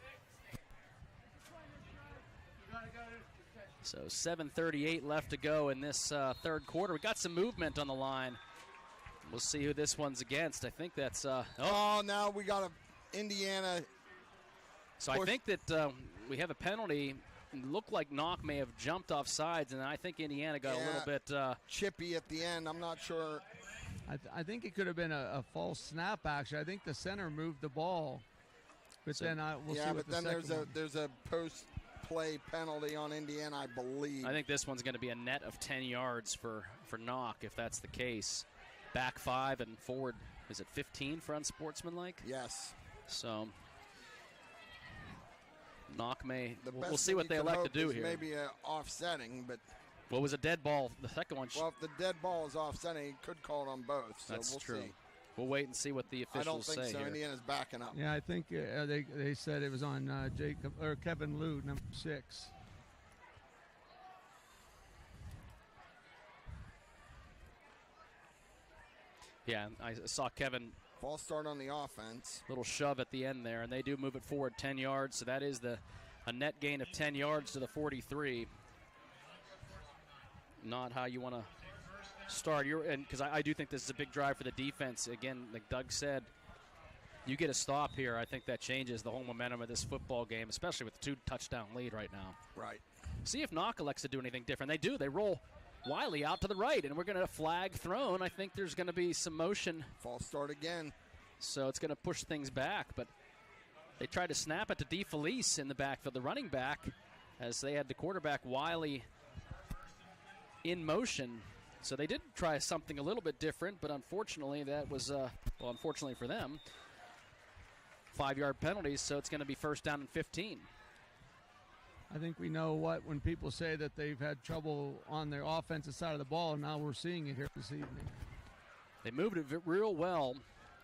So 7:38 left to go in this third quarter. We got some movement on the line. We'll see who this one's against. I think that's... now we got Indiana So I think that we have a penalty. It looked like Knoch may have jumped off sides, and I think Indiana got a little bit chippy at the end. I'm not sure. I think it could have been a false snap, actually. I think the center moved the ball. But then we'll see what the second one. there's a post-play penalty on Indiana, I believe. I think this one's going to be a net of 10 yards for Knoch, if that's the case. Back 5 and forward, is it 15 for unsportsmanlike? Yes. So Knoch may, we'll see what they elect to do here. Maybe offsetting, but. What was a dead ball? The second one. Well, if the dead ball is offsetting, he could call it on both. So That's we'll true. See. We'll wait and see what the officials say. I don't think so. Here. Indiana's backing up. Yeah, I think they said it was on Kevin Lou, number 6. Yeah, I saw Kevin. False start on the offense. Little shove at the end there, and they do move it forward 10 yards. So that is a net gain of 10 yards to the 43. Not how you want to start because I do think this is a big drive for the defense. Again, like Doug said, you get a stop here, I think that changes the whole momentum of this football game, especially with the 2-touchdown lead right now. Right. See if Knoch elects to do anything different. They do. They roll Wiley out to the right, and we're going to flag thrown. I think there's going to be some motion. False start again. So it's going to push things back, but they tried to snap it to DeFelice in the backfield, the running back, as they had the quarterback Wiley in motion. So they did try something a little bit different, but unfortunately that was, unfortunately for them, 5-yard penalties, so it's going to be first down and 15. I think we know when people say that they've had trouble on their offensive side of the ball, and now we're seeing it here this evening. They moved it real well,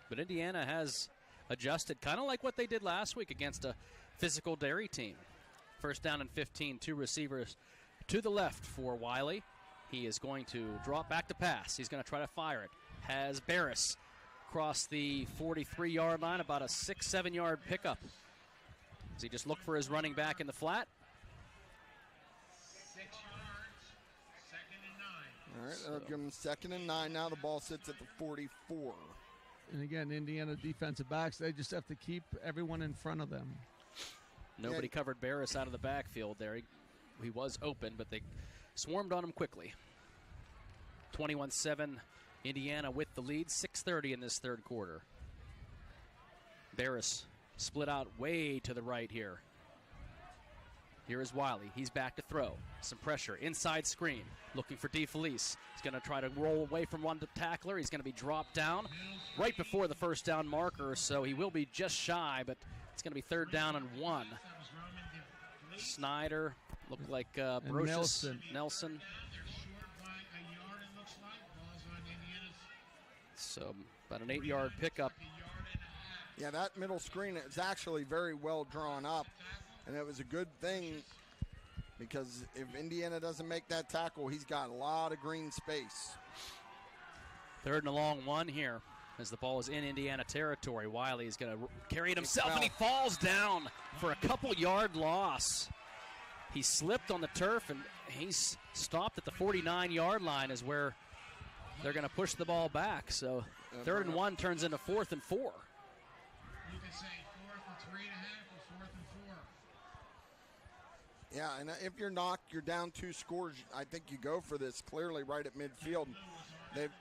but Indiana has adjusted, kind of like what they did last week against a physical Derry team. First down and 15, 2 receivers to the left for Wiley. He is going to drop back to pass. He's going to try to fire it. Has Barris cross the 43-yard line, about a 6-7 yard pickup. Does he just look for his running back in the flat? 6 yards, 2nd and 9. All right, that'll give him 2nd and 9. Now the ball sits at the 44. And again, Indiana defensive backs, they just have to keep everyone in front of them. Nobody covered Barris out of the backfield there. He was open, but they swarmed on him quickly. 21-7, Indiana with the lead. 6:30 in this third quarter. Barris split out way to the right here. Here is Wiley. He's back to throw. Some pressure. Inside screen. Looking for DeFelice. He's going to try to roll away from one tackler. He's going to be dropped down right before the first down marker, so he will be just shy, but it's going to be 3rd down and 1. Snyder looked like Brocious. Nelson. So about an 8-yard pickup. Yeah, that middle screen is actually very well drawn up, and it was a good thing because if Indiana doesn't make that tackle, he's got a lot of green space. 3rd and a long 1 here as the ball is in Indiana territory. Wiley is going to carry it himself, and he falls down for a couple-yard loss. He slipped on the turf, and he's stopped at the 49-yard line is where they're going to push the ball back. So 3rd and 1 turns into 4th and 4. You can say 4th and 3.5 or 4th and 4. Yeah, and if you're Knoch, you're down 2 scores. I think you go for this clearly right at midfield.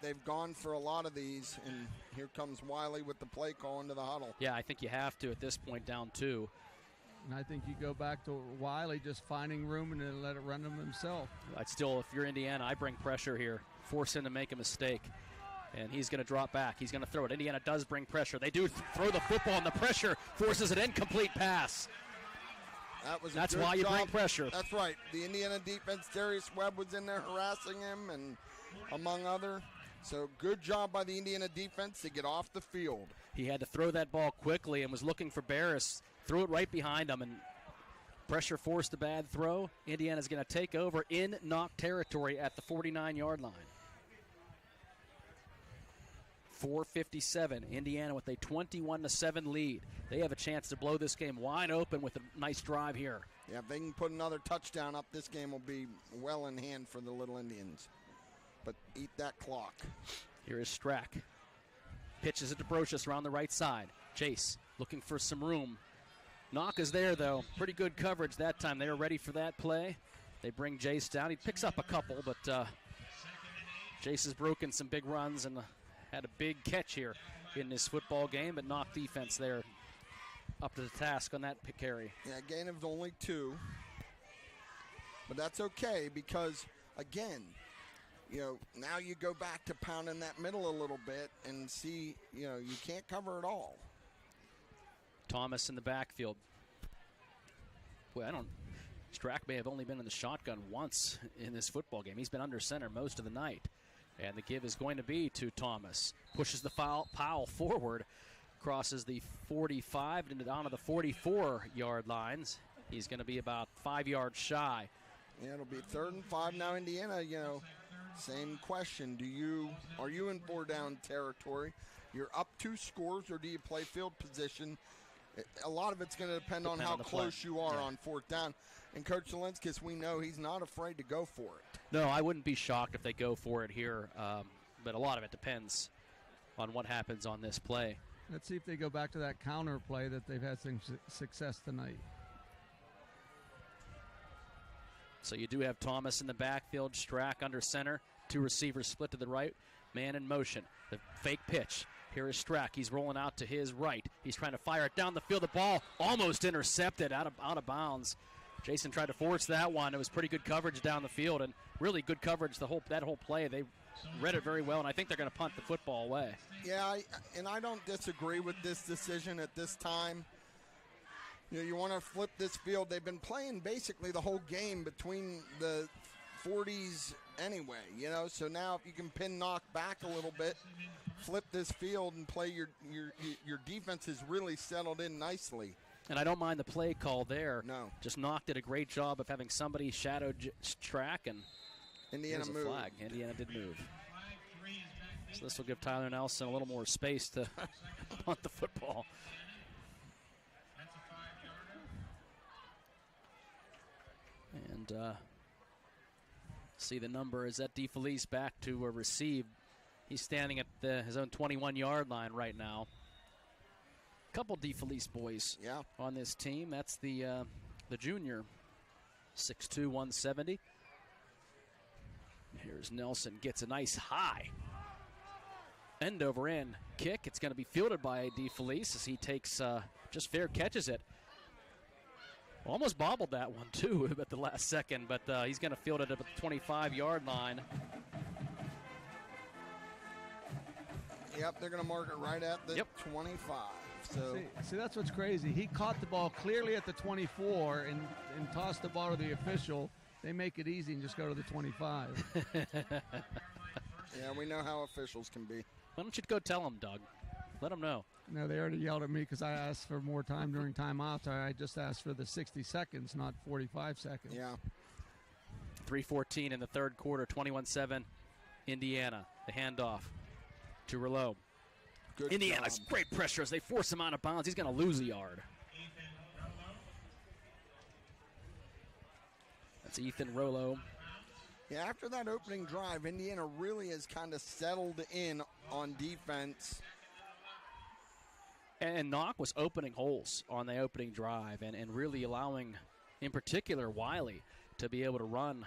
They've gone for a lot of these, and here comes Wiley with the play call into the huddle. Yeah, I think you have to at this point, down 2. And I think you go back to Wiley just finding room and then let it run him himself. I'd still, if you're Indiana, I bring pressure here. Force him to make a mistake. And he's going to drop back. He's going to throw it. Indiana does bring pressure. They do throw the football, and the pressure forces an incomplete pass. That's why you bring pressure. That's right. The Indiana defense, Darius Webb was in there harassing him, and among other. So good job by the Indiana defense to get off the field. He had to throw that ball quickly and was looking for Barris. Threw it right behind him, and pressure forced a bad throw. Indiana's going to take over in Knoch territory at the 49-yard line. 4:57, Indiana with a 21-7 lead. They have a chance to blow this game wide open with a nice drive here. Yeah, if they can put another touchdown up, this game will be well in hand for the Little Indians. But eat that clock. Here is Strack. Pitches it to Brocious around the right side. Chase looking for some room. Knoch is there, though. Pretty good coverage that time. They were ready for that play. They bring Jace down. He picks up a couple, but Jace has broken some big runs and had a big catch here in this football game, but Knoch defense there up to the task on that carry. Yeah, gain of only 2. But that's okay because, again, now you go back to pounding that middle a little bit and see, you can't cover it all. Thomas in the backfield. Boy, Strack may have only been in the shotgun once in this football game. He's been under center most of the night. And the give is going to be to Thomas. Pushes the Powell forward, crosses the 45 and down to the 44-yard lines. He's going to be about 5 yards shy. Yeah, it'll be 3rd and 5 now. Indiana, same question. Are you in 4-down territory? You're up 2 scores, or do you play field position? A lot of it's going to depend on how close you are on 4th down. And Coach Zinskus, we know he's not afraid to go for it. No, I wouldn't be shocked if they go for it here, but a lot of it depends on what happens on this play. Let's see if they go back to that counter play that they've had some success tonight. So you do have Thomas in the backfield, Strack under center, 2 receivers split to the right, man in motion. The fake pitch. Here is Strack. He's rolling out to his right. He's trying to fire it down the field. The ball almost intercepted out of bounds. Jason tried to force that one. It was pretty good coverage down the field, and really good coverage that whole play. They read it very well, and I think they're going to punt the football away. Yeah, I don't disagree with this decision at this time. You want to flip this field. They've been playing basically the whole game between the 40s anyway, So now if you can pin Knoch back a little bit, flip this field and play your defense has really settled in nicely. And I don't mind the play call there. No. Just Knoch did a great job of having somebody shadow Strack, and Indiana there's a moved. flag. Indiana did move. So this will give Tyler Nelson a little more space to punt the football. And see the number is at DeFelice back to receive. He's standing at his own 21-yard line right now. Couple DeFelice boys on this team. That's the junior, 6'2", 170. Here's Nelson, gets a nice high end over end kick. It's going to be fielded by DeFelice as he takes just fair catches it. Almost bobbled that one too at the last second, but he's going to field it at the 25-yard line. Yep, they're going to mark it right at the 25. So see, that's what's crazy. He caught the ball clearly at the 24 and tossed the ball to the official. They make it easy and just go to the 25. Yeah, we know how officials can be. Why don't you go tell them, Doug? Let them know. No, they already yelled at me because I asked for more time during timeouts. I just asked for the 60 seconds, not 45 seconds. Yeah. 3:14 in the third quarter, 21-7, Indiana. The handoff to Rouleau. Good Indiana, job. Great pressure as they force him out of bounds. He's going to lose a yard. That's Ethan Rouleau. Yeah, after that opening drive, Indiana really has kind of settled in on defense. And Knoch was opening holes on the opening drive and really allowing, in particular, Wiley to be able to run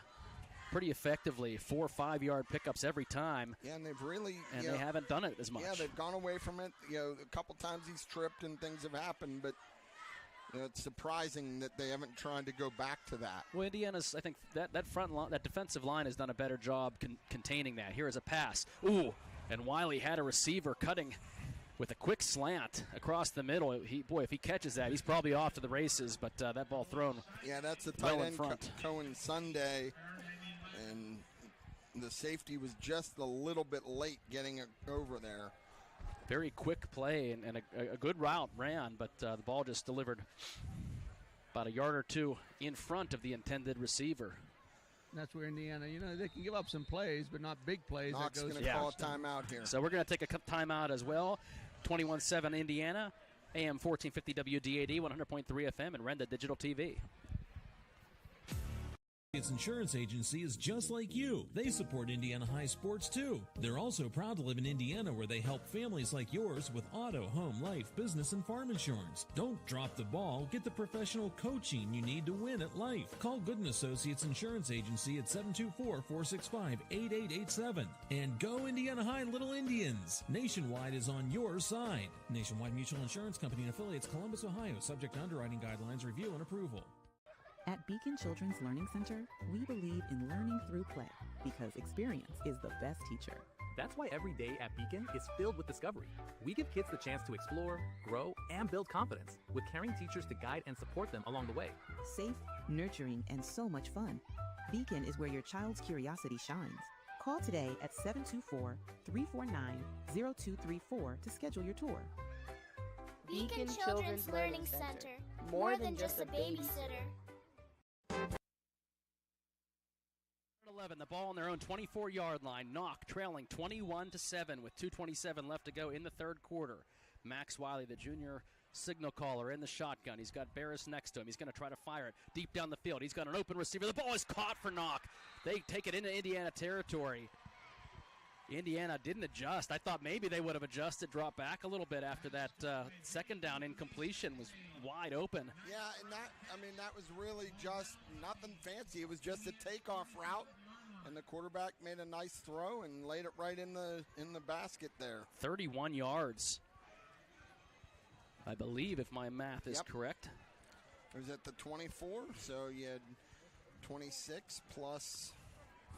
pretty effectively, 4 or 5 yard pickups every time. Yeah, and they've really... And they haven't done it as much. Yeah, they've gone away from it. A couple times he's tripped and things have happened, but it's surprising that they haven't tried to go back to that. Well, Indiana's, I think, that front line, that defensive line has done a better job containing that. Here is a pass. Ooh, and Wiley had a receiver cutting with a quick slant across the middle. If he catches that, he's probably off to the races, but that ball thrown Yeah, that's the well tight in end front. Cohen Sunday, and the safety was just a little bit late getting it over there. Very quick play and a good route ran, but the ball just delivered about a yard or two in front of the intended receiver. That's where Indiana, they can give up some plays, but not big plays. Knox going to call a timeout here. So we're going to take a timeout as well. 21-7 Indiana, AM 1450 WDAD, 100.3 FM, and Renda Digital TV. Associates Insurance Agency is just like you. They support Indiana high sports too. They're also proud to live in Indiana, where they help families like yours with auto, home, life, business, and farm insurance. Don't drop the ball. Get the professional coaching you need to win at life. Call Gooden Associates Insurance Agency at 724-465-8887. And go Indiana High Little Indians. Nationwide is on your side. Nationwide Mutual Insurance Company and affiliates, Columbus, Ohio. Subject to underwriting guidelines, review, and approval. At Beacon Children's Learning Center, we believe in learning through play because experience is the best teacher. That's why every day at Beacon is filled with discovery. We give kids the chance to explore, grow, and build confidence with caring teachers to guide and support them along the way. Safe, nurturing, and so much fun. Beacon is where your child's curiosity shines. Call today at 724-349-0234 to schedule your tour. Beacon Children's Learning Center. More than just a babysitter. 11, the ball on their own 24-yard line. Knoch trailing 21-7 with 2:27 left to go in the third quarter. Max Wiley, the junior signal caller, in the shotgun. He's got Barris next to him. He's going to try to fire it deep down the field. He's got an open receiver. The ball is caught for Knoch. They take it into Indiana territory. Indiana didn't adjust. I thought maybe they would have adjusted, dropped back a little bit after that second down incompletion was wide open. Yeah, and that was really just nothing fancy. It was just a takeoff route, and the quarterback made a nice throw and laid it right in the basket there. 31 yards, I believe, if my math is correct. It was at the 24, so you had 26 plus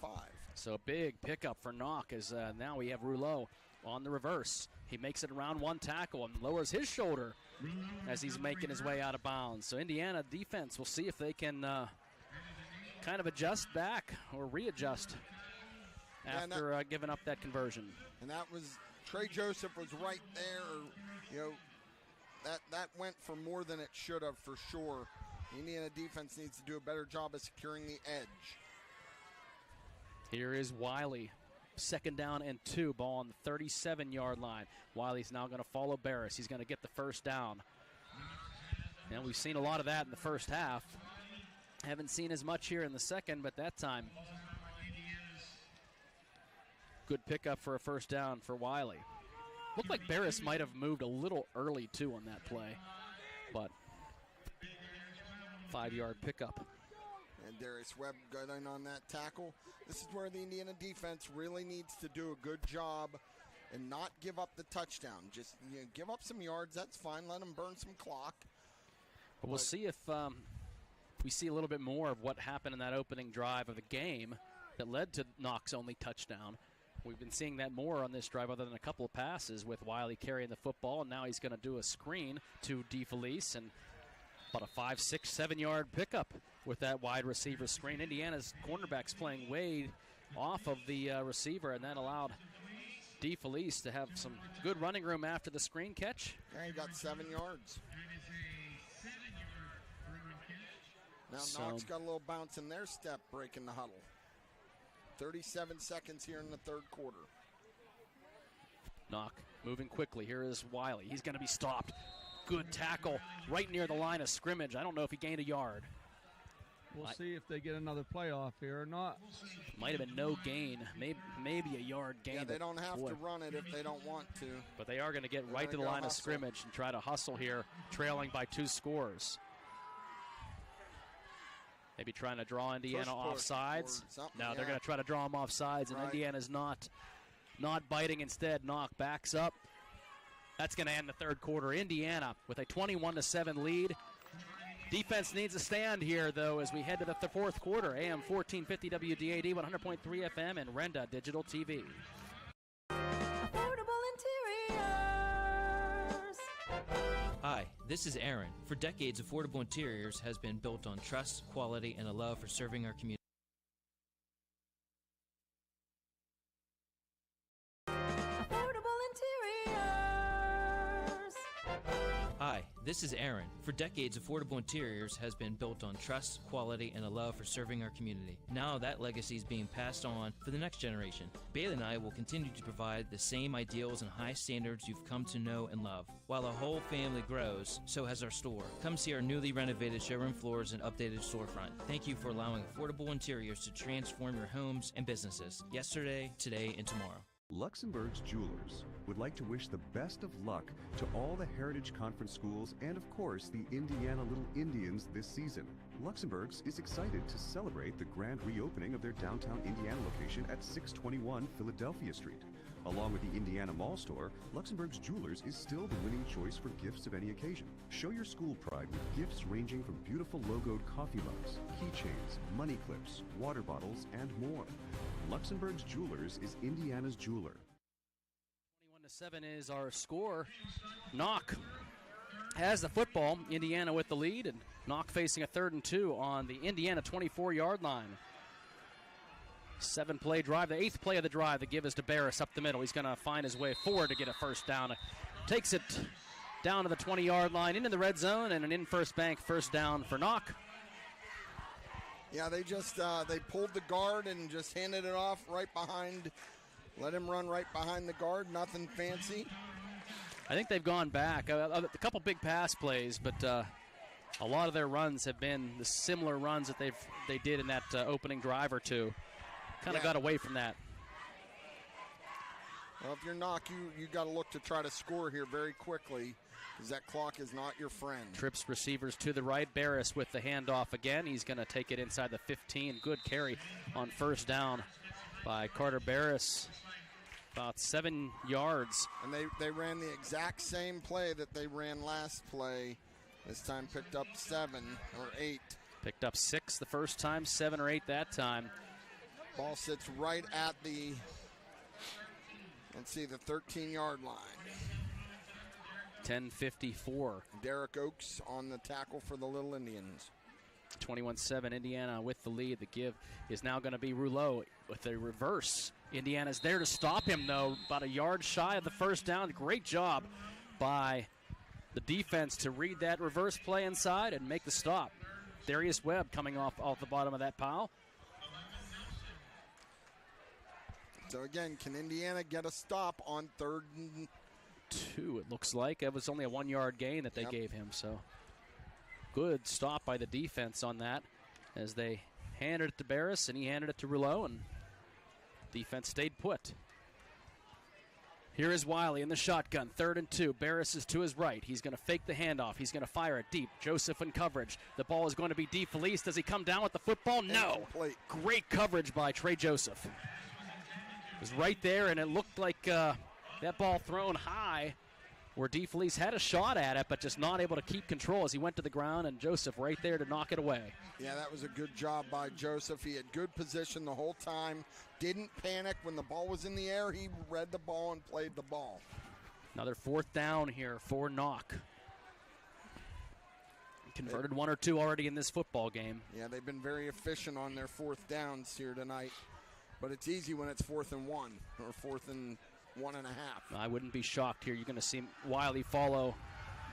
5. So a big pickup for Knoch as now we have Rouleau on the reverse. He makes it around one tackle and lowers his shoulder as he's making his way out of bounds. So Indiana defense, we'll see if they can kind of adjust back or readjust after giving up that conversion. And that was, Trey Joseph was right there. You know, that went for more than it should have for sure. The Indiana defense needs to do a better job of securing the edge. Here is Wiley. Second down and 2. Ball on the 37-yard line. Wiley's now going to follow Barris. He's going to get the first down. And we've seen a lot of that in the first half. Haven't seen as much here in the second, but that time, good pickup for a first down for Wiley. Looked like Barris might have moved a little early, too, on that play. But 5-yard pickup. And Darius Webb got in on that tackle. This is where the Indiana defense really needs to do a good job and not give up the touchdown. Just give up some yards. That's fine. Let them burn some clock. But we'll see if we see a little bit more of what happened in that opening drive of the game that led to Knoch's only touchdown. We've been seeing that more on this drive other than a couple of passes with Wiley carrying the football, and now he's going to do a screen to DeFelice, and about a 5, 6, 7-yard pickup with that wide receiver screen. Indiana's cornerbacks playing way off of the receiver, and that allowed DeFelice to have some good running room after the screen catch. Yeah, he got 7 yards. Now Knox got a little bounce in their step, breaking the huddle. 37 seconds here in the third quarter. Knoch moving quickly. Here is Wiley. He's going to be stopped. Good tackle right near the line of scrimmage. I don't know if he gained a yard. We'll see if they get another playoff here or not. Might have been no gain. Maybe a yard gain. Yeah, they don't have to run it if they don't want to. But they are going to get right to the line of scrimmage and try to hustle here, trailing by 2 scores. Maybe trying to draw Indiana offsides. No, they're going to try to draw them offsides, and Indiana's not biting. Instead, Knoch backs up. That's going to end the third quarter. Indiana with a 21-7 lead. Defense needs a stand here, though, as we head to the fourth quarter. AM 1450 WDAD, 100.3 FM, and Renda Digital TV. Affordable Interiors. Hi, this is Aaron. For decades, Affordable Interiors has been built on trust, quality, and a love for serving our community. Affordable Interiors. Hi, this is Aaron. For decades, Affordable Interiors has been built on trust, quality, and a love for serving our community. Now that legacy is being passed on for the next generation. Bailey and I will continue to provide the same ideals and high standards you've come to know and love. While the whole family grows, so has our store. Come see our newly renovated showroom floors and updated storefront. Thank you for allowing Affordable Interiors to transform your homes and businesses yesterday, today, and tomorrow. Luxembourg's Jewelers would like to wish the best of luck to all the Heritage Conference schools and, of course, the Indiana Little Indians this season. Luxembourg's is excited to celebrate the grand reopening of their downtown Indiana location at 621 Philadelphia Street. Along with the Indiana Mall store, Luxembourg's Jewelers is still the winning choice for gifts of any occasion. Show your school pride with gifts ranging from beautiful logoed coffee mugs, keychains, money clips, water bottles, and more. Luxembourg's Jewelers is Indiana's jeweler. 21-7 is our score. Knoch has the football. Indiana with the lead, and Knoch facing a 3rd and 2 on the Indiana 24-yard line. 7-play drive, the 8th play of the drive. The give is to Barris up the middle. He's going to find his way forward to get a first down. Takes it down to the 20-yard line into the red zone, and an in-first bank first down for Knoch. Yeah, they just they pulled the guard and just handed it off right behind. Let him run right behind the guard. Nothing fancy. I think they've gone back. A couple big pass plays, but a lot of their runs have been the similar runs that they did in that opening drive or two. Kind of got away from that. Well, if you're Knoch, you got to look to try to score here very quickly, because that clock is not your friend. Trips receivers to the right. Barris with the handoff again. He's going to take it inside the 15. Good carry on first down by Carter Barris. About 7 yards. And they ran the exact same play that they ran last play. This time picked up 7 or 8. Picked up 6 the first time, 7 or 8 that time. Ball sits right at the, let's see, the 13-yard line. 10:54. Derek Oakes on the tackle for the Little Indians. 21-7, Indiana with the lead. The give is now going to be Rouleau with a reverse. Indiana's there to stop him, though, about a yard shy of the first down. Great job by the defense to read that reverse play inside and make the stop. Darius Webb coming off the bottom of that pile. So again, can Indiana get a stop on 3rd and 2, it looks like. It was only a 1-yard gain that they gave him, so good stop by the defense on that as they handed it to Barris and he handed it to Rouleau, and defense stayed put. Here is Wiley in the shotgun, 3rd and 2. Barris is to his right. He's going to fake the handoff. He's going to fire it deep. Joseph in coverage. The ball is going to be deep. Felice, does he come down with the football? No. Great coverage by Trey Joseph. It was right there, and it looked like that ball thrown high where DeFelice had a shot at it, but just not able to keep control as he went to the ground, and Joseph right there to knock it away. Yeah, that was a good job by Joseph. He had good position the whole time. Didn't panic when the ball was in the air. He read the ball and played the ball. Another 4th down here for Knoch. Converted 1 or 2 already in this football game. Yeah, they've been very efficient on their 4th downs here tonight. But it's easy when it's 4th and 1 or 4th and 1.5. I wouldn't be shocked here. You're going to see Wiley follow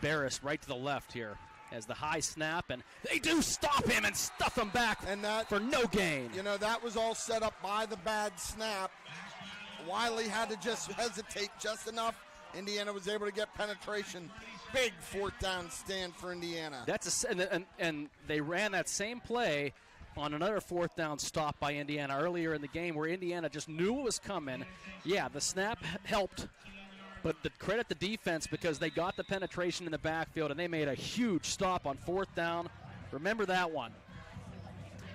Barris right to the left here as the high snap, and they do stop him and stuff him back and that, for no gain. You know, that was all set up by the bad snap. Wiley had to just hesitate just enough. Indiana was able to get penetration. Big 4th down stand for Indiana. And they ran that same play on another 4th down stop by Indiana earlier in the game where Indiana just knew it was coming. Yeah, the snap helped, but the credit the defense because they got the penetration in the backfield and they made a huge stop on 4th down. Remember that one.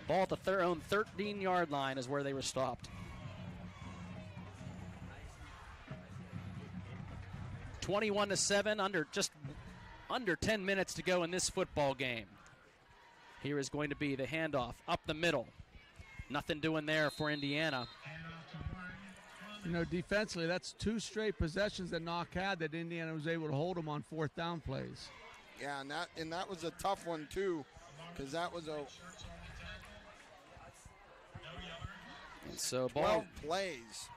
Ball at their own 13-yard line is where they were stopped. 21-7, under 10 minutes to go in this football game. Here is going to be the handoff up the middle. Nothing doing there for Indiana. You know, defensively, that's 2 straight possessions that Knoch had that Indiana was able to hold them on 4th down plays. Yeah, and that was a tough one too, because that was a 12 plays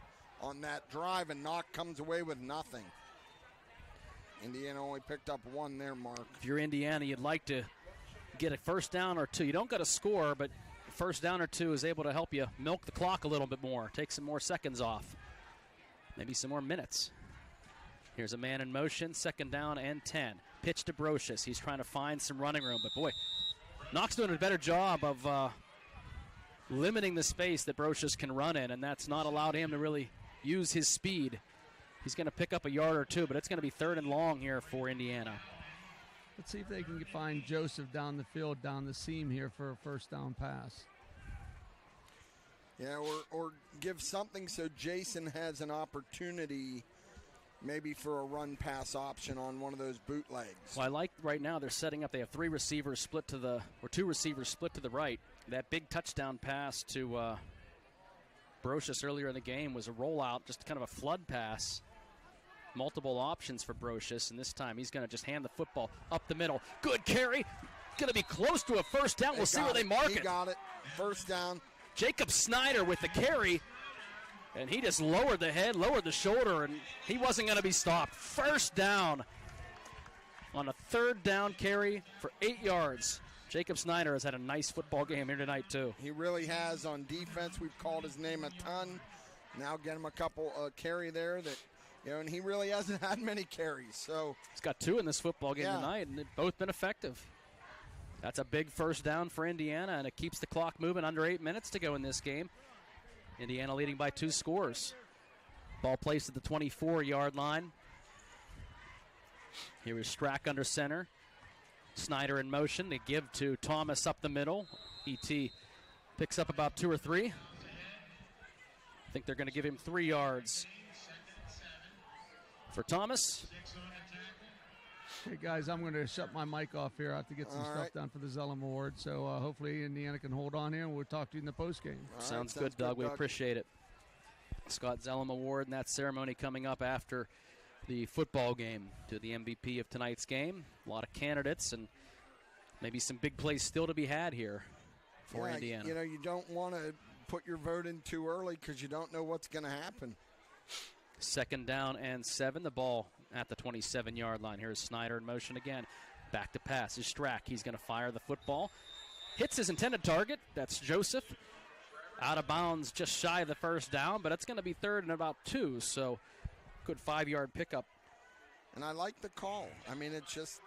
on that drive, and Knoch comes away with nothing. Indiana only picked up 1 there, Mark. If you're Indiana, you'd like to get a first down or 2. You don't got to score, but a first down or 2 is able to help you milk the clock a little bit more, take some more seconds off, maybe some more minutes. Here's a man in motion, 2nd down and 10. Pitch to Brocious. He's trying to find some running room, but boy, Knoch's doing a better job of limiting the space that Brocious can run in, and that's not allowed him to really use his speed. He's going to pick up a yard or 2, but it's going to be 3rd and long here for Indiana. Let's see if they can find Joseph down the field, down the seam here for a first down pass. Yeah, or give something so Jason has an opportunity maybe for a run-pass option on one of those bootlegs. Well, I like right now they're setting up. They have 2 receivers split to the right. That big touchdown pass to Brocious earlier in the game was a rollout, just kind of a flood pass. Multiple options for Brocious, and this time he's going to just hand the football up the middle. Good carry. Going to be close to a first down. We'll see where they mark it. He got it. First down. Jacob Snyder with the carry, and he just lowered the head, lowered the shoulder, and he wasn't going to be stopped. First down on a 3rd down carry for 8 yards. Jacob Snyder has had a nice football game here tonight, too. He really has on defense. We've called his name a ton. Now get him a couple carry there that, and he really hasn't had many carries. So he's got 2 in this football game tonight, and they've both been effective. That's a big first down for Indiana, and it keeps the clock moving. Under 8 minutes to go in this game. Indiana leading by 2 scores. Ball placed at the 24-yard line. Here is Strack under center. Snyder in motion. They give to Thomas up the middle. E.T. picks up about 2 or 3. I think they're going to give him 3 yards for Thomas. Hey, guys, I'm going to shut my mic off here. I have to get some stuff done for the Zellum Award. So hopefully Indiana can hold on here, and we'll talk to you in the postgame. Sounds good, Doug. We appreciate it. Scott Zellum Award, and that ceremony coming up after the football game to the MVP of tonight's game. A lot of candidates and maybe some big plays still to be had here for Indiana. You don't want to put your vote in too early because you don't know what's going to happen. 2nd down and 7. The ball at the 27-yard line. Here's Snyder in motion again. Back to pass is Strack. He's going to fire the football. Hits his intended target. That's Joseph. Out of bounds just shy of the first down, but it's going to be 3rd and about 2, so good 5-yard pickup. And I like the call. I mean, it's just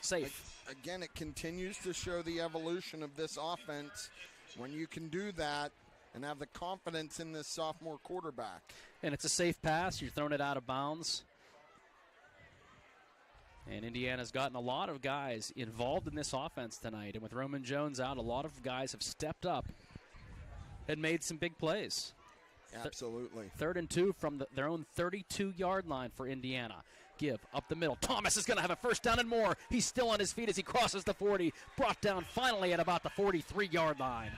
safe. Again, it continues to show the evolution of this offense when you can do that and have the confidence in this sophomore quarterback. And it's a safe pass. You're throwing it out of bounds. And Indiana's gotten a lot of guys involved in this offense tonight. And with Roman Jones out, a lot of guys have stepped up and made some big plays. Absolutely. 3rd and 2 from their own 32-yard line for Indiana. Give up the middle. Thomas is going to have a first down and more. He's still on his feet as he crosses the 40. Brought down finally at about the 43-yard line.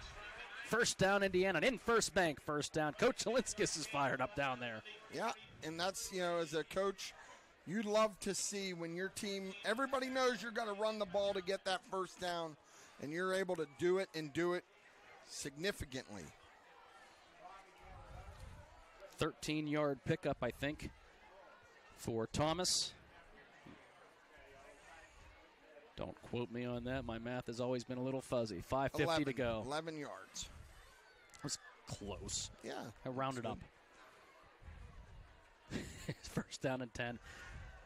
First down, Indiana. And in First Bank, first down. Coach Zinskus is fired up down there. Yeah, and that's, as a coach, you'd love to see when your team, everybody knows you're going to run the ball to get that first down, and you're able to do it and do it significantly. 13-yard pickup, I think, for Thomas. Don't quote me on that. My math has always been a little fuzzy. 5:50 to go. 11 yards. That was close. Yeah. I rounded up. First down and 10.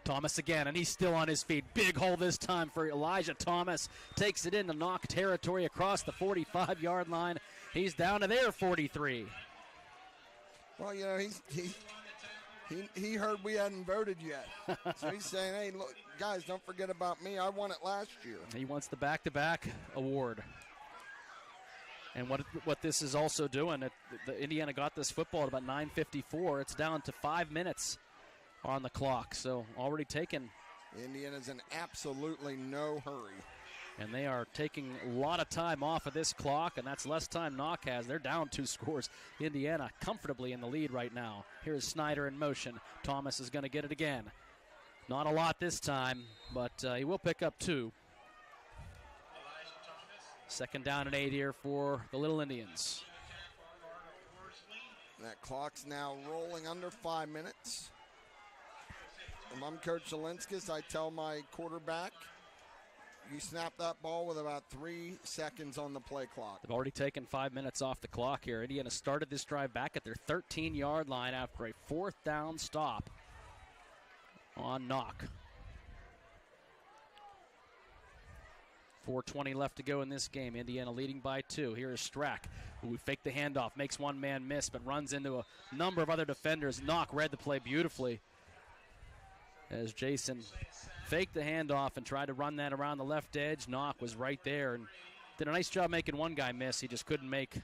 Thomas again, and he's still on his feet. Big hole this time for Elijah Thomas. Takes it into Knoch territory across the 45-yard line. He's down to their 43. Well, he heard we hadn't voted yet. So he's saying, hey, look, guys, don't forget about me. I won it last year. He wants the back-to-back award. And what this is also doing, the Indiana got this football at about 9:54. It's down to 5 minutes on the clock, so already taken. Indiana's in absolutely no hurry. And they are taking a lot of time off of this clock, and that's less time Knoch has. They're down 2 scores. Indiana comfortably in the lead right now. Here's Snyder in motion. Thomas is going to get it again. Not a lot this time, but he will pick up 2. 2nd down and 8 here for the Little Indians. That clock's now rolling under 5 minutes. If I'm Coach Zinskus, I tell my quarterback, you snap that ball with about 3 seconds on the play clock. They've already taken 5 minutes off the clock here. Indiana started this drive back at their 13-yard line after a 4th down stop on Knoch. 4:20 left to go in this game. Indiana leading by 2. Here is Strack, who faked the handoff, makes one man miss, but runs into a number of other defenders. Knoch read the play beautifully as Jason faked the handoff and tried to run that around the left edge. Knoch was right there and did a nice job making one guy miss. He just couldn't make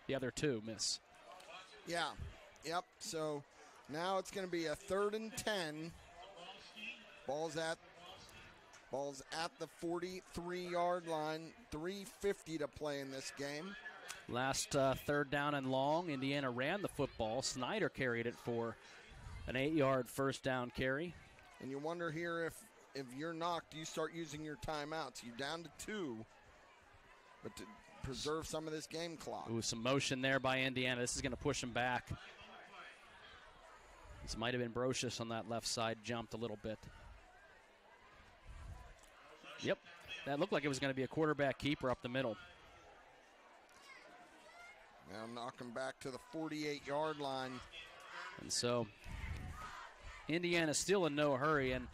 the other two miss. Yeah, yep. So now it's going to be a 3rd and 10. Ball's at the 43-yard line. 3:50 to play in this game. Last 3rd down and long, Indiana ran the football. Snyder carried it for an 8-yard 1st down carry. And you wonder here if you're knocked, do you start using your timeouts? You're down to 2, but to preserve some of this game clock. Ooh, some motion there by Indiana. This is going to push them back. This might have been Brocious on that left side, jumped a little bit. Yep, that looked like it was going to be a quarterback keeper up the middle. Now knocking back to the 48-yard line. And so Indiana's still in no hurry, and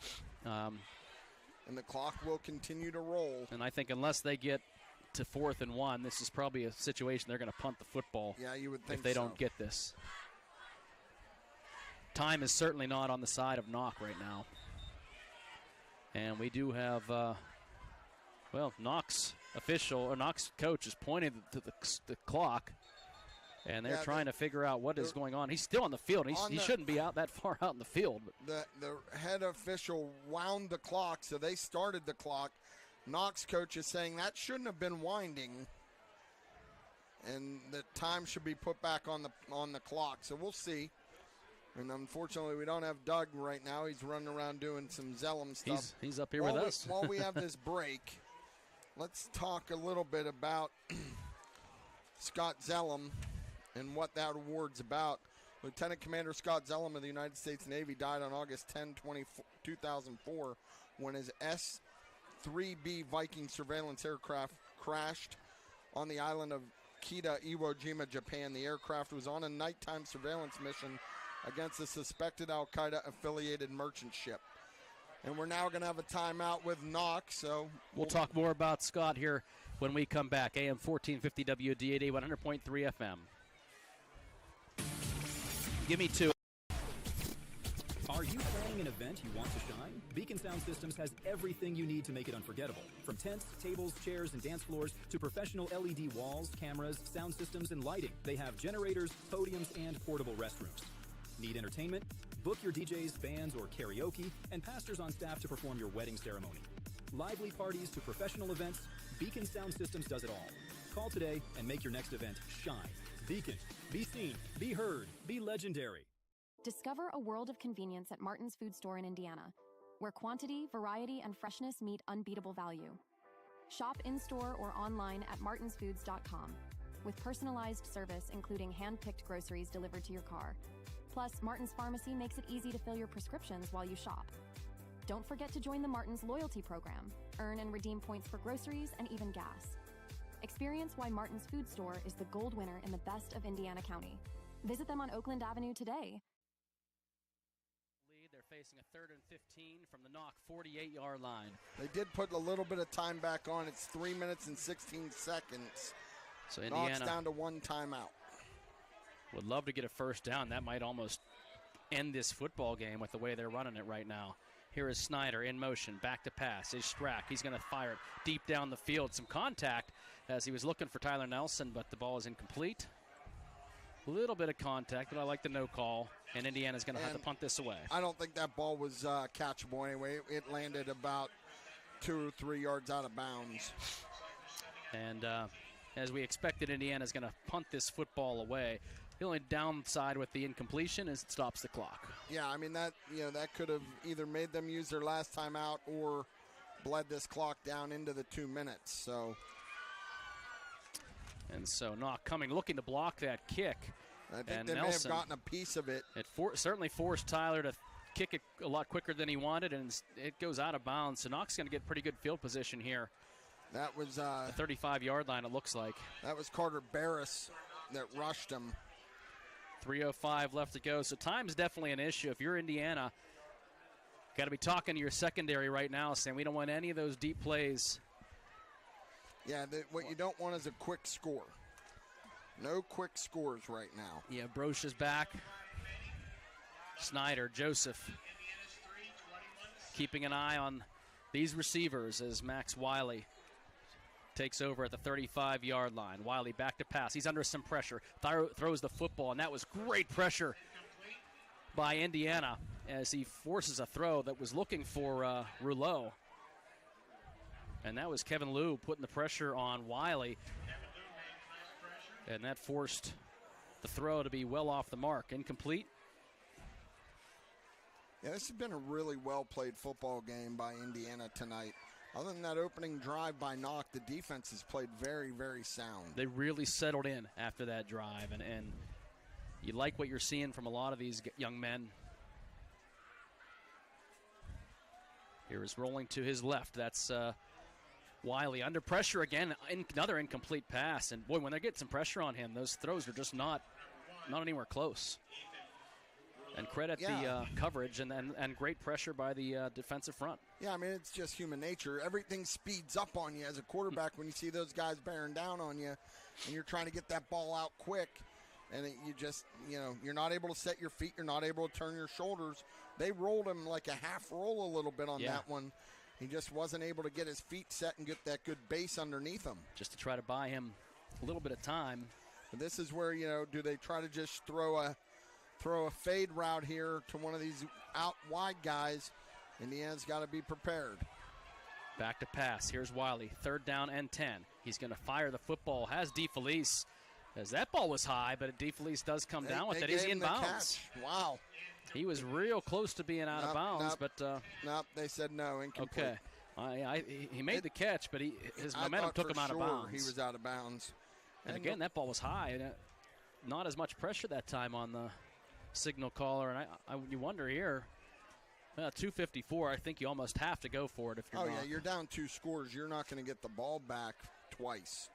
the clock will continue to roll. And I think unless they get to 4th and 1, this is probably a situation they're going to punt the football. Yeah, you would think if they so. don't get this. Time is certainly not on the side of Knoch right now. And we do have, Knoch's coach is pointing to the clock, and they're trying to figure out what is going on. He's still on the field. He shouldn't be out that far out in the field. The head official wound the clock, so they started the clock. Knoch's coach is saying that shouldn't have been winding, and the time should be put back on the clock. So we'll see. And unfortunately, we don't have Doug right now. He's running around doing some Zellum stuff. He's up here with us. While we have this break, let's talk a little bit about Scott Zellum and what that award's about. Lieutenant Commander Scott Zellum of the United States Navy died on August 10, 2004 when his S-3B Viking surveillance aircraft crashed on the island of Kita, Iwo Jima, Japan. The aircraft was on a nighttime surveillance mission against a suspected Al-Qaeda-affiliated merchant ship. And we're now going to have a timeout with Knoch, so we'll talk more about Scott here when we come back. AM 1450 WDAD 100.3 FM. Give me 2. Are you planning an event you want to shine? Beacon Sound Systems has everything you need to make it unforgettable. From tents, tables, chairs, and dance floors to professional LED walls, cameras, sound systems, and lighting. They have generators, podiums, and portable restrooms. Need entertainment? Book your DJs, bands, or karaoke, and pastors on staff to perform your wedding ceremony. Lively parties to professional events, Beacon Sound Systems does it all. Call today and make your next event shine. Beacon. Be seen, be heard, be legendary. Discover a world of convenience at Martin's Food Store in Indiana, where quantity, variety, and freshness meet unbeatable value. Shop in-store or online at martinsfoods.com, with personalized service including hand-picked groceries delivered to your car. Plus, Martin's Pharmacy makes it easy to fill your prescriptions while you shop. Don't forget to join the Martin's loyalty program. Earn and redeem points for groceries and even gas. Experience why Martin's Food Store is the gold winner in the best of Indiana County. Visit them on Oakland Avenue today. They're facing a 3rd and 15 from the Knoch 48-yard line. They did put a little bit of time back on. It's 3 minutes and 16 seconds. So Indiana Knoch's down to 1 timeout. Would love to get a 1st down. That might almost end this football game with the way they're running it right now. Here is Snyder in motion, back to pass. Is Strack. He's going to fire it deep down the field. Some contact as he was looking for Tyler Nelson, but the ball is incomplete. A little bit of contact, but I like the no call, and Indiana's going to have to punt this away. I don't think that ball was catchable anyway. It landed about 2 or 3 yards out of bounds. And as we expected, Indiana's going to punt this football away. The only downside with the incompletion is it stops the clock. Yeah, I mean, that could have either made them use their last time out or bled this clock down into the 2 minutes. And so Knoch looking to block that kick. I think they may have gotten a piece of it. It certainly forced Tyler to kick it a lot quicker than he wanted, and it goes out of bounds. So Knoch's going to get pretty good field position here. That was the 35-yard line, it looks like. That was Carter Barris that rushed him. 3:05 left to go, so time's definitely an issue. If you're Indiana, got to be talking to your secondary right now, saying we don't want any of those deep plays. Yeah, what you don't want is a quick score. No quick scores right now. Yeah, Broch is back. Snyder, Joseph, keeping an eye on these receivers as Max Wiley takes over at the 35-yard line. Wiley back to pass. He's under some pressure. Throws the football, and that was great pressure by Indiana as he forces a throw that was looking for Rouleau. And that was Kevin Liu putting the pressure on Wiley. And that forced the throw to be well off the mark. Incomplete. Yeah, this has been a really well-played football game by Indiana tonight. Other than that opening drive by Knoch, the defense has played very, very sound. They really settled in after that drive, and you like what you're seeing from a lot of these young men. Here is rolling to his left. That's Wiley under pressure again. Another incomplete pass, and boy, when they get some pressure on him, those throws are just not anywhere close. And credit the coverage and great pressure by the defensive front. Yeah, I mean, it's just human nature. Everything speeds up on you as a quarterback when you see those guys bearing down on you, and you're trying to get that ball out quick, and you just, you're not able to set your feet. You're not able to turn your shoulders. They rolled him like a half roll a little bit on that one. He just wasn't able to get his feet set and get that good base underneath him. Just to try to buy him a little bit of time. But this is where, do they try to just throw a fade route here to one of these out wide guys? Indiana's got to be prepared. Back to pass. Here's Wiley. 3rd down and 10. He's going to fire the football. Has DeFelice. As that ball was high, but DeFelice does come down with it. Is he in bounds? Wow. He was real close to being out of bounds, but nope, they said no, incomplete. Okay. He made the catch, but his momentum took him out of bounds. He was out of bounds. And again, that ball was high. And not as much pressure that time on the signal caller, and you wonder here, 2:54, I think you almost have to go for it if you're not. Yeah, you're down 2 scores. You're not going to get the ball back twice.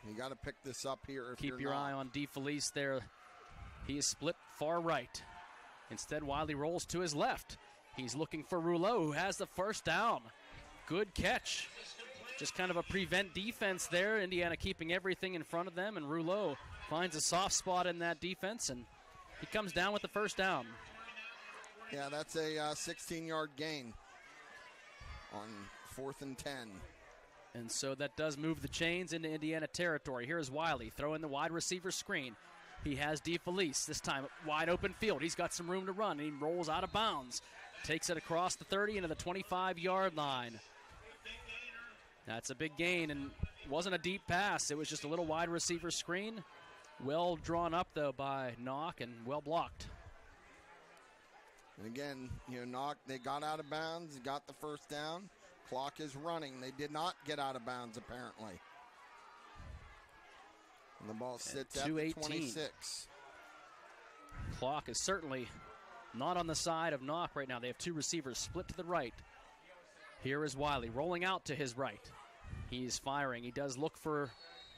You got to pick this up here if Keep your eye on DeFelice there. He is split far right. Instead, Wiley rolls to his left. He's looking for Rouleau, who has the first down. Good catch. Just kind of a prevent defense there. Indiana keeping everything in front of them, and Rouleau finds a soft spot in that defense, and he comes down with the first down. Yeah, that's a 16-yard gain on 4th and 10. And so that does move the chains into Indiana territory. Here's Wiley throwing the wide receiver screen. He has DeFelice, this time wide open field. He's got some room to run, and he rolls out of bounds. Takes it across the 30 into the 25-yard line. That's a big gain, and wasn't a deep pass. It was just a little wide receiver screen. Well drawn up, though, by Knoch, and well blocked. And again, Knoch, they got out of bounds, got the first down. Clock is running. They did not get out of bounds, apparently. And the ball sits at the 26. Clock is certainly not on the side of Knoch right now. They have 2 receivers split to the right. Here is Wiley rolling out to his right. He's firing. He does look for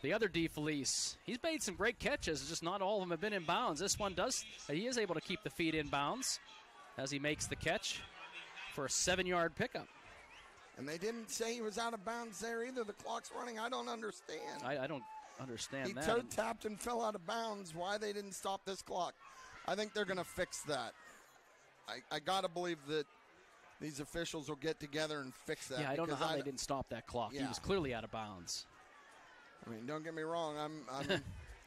the other DeFelice. He's made some great catches, just not all of them have been in bounds. This one he is able to keep the feet in bounds as he makes the catch for a 7-yard pickup. And they didn't say he was out of bounds there either. The clock's running. I don't understand. I don't understand that. He toe-tapped and fell out of bounds. Why they didn't stop this clock? I think they're going to fix that. I got to believe that these officials will get together and fix that. Yeah, I don't know how they didn't stop that clock. Yeah. He was clearly out of bounds. I mean, don't get me wrong.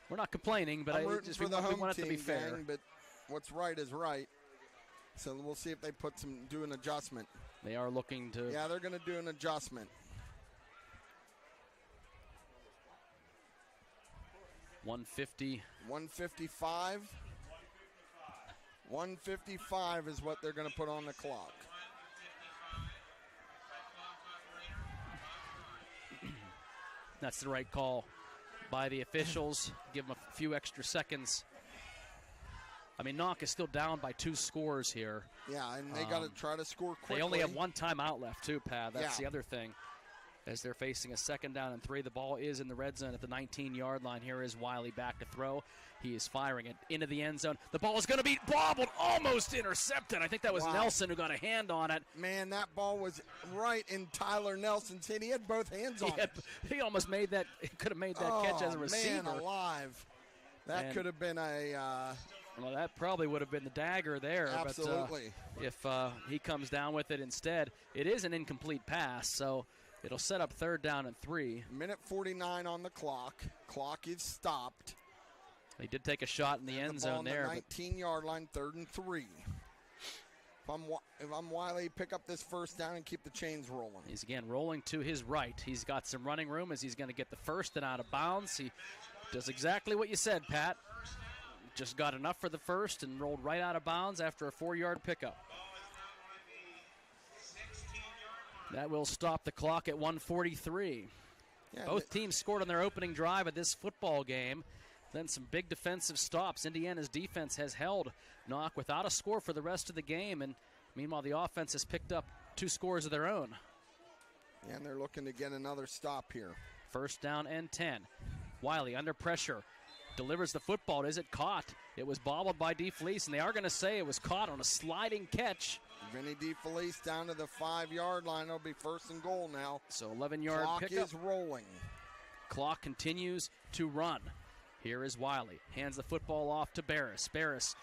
We're not complaining, but I'm rooting for the home want team, it to be fair. Gang, but what's right is right. So we'll see if they do an adjustment. They are looking to. Yeah, they're going to do an adjustment. 150. 155. 155 is what they're going to put on the clock. That's the right call by the officials. Give them a few extra seconds I mean, Knoch is still down by 2 scores here. Yeah, and they got to try to score quickly. They only have 1 timeout left, too, Pat. That's Yeah. the other thing. As they're facing a 2nd down and 3, the ball is in the red zone at the 19-yard line. Here is Wiley back to throw. He is firing it into the end zone. The ball is going to be bobbled, almost intercepted. I think that was Nelson who got a hand on it. Man, that ball was right in Tyler Nelson's hand. He had both hands on it. He almost made that. He could have made that catch as a receiver. Man alive. That could have been a... well, that probably would have been the dagger there. Absolutely. But if he comes down with it instead, it is an incomplete pass, so it'll set up 3rd down and 3. Minute 49 on the clock. Clock is stopped. He did take a shot in the end zone there. The 19-yard line, 3rd and 3. If I'm Wiley, pick up this 1st down and keep the chains rolling. He's again rolling to his right. He's got some running room as he's going to get the 1st and out of bounds. He does exactly what you said, Pat. Just got enough for the 1st and rolled right out of bounds after a 4-yard pickup. That will stop the clock at 1:43. Yeah, both teams scored on their opening drive of this football game. Then some big defensive stops. Indiana's defense has held Knoch without a score for the rest of the game, and meanwhile the offense has picked up 2 scores of their own. Yeah, and they're looking to get another stop here. 1st down and 10. Wiley under pressure. Delivers the football. Is it caught? It was bobbled by DeFelice, and they are going to say it was caught on a sliding catch. Vinny DeFelice down to the 5-yard line. It'll be 1st and goal now. So 11-yard pickup. Clock is rolling. Clock continues to run. Here is Wiley. Hands the football off to Barris. Barris,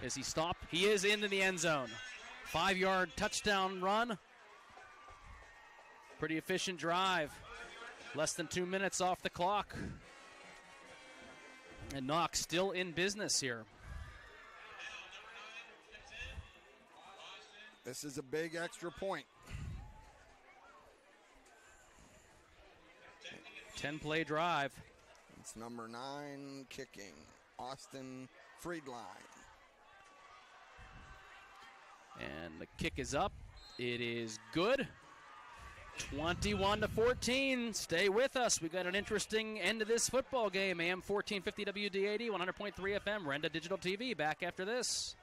is he stopped? He is into the end zone. 5-yard touchdown run. Pretty efficient drive. Less than 2 minutes off the clock. And Knoch still in business here. This is a big extra point. 10-play drive. It's number 9 kicking, Austin Friedline. And the kick is up. It is good. 21-14. Stay with us. We got an interesting end to this football game. AM 1450 WD80, 100.3 FM, Renda Digital TV. Back after this.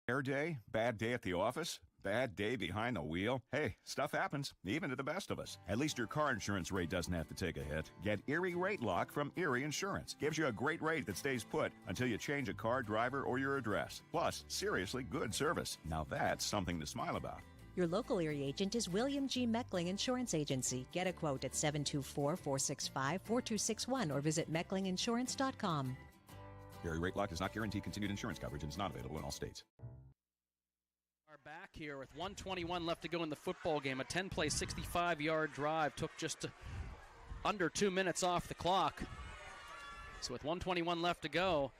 Hair day, bad day at the office, bad day behind the wheel. Hey, stuff happens, even to the best of us. At least your car insurance rate doesn't have to take a hit. Get Erie Rate Lock from Erie Insurance. Gives you a great rate that stays put until you change a car, driver, or your address. Plus, seriously good service. Now that's something to smile about. Your local Erie agent is William G. Meckling Insurance Agency. Get a quote at 724-465-4261 or visit mecklinginsurance.com. Erie Rate Lock does not guarantee continued insurance coverage and is not available in all states. Are back here with 1:21 left to go in the football game. A 10-play, 65-yard drive took just under 2 minutes off the clock. So with 1:21 left to go,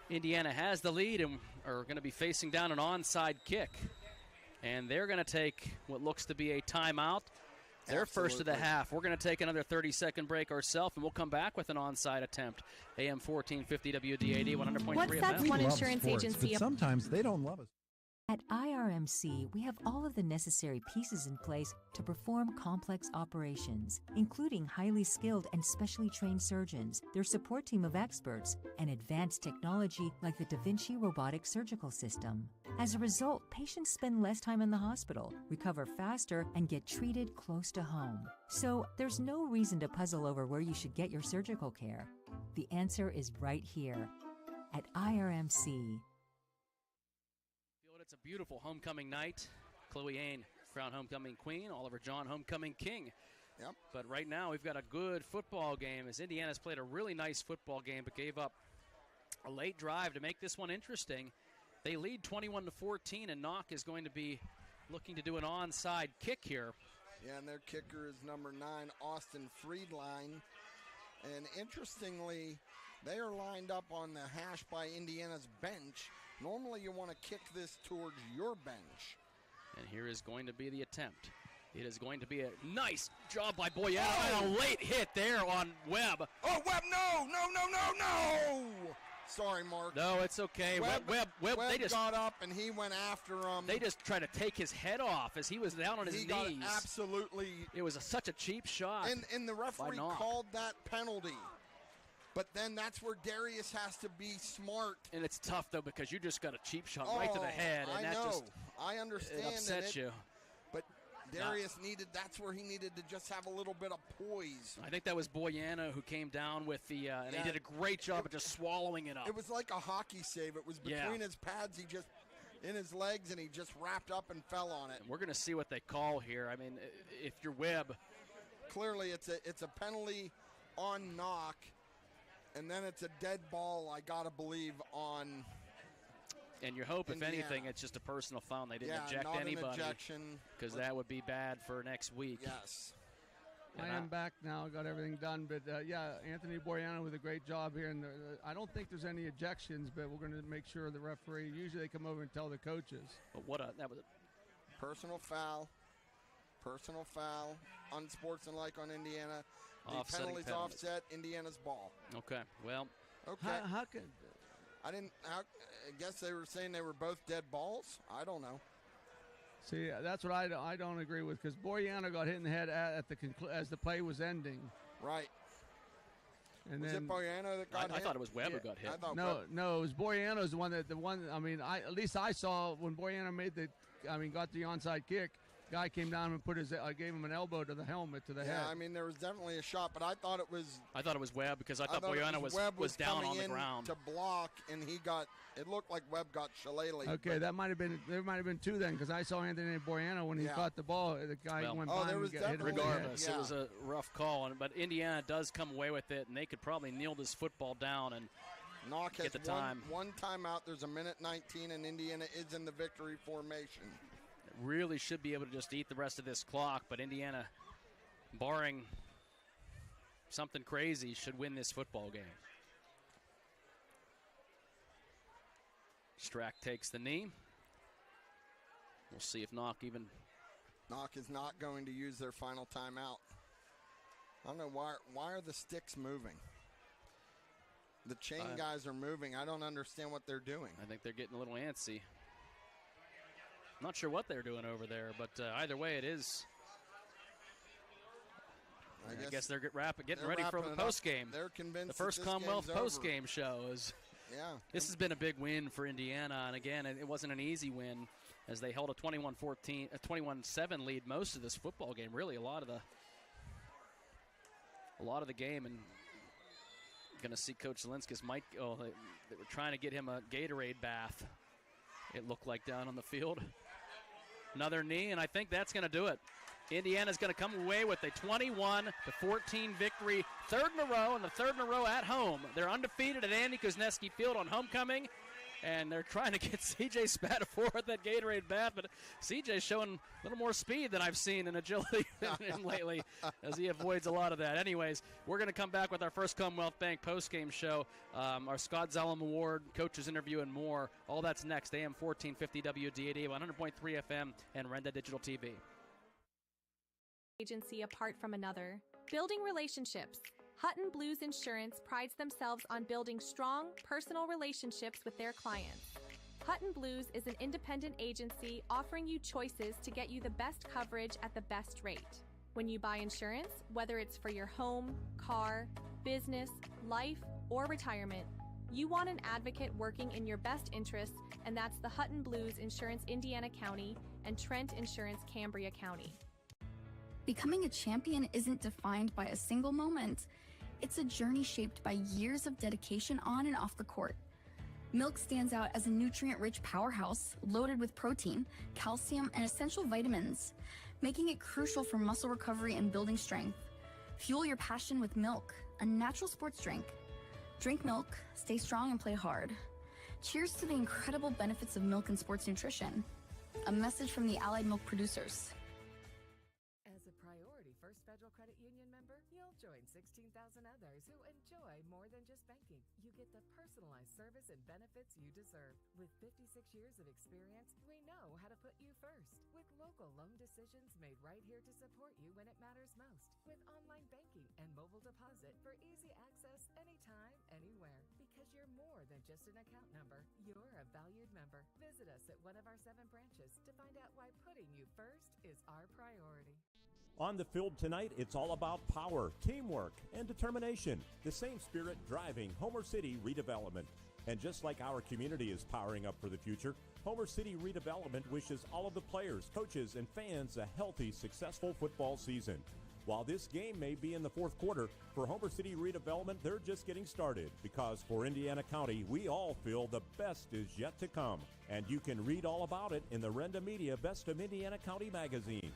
Indiana has the lead and are going to be facing down an onside kick. And they're going to take what looks to be a timeout. Their first of the half. We're going to take another 30-second break ourselves, and we'll come back with an onside attempt. AM 1450 WD80, 100.3 What's that FM. one insurance agency? But sometimes they don't love us. At IRMC, we have all of the necessary pieces in place to perform complex operations, including highly skilled and specially trained surgeons, their support team of experts, and advanced technology like the Da Vinci robotic surgical system. As a result, patients spend less time in the hospital, recover faster, and get treated close to home. So there's no reason to puzzle over where you should get your surgical care. The answer is right here at IRMC. It's a beautiful homecoming night. Chloe Ain, crowned homecoming queen. Oliver John, homecoming king. Yep. But right now we've got a good football game as Indiana's played a really nice football game but gave up a late drive to make this one interesting. They lead 21-14, and Knoch is going to be looking to do an onside kick here. Yeah, and their kicker is number 9, Austin Friedline. And interestingly, they are lined up on the hash by Indiana's bench. Normally you want to kick this towards your bench. And here is going to be the attempt. It is going to be a nice job by Boyette. And a late hit there on Webb. Oh, Webb, no! Sorry, Mark. No, it's okay. Webb they just got up and he went after him. They just tried to take his head off as he was down on his knees. Got absolutely. It was such a cheap shot. And the referee called that penalty. But then that's where Darius has to be smart. And it's tough, though, because you just got a cheap shot right to the head. And I understand. It upsets you. But Darius that's where he needed to just have a little bit of poise. I think that was Boyana who came down with the, and he did a great job of just swallowing it up. It was like a hockey save. It was between his pads. He just, in his legs, and he just wrapped up and fell on it. And we're going to see what they call here. I mean, if you're Webb. Clearly, it's a penalty on Knoch. And then it's a dead ball, I got to believe, on And you hope, Indiana. if anything, it's just a personal foul. They didn't eject not anybody. An ejection. Because that would be bad for next week. Yes. I am back now. Got everything done. But, Anthony Boyana with a great job here. And I don't think there's any ejections, but we're going to make sure the referee, usually they come over and tell the coaches. But that was a personal foul. Personal foul. Unsportsmanlike on Indiana. The penalty's offset. Indiana's ball. Okay. Well. Okay. How could... I guess they were saying they were both dead balls. I don't know. See, that's what I don't agree with, because Boyana got hit in the head as the play was ending. Right. And was then it Boyana that got hit? I thought it was Webb who got hit. No, it was Boyana's the one. I mean, at least I saw when Boyana got the onside kick. Guy came down and gave him an elbow to the helmet, to the head. Yeah, I mean, there was definitely a shot, but I thought it was Webb, because I thought Boyana was down on the ground to block, and it looked like Webb got shillelagh. Okay, there might have been two then, because I saw Anthony Boyana when he caught the ball. The guy went by and hit him. Regardless, it was a rough call, but Indiana does come away with it, and they could probably kneel this football down and Knoch get the time. One timeout. There's a minute 19, and Indiana is in the victory formation. Really should be able to just eat the rest of this clock, but Indiana, barring something crazy, should win this football game. Strack takes the knee. We'll see if Knoch is not going to use their final timeout. I don't know why are the sticks moving? The chain guys are moving. I don't understand what they're doing. I think they're getting a little antsy. Not sure what they're doing over there, but either way, it is. I guess they're getting ready for the postgame. They're convinced. The first Commonwealth postgame show is. Yeah. This has been a big win for Indiana, and again, it wasn't an easy win as they held a 21-7 lead most of this football game. Really, a lot of the game, and going to see Coach Zinskus they were trying to get him a Gatorade bath. It looked like down on the field. Another knee, and I think that's going to do it. Indiana's going to come away with a 21-14 victory, third in a row, and the third in a row at home. They're undefeated at Andy Kuznetsky Field on homecoming, and they're trying to get C.J. Spatafor at that Gatorade bath, but C.J.'s showing a little more speed than I've seen in agility lately as he avoids a lot of that. Anyways, we're going to come back with our first Commonwealth Bank postgame show, our Scott Zellum Award, coaches interview, and more. All that's next, AM 1450 WDAD, 100.3 FM, and Renda Digital TV. Agency apart from another. Building relationships. Hutton Blues Insurance prides themselves on building strong, personal relationships with their clients. Hutton Blues is an independent agency offering you choices to get you the best coverage at the best rate. When you buy insurance, whether it's for your home, car, business, life, or retirement, you want an advocate working in your best interests, and that's the Hutton Blues Insurance Indiana County and Trent Insurance Cambria County. Becoming a champion isn't defined by a single moment. It's a journey shaped by years of dedication on and off the court. Milk stands out as a nutrient-rich powerhouse loaded with protein, calcium, and essential vitamins, making it crucial for muscle recovery and building strength. Fuel your passion with milk, a natural sports drink. Drink milk, stay strong, and play hard. Cheers to the incredible benefits of milk and sports nutrition. A message from the Allied Milk Producers. As a Priority First Federal Credit Union member, you'll join 16,000 others who enjoy more than just banking. You get the personalized service and benefits you deserve. With 56 years of experience, we know how to put you first. With local loan decisions made right here to support you when it matters most. With online banking and mobile deposit for easy access anytime, anywhere. Because you're more than just an account number. You're a valued member. Visit us at one of our 7 branches to find out why putting you first is our priority. On the field tonight, it's all about power, teamwork, and determination. The same spirit driving Homer City redevelopment. And just like our community is powering up for the future, Homer City Redevelopment wishes all of the players, coaches, and fans a healthy, successful football season. While this game may be in the fourth quarter, for Homer City Redevelopment, they're just getting started, because for Indiana County, we all feel the best is yet to come. And you can read all about it in the Renda Media Best of Indiana County magazine.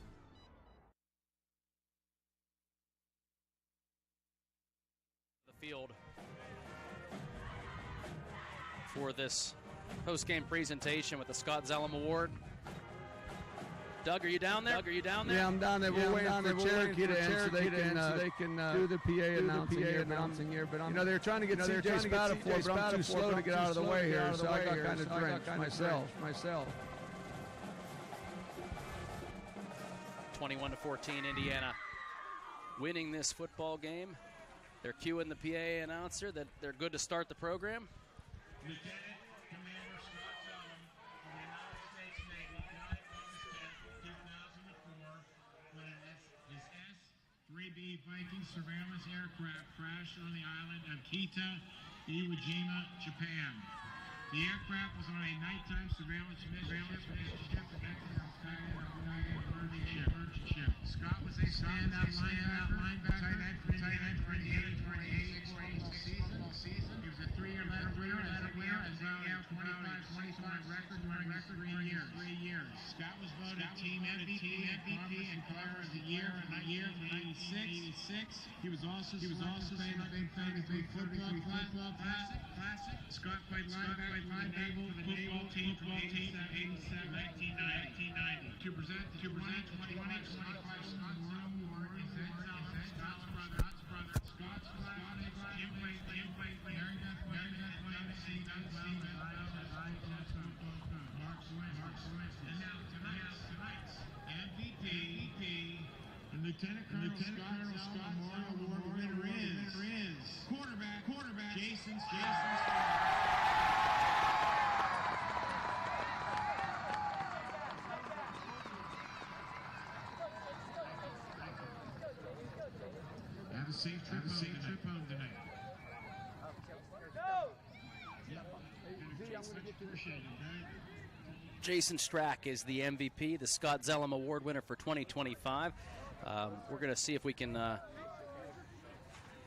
The field for this post-game presentation with the Scott Zellum Award. Doug, are you down there? Yeah, I'm down there. We're waiting for Cherokee to end so they can do the PA announcing here. But they're trying to get CJ Spatafor, but I'm too slow to get out of the way here, so I got kind of drenched myself. 21-14, Indiana winning this football game. They're cueing the PA announcer that they're good to start the program. Lieutenant Commander Scott Zellum of the United States Navy died August 10, 2004 when his S-3B Viking surveillance aircraft crashed on the island of Kita, Iwo Jima, Japan. The aircraft was on a nighttime surveillance mission ship. Scott was a standout linebacker, tight end for the 88 season. He was a 3-year letter winner and Yale 25 record during 3 years. Scott was voted team MVP and Player of the Year in 1986. He was also named 33 football classic. Scott played linebacker for the Naval football team from 87 to 1990. To present the 2025 Memorial Award is Scott's brother, Kim Blake, Mary Beth Williams, Mark Swin. And now tonight's MVP and Lieutenant Colonel Scott Memorial Award winner is quarterback Jason Strack. Have a safe trip home tonight. Jason Strack is the MVP, the Scott Zellum Award winner for 2025. We're going to see if we can...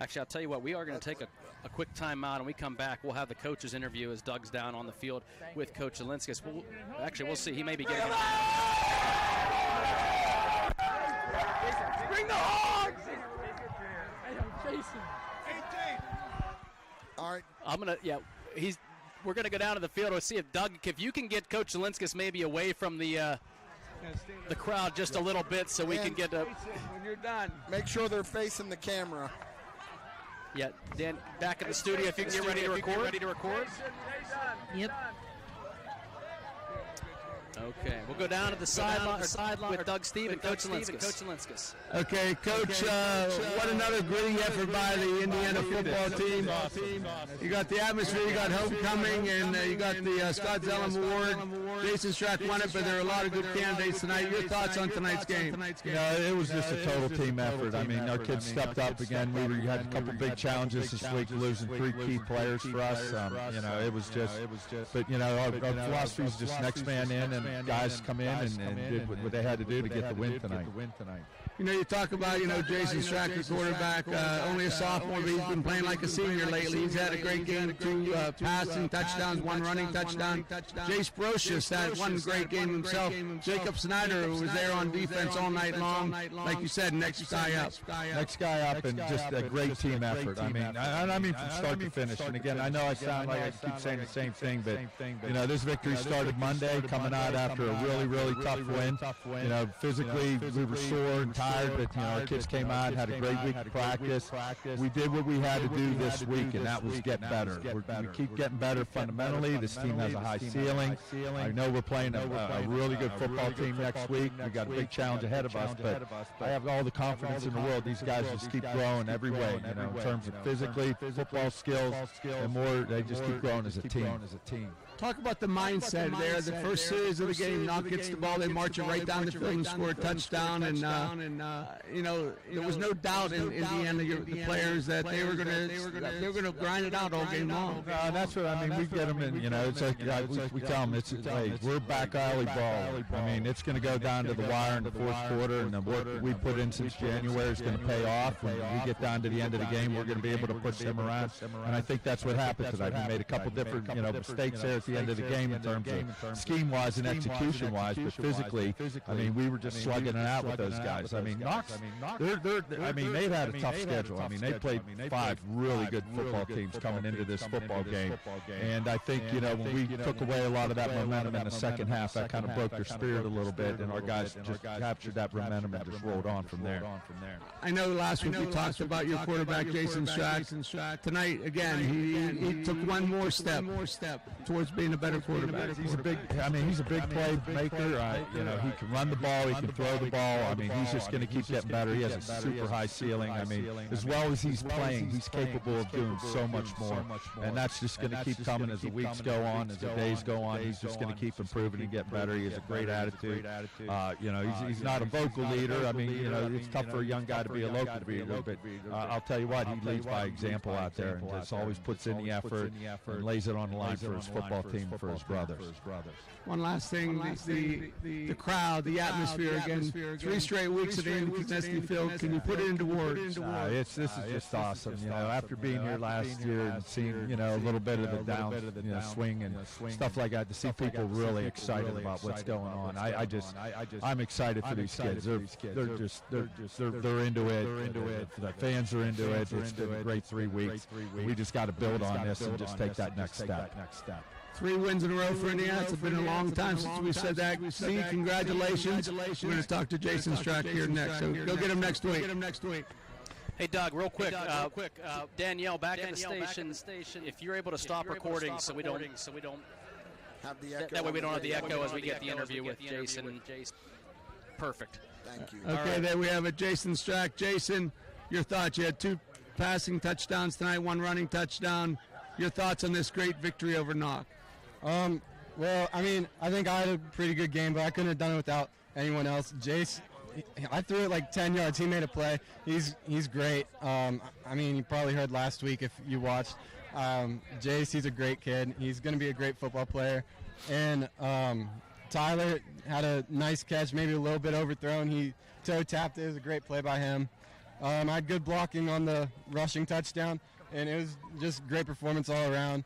Actually, I'll tell you what, we are going to take a quick timeout, and we come back. We'll have the coach's interview as Doug's down on the field with Coach Zinskus. We'll see. He may be getting... Bring the hogs! Jason. All right. We're going to go down to the field and see if Doug, if you can get Coach Zinskus maybe away from the crowd just a little bit so we can get a... When you're done. Make sure they're facing the camera. Yeah, Dan, back in the studio if you can get ready to record. Yep. Okay, we'll go down to the sideline with Doug Steve and Coach Zinskus. Okay, Coach, what another gritty effort by the Indiana football team. You got the atmosphere, you got homecoming, and you got the Scott Zellum Award. Jason Strack won it, but there are a lot of good candidates tonight. Your thoughts on tonight's game? It was just a total team effort. I mean, our kids stepped up again. We had a couple big challenges this week, losing 3 key players for us. It was just. But our philosophy is just next man in, and guys come in and did what they had to do to get the win tonight. You talk about, Jason Strack, the quarterback, only a sophomore, but he's been playing like a senior lately. He's had a great game, 2 passing touchdowns, 1 running touchdown. Jace Brocious had one great game himself. Jacob Snyder, who was there on defense all night long. Like you said, next guy up. Next guy up, and just a great team effort. I mean from start to finish. And again, I know I sound like I keep saying the same thing, but this victory started Monday, coming out after a really, really tough win. Physically we were sore and tired, but our kids came out, had a great week of practice. We did what we had to do this week, and that was get better. We keep getting better fundamentally. This team has a high ceiling. I know we're playing a really good football team next week. We got a big challenge ahead of us, but I have all the confidence in the world. These guys just keep growing every way, in terms of physically, football skills, and more. They just keep growing as a team. Talk about the mindset there. The first series of the game, Knoch gets the ball, they march it right down the field and score a touchdown. And there was no doubt in Indiana, the players, that they were going to grind it out all game long. That's what I mean. We get them in. It's like we tell them hey, we're back alley ball. I mean, it's going to go down to the wire in the fourth quarter, and what we put in since January is going to pay off. When we get down to the end of the game, we're going to be able to push them around. And I think that's what happened tonight. We made a couple different mistakes there at the end of the game in terms of scheme-wise and execution-wise, but physically, I mean, we were just slugging it out with those guys. I mean, Knoch, they've had a tough schedule. I mean, they played 5 really good football teams coming into this football game. And I think, when we took away a lot of that momentum in the second half, that kind of broke their spirit a little bit, and our guys just captured that momentum and just rolled on from there. I know last week we talked about your quarterback, Jason Strack. Tonight, again, he took one more step towards being a better quarterback. He's a big playmaker. He can run the ball, he can throw the ball. I mean, he's just going to keep getting better. He has a super high ceiling. I mean, as well as he's playing, he's capable of doing so much more. And that's just going to keep coming as the weeks go on, as the days go on. He's just going to keep improving and getting better. He has a great attitude. He's not a vocal leader. I mean, it's tough for a young guy to be a local leader, but I'll tell you what, he leads by example out there and just always puts in the effort and lays it on the line for his football team and for his brothers. One last thing, the crowd, the atmosphere again. 3 straight weeks at the Zinskus Field. Can you put it into words? This is just awesome. After being here last year and seeing a little bit of the down swing and stuff like that, to see people really excited about what's going on. I'm excited for these kids. They're into it. The fans are into it. It's been a great 3 weeks. We just got to build on this and just take that next step. 3 wins in a row for Indiana. It's been a long time since we said that. Steve, congratulations. We're going to talk to Jason Strack here next. So go get him next week. Hey, Doug, real quick. Danielle, back in the station. If you're able to stop recording so we don't have the echo. That way we don't have the echo as we get the interview with Jason. Perfect. Thank you. Okay, there we have it. Jason Strack. Jason, your thoughts. You had 2 passing touchdowns tonight, 1 running touchdown. Your thoughts on this great victory over Knoch? Well, I mean, I think I had a pretty good game, but I couldn't have done it without anyone else. Jace, I threw it like 10 yards. He made a play. He's great. I mean, you probably heard last week if you watched. Jace, he's a great kid. He's going to be a great football player. And Tyler had a nice catch, maybe a little bit overthrown. He toe tapped it. It was a great play by him. I had good blocking on the rushing touchdown, and it was just great performance all around.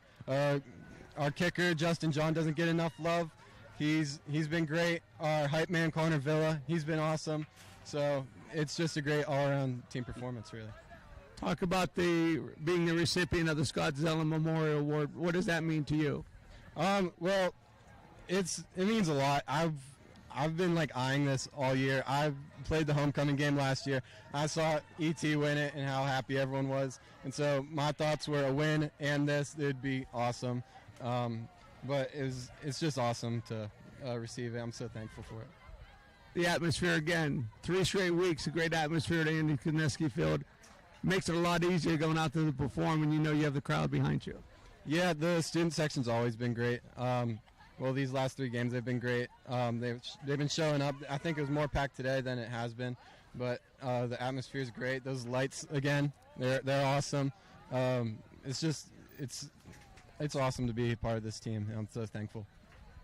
Our kicker, Justin John, doesn't get enough love. He's been great. Our hype man, Connor Villa, he's been awesome. So it's just a great all-around team performance, really. Talk about being the recipient of the Scott Zellum Memorial Award. What does that mean to you? Well, it means a lot. I've been eyeing this all year. I've played the homecoming game last year. I saw ET win it and how happy everyone was. And so my thoughts were a win and this, it'd be awesome. But it's just awesome to receive it. I'm so thankful for it. The atmosphere again, 3 straight weeks, a great atmosphere at Andy Zinskus Field. Makes it a lot easier going out there to perform when you know you have the crowd behind you. Yeah, the student section's always been great. Well, these last 3 games, they've been great. They've been showing up. I think it was more packed today than it has been, but the atmosphere is great. Those lights, again, they're awesome. It's awesome to be a part of this team. I'm so thankful.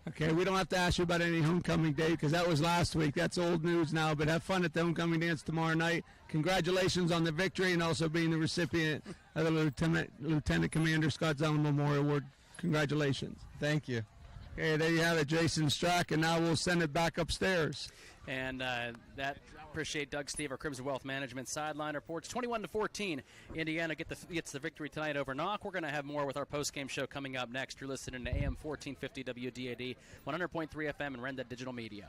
Okay, we don't have to ask you about any homecoming day because that was last week. That's old news now, but have fun at the homecoming dance tomorrow night. Congratulations on the victory and also being the recipient of the Lieutenant Commander Scott Zellum Memorial Award. Congratulations. Thank you. Okay, there you have it, Jason Strack, and now we'll send it back upstairs. And appreciate Doug Steve, our Crimson Wealth Management sideline reports. 21-14, Indiana gets the victory tonight over Knoch. We're going to have more with our post-game show coming up next. You're listening to AM 1450 WDAD, 100.3 FM, and Renda Digital Media.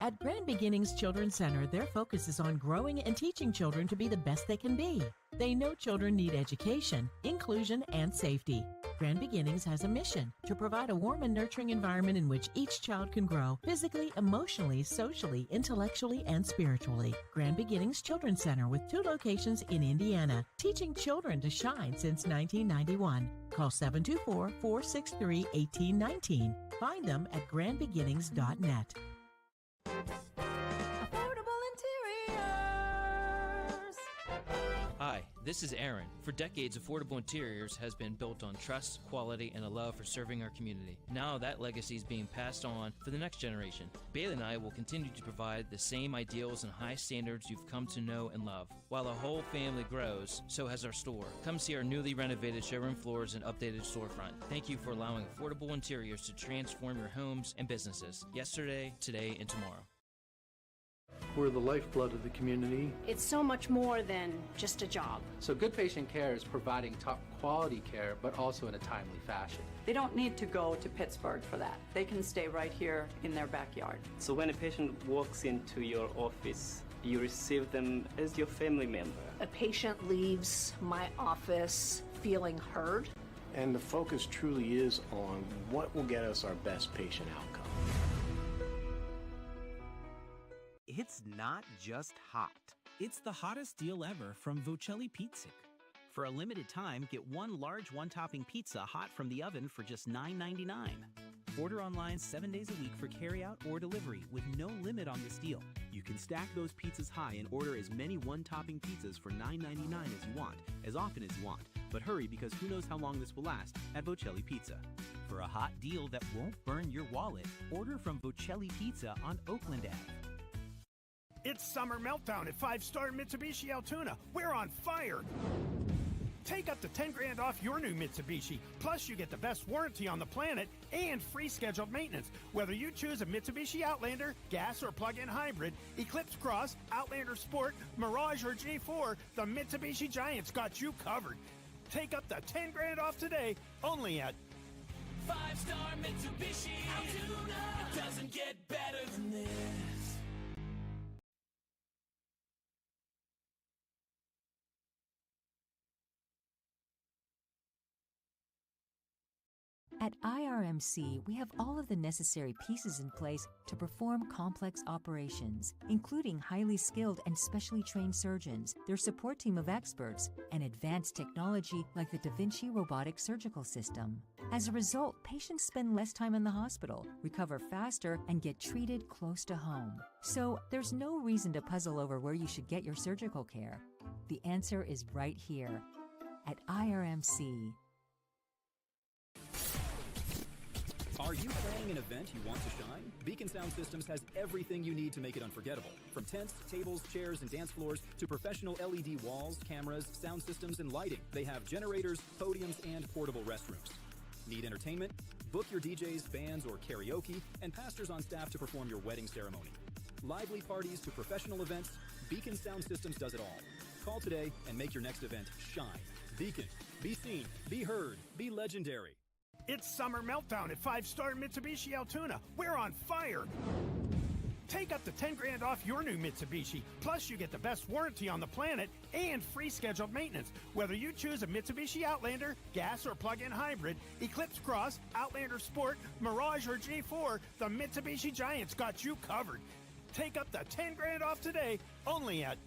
At Grand Beginnings Children's Center, their focus is on growing and teaching children to be the best they can be. They know children need education, inclusion, and safety. Grand Beginnings has a mission to provide a warm and nurturing environment in which each child can grow physically, emotionally, socially, intellectually, and spiritually. Grand Beginnings Children's Center with 2 locations in Indiana, teaching children to shine since 1991. Call 724-463-1819. Find them at grandbeginnings.net. Affordable Interiors. Hi, this is Aaron. For decades, Affordable Interiors has been built on trust, quality, and a love for serving our community. Now that legacy is being passed on for the next generation. Bailey and I will continue to provide the same ideals and high standards you've come to know and love. While our whole family grows, so has our store. Come see our newly renovated showroom floors and updated storefront. Thank you for allowing Affordable Interiors to transform your homes and businesses yesterday, today, and tomorrow. We're the lifeblood of the community. It's so much more than just a job. So good patient care is providing top quality care, but also in a timely fashion. They don't need to go to Pittsburgh for that. They can stay right here in their backyard. So when a patient walks into your office, you receive them as your family member. A patient leaves my office feeling heard. And the focus truly is on what will get us our best patient outcome. It's not just hot. It's the hottest deal ever from Vocelli Pizza. For a limited time, get 1 large one-topping pizza hot from the oven for just $9.99. Order online 7 days a week for carryout or delivery with no limit on this deal. You can stack those pizzas high and order as many one-topping pizzas for $9.99 as you want, as often as you want. But hurry, because who knows how long this will last at Vocelli Pizza. For a hot deal that won't burn your wallet, order from Vocelli Pizza on Oakland Ave. It's Summer Meltdown at 5-Star Mitsubishi Altoona. We're on fire! Take up to $10,000 off your new Mitsubishi. Plus, you get the best warranty on the planet and free scheduled maintenance. Whether you choose a Mitsubishi Outlander, gas or plug-in hybrid, Eclipse Cross, Outlander Sport, Mirage or G4, the Mitsubishi Giant's got you covered. Take up to $10,000 off today, only at 5-Star Mitsubishi Altoona. It doesn't get better than this. At IRMC, we have all of the necessary pieces in place to perform complex operations, including highly skilled and specially trained surgeons, their support team of experts, and advanced technology like the Da Vinci robotic surgical system. As a result, patients spend less time in the hospital, recover faster, and get treated close to home. So there's no reason to puzzle over where you should get your surgical care. The answer is right here at IRMC. Are you planning an event you want to shine? Beacon Sound Systems has everything you need to make it unforgettable. From tents, tables, chairs, and dance floors to professional LED walls, cameras, sound systems, and lighting. They have generators, podiums, and portable restrooms. Need entertainment? Book your DJs, bands, or karaoke, and pastors on staff to perform your wedding ceremony. Lively parties to professional events, Beacon Sound Systems does it all. Call today and make your next event shine. Beacon. Be seen, be heard, be legendary. It's Summer Meltdown at 5-Star Mitsubishi Altoona. We're on fire! Take up to $10,000 off your new Mitsubishi. Plus, you get the best warranty on the planet and free scheduled maintenance. Whether you choose a Mitsubishi Outlander, gas or plug-in hybrid, Eclipse Cross, Outlander Sport, Mirage or G4, the Mitsubishi Giant's got you covered. Take up to $10,000 off today, only at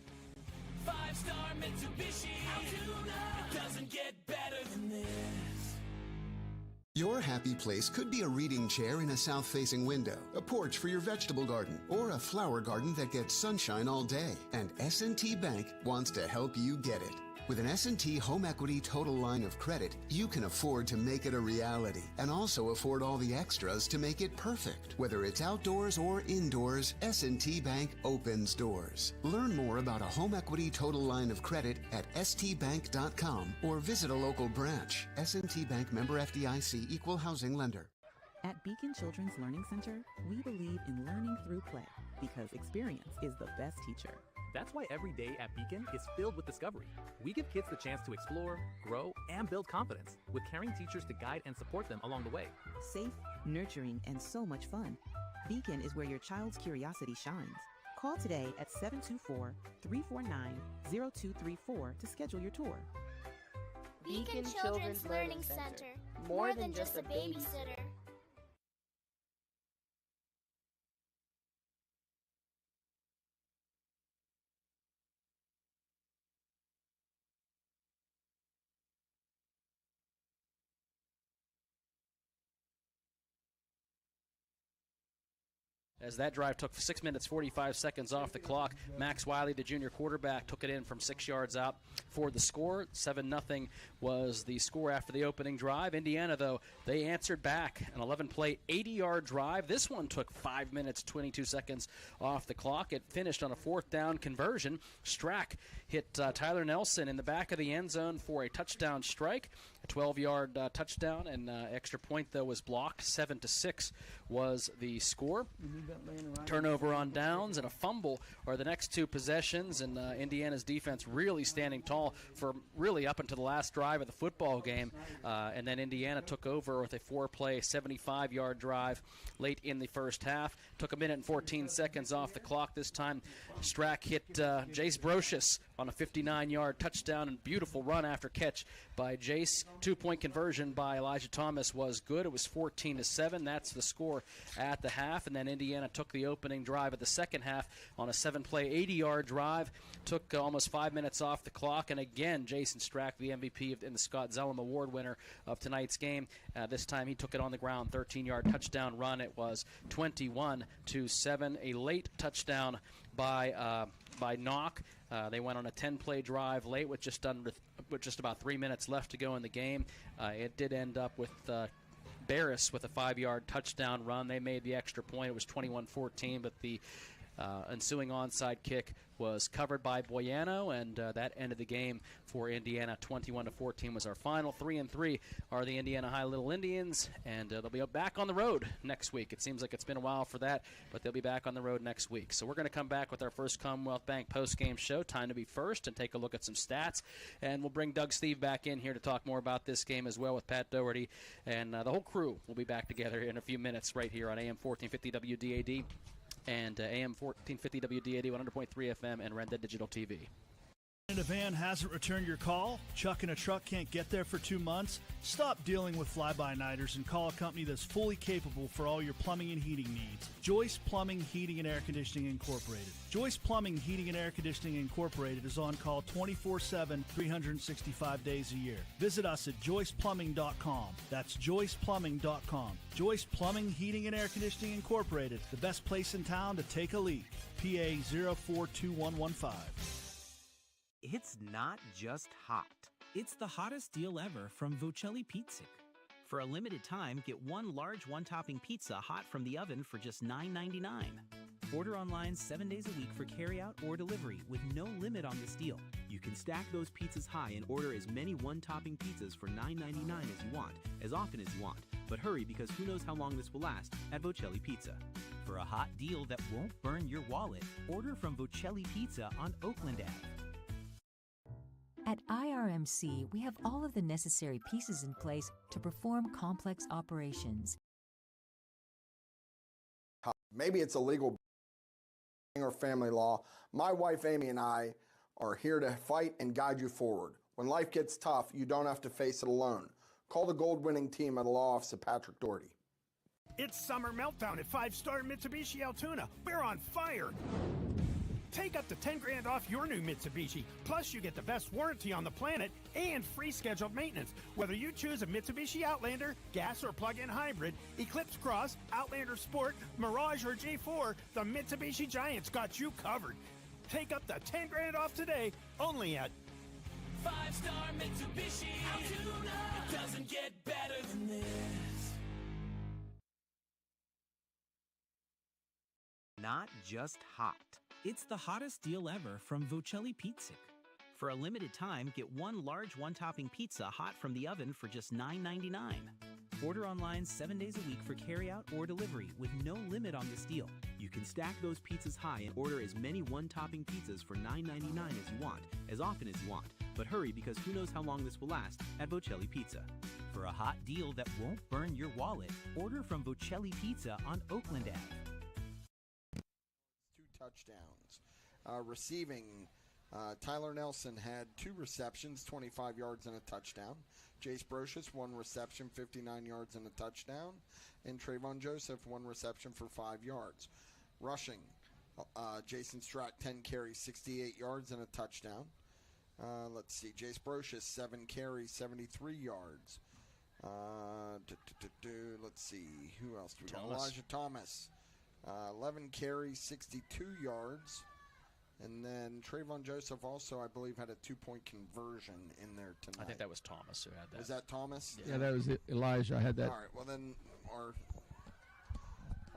5-Star Mitsubishi Altoona. It doesn't get better than this. Your happy place could be a reading chair in a south-facing window, a porch for your vegetable garden, or a flower garden that gets sunshine all day. And S&T Bank wants to help you get it. With an S&T Home Equity Total Line of Credit, you can afford to make it a reality and also afford all the extras to make it perfect. Whether it's outdoors or indoors, S&T Bank opens doors. Learn more about a Home Equity Total Line of Credit at stbank.com or visit a local branch. S&T Bank, member FDIC, equal housing lender. At Beacon Children's Learning Center, we believe in learning through play because experience is the best teacher. That's why every day at Beacon is filled with discovery. We give kids the chance to explore, grow, and build confidence with caring teachers to guide and support them along the way. Safe, nurturing, and so much fun. Beacon is where your child's curiosity shines. Call today at 724-349-0234 to schedule your tour. Beacon Children's Learning Center. More than just a babysitter. As that drive took 6 minutes, 45 seconds off the clock, Max Wiley, the junior quarterback, took it in from 6 yards out for the score. 7-0 was the score after the opening drive. Indiana, though, they answered back. An 11-play, 80-yard drive. This one took 5 minutes, 22 seconds off the clock. It finished on a 4th down conversion. Strack hit Tyler Nelson in the back of the end zone for a touchdown strike. A 12-yard touchdown, and extra point, though, was blocked. 7-6 was the score. Turnover on downs and a fumble are the next two possessions, and Indiana's defense really standing tall for really up until the last drive of the football game. And then Indiana took over with a 4-play, 75-yard drive late in the first half. Took a minute and 14 seconds off the clock this time. Strack hit Jace Brocious on a 59-yard touchdown, and beautiful run after catch by Jace. 2-point conversion by Elijah Thomas was good. It was 14-7. That's the score at the half. And then Indiana took the opening drive of the second half on a 7-play, 80-yard drive. Took almost 5 minutes off the clock. And again, Jason Strack, the MVP and the Scott Zellum Award winner of tonight's game. This time he took it on the ground, 13-yard touchdown run. It was 21-7. A late touchdown by Knoch. They went on a 10-play drive late with just about 3 minutes left to go in the game. It did end up with Barris with a 5-yard touchdown run. They made the extra point. It was 21-14, but the ensuing onside kick was covered by Boyano, and that ended the game for Indiana. 21-14 was our final. 3-3 are the Indiana High Little Indians, and they'll be back on the road next week. It seems like it's been a while for that, but they'll be back on the road next week. So we're going to come back with our first Commonwealth Bank post-game show. Time to be first and take a look at some stats, and we'll bring Doug Steve back in here to talk more about this game as well with Pat Doherty, and the whole crew will be back together in a few minutes right here on AM 1450 WDAD. And AM 1450 WDAD 100.3 FM and Renda Digital TV. And a van hasn't returned your call? Chuck in a truck can't get there for 2 months? Stop dealing with fly-by-nighters and call a company that's fully capable for all your plumbing and heating needs. Joyce Plumbing, Heating, and Air Conditioning Incorporated. Joyce Plumbing, Heating, and Air Conditioning Incorporated is on call 24/7, 365 days a year. Visit us at joyceplumbing.com. That's joyceplumbing.com. Joyce Plumbing, Heating, and Air Conditioning Incorporated, the best place in town to take a leak. PA 042115. It's not just hot. It's the hottest deal ever from Vocelli Pizzic. For a limited time, get one large one-topping pizza hot from the oven for just $9.99. Order online 7 days a week for carryout or delivery with no limit on this deal. You can stack those pizzas high and order as many one-topping pizzas for $9.99 as you want, as often as you want. But hurry, because who knows how long this will last at Vocelli Pizza. For a hot deal that won't burn your wallet, order from Vocelli Pizza on Oakland Ave. At IRMC, we have all of the necessary pieces in place to perform complex operations. Maybe it's illegal or family law. My wife Amy and I are here to fight and guide you forward. When life gets tough, you don't have to face it alone. Call the gold-winning team at the law office of Patrick Doherty. It's Summer Meltdown at 5-star Mitsubishi Altoona. We're on fire. Take up to $10,000 off your new Mitsubishi. Plus, you get the best warranty on the planet and free scheduled maintenance. Whether you choose a Mitsubishi Outlander, gas or plug-in hybrid, Eclipse Cross, Outlander Sport, Mirage or G4, the Mitsubishi Giants got you covered. Take up to $10,000 off today, only at 5-star Mitsubishi Altoona. It doesn't get better than this. Not just hot. It's the hottest deal ever from Vocelli Pizzic. For a limited time, get one large one-topping pizza hot from the oven for just $9.99. Order online 7 days a week for carryout or delivery with no limit on this deal. You can stack those pizzas high and order as many one-topping pizzas for $9.99 as you want, as often as you want. But hurry, because who knows how long this will last at Bocelli Pizza. For a hot deal that won't burn your wallet, order from Bocelli Pizza on Oakland Ave. 2 touchdowns. Receiving, Tyler Nelson had 2 receptions, 25 yards and a touchdown. Jace Brocious, 1 reception, 59 yards and a touchdown. And Trayvon Joseph, 1 reception for 5 yards. Rushing, Jason Stratt, 10 carries, 68 yards and a touchdown. Let's see, Jace Brocious, 7 carries, 73 yards. Let's see, who else do we got? Elijah Thomas, 11 carries, 62 yards. And then Trayvon Joseph also, I believe, had a 2-point conversion in there tonight. I think that was Thomas who had that. Was that Thomas? Yeah, that was Elijah. I had that. All right, well then,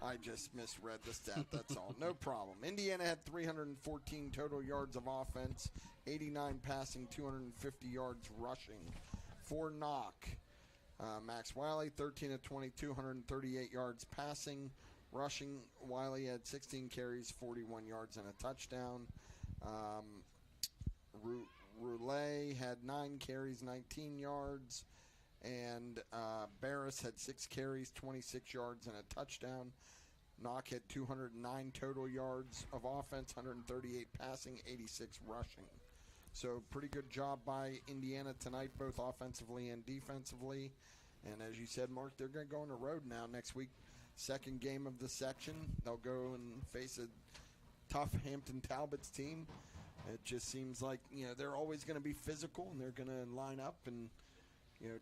I just misread the stat, that's all. No problem. Indiana had 314 total yards of offense, 89 passing, 250 yards rushing. For Knoch, Max Wiley, 13 of 22, 138 yards passing. Rushing, Wiley had 16 carries, 41 yards and a touchdown. Roulette had 9 carries, 19 yards. And Barris had 6 carries, 26 yards and a touchdown. Knoch had 209 total yards of offense, 138 passing, 86 rushing. So pretty good job by Indiana tonight, both offensively and defensively. And as you said, Mark, they're going to go on the road now next week. Second game of the section. They'll go and face a tough Hampton Talbot's team. It just seems like, they're always going to be physical, and they're going to line up and,